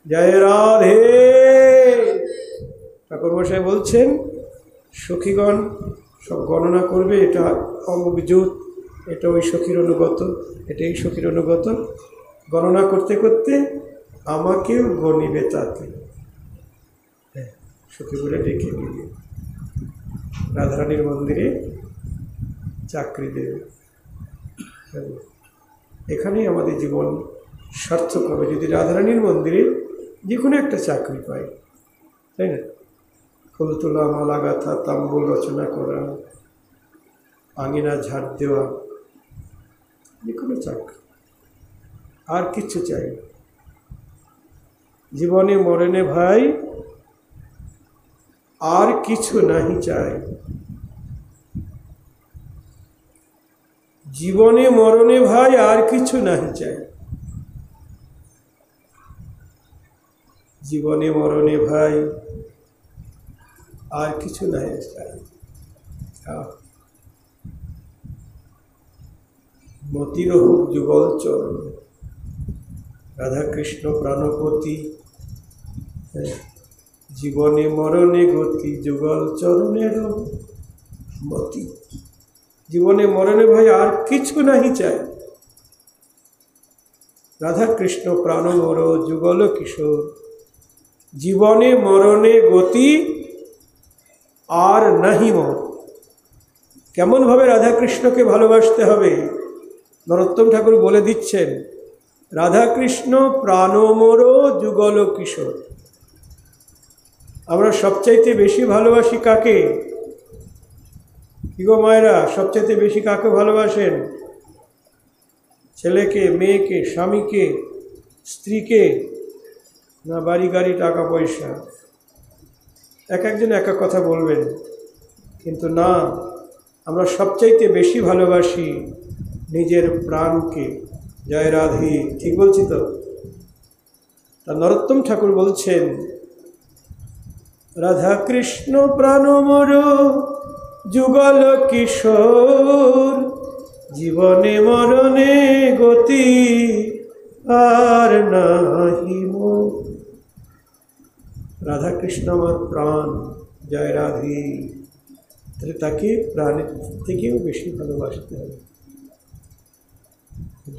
জয় রাধে। ঠাকুর মশাই বলছেন সখীগণ সব গণনা করবে, এটা অমুকজুত, এটা ওই সখীর অনুগত, এটা এই সখীর অনুগত, গণনা করতে করতে আমাকেও গণিবে তাতে। হ্যাঁ, সখী বলে ডেকে নিয়ে রাধারানীর মন্দিরে চাকরি দেবে। এখানেই আমাদের জীবন সার্থক হবে যদি রাধারানীর মন্দিরে যে কোনো একটা চাকরি পাই, তাই না? ফুল তোলা, মালা গাঁথা, তাম্বুল রচনা করা, আঙিনা ঝাড় দেওয়া, যে কোনো চাকরি, আর কিচ্ছু চাই না। জীবনে মরণে ভাই আর কিছু নাহি চাই। জীবনে মরণে ভাই আর কিছু নাহি চাই। জীবনে মরণে ভাই আর কিছু নাহি চাই। মতির হোক যুগল চরণ। রাধাকৃষ্ণ প্রাণপতি, জীবনে মরণে গতি যুগল চরণের মতি। জীবনে মরণে ভাই আর কিছু নাহি চাই। রাধাকৃষ্ণ প্রাণ মর যুগল কিশোর। জীবনে মরণে গতি আর নাহি মর। কেমনভাবে রাধাকৃষ্ণকে ভালোবাসতে হবে নরোত্তম ঠাকুর বলে দিচ্ছেন। রাধাকৃষ্ণ প্রাণমোর যুগল কিশোর। আমরা সবচাইতে বেশি ভালোবাসি কাকে? কি গো মায়েরা, সবচাইতে বেশি কাকে ভালোবাসেন? ছেলেকে, মেয়েকে, স্বামীকে, স্ত্রীকে, না বাড়ি গাড়ি টাকা পয়সা? এক একজন এক এক কথা বলবেন, কিন্তু না, আমরা সবচাইতে বেশি ভালোবাসি নিজের প্রাণকে। জয় রাধে। ঠিক বলছি তো? তা নরোত্তম ঠাকুর বলছেন রাধাকৃষ্ণ প্রাণমর যুগল কিশোর। জীবনে মরণে গতি আর নাহি মোর। রাধাকৃষ্ণ আমার প্রাণ। জয় রাধে। তাহলে তাকে প্রাণের থেকেও বেশি ভালোবাসতে হবে।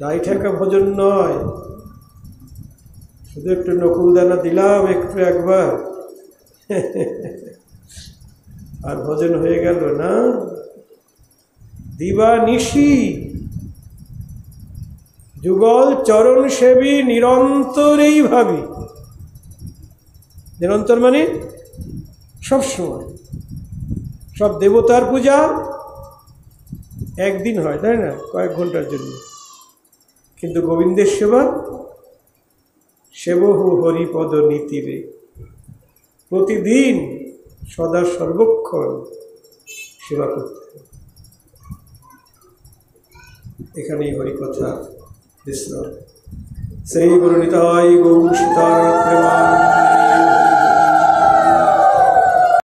দায় ঠেকা ভজন নয়, শুধু একটু নকুলদানা দিলাম একটু একবার আর ভজন হয়ে গেল না। দিবা নিশি যুগল চরণ সেবী নিরন্তরেই ভাবি। নিরন্তর মানে সব সময়। সব দেবতার পূজা একদিন হয়, তাই না, কয়েক ঘন্টার জন্য, কিন্তু গোবিন্দের সেবা সেবহু হরিপদ নীতিরে। প্রতিদিন সদা সর্বক্ষণ সেবা করতে হবে। এখানেই হরিকথা কৃষ্ণ। শ্রী গুরু নিতাই গৌর সীতার প্রেমানন্দে।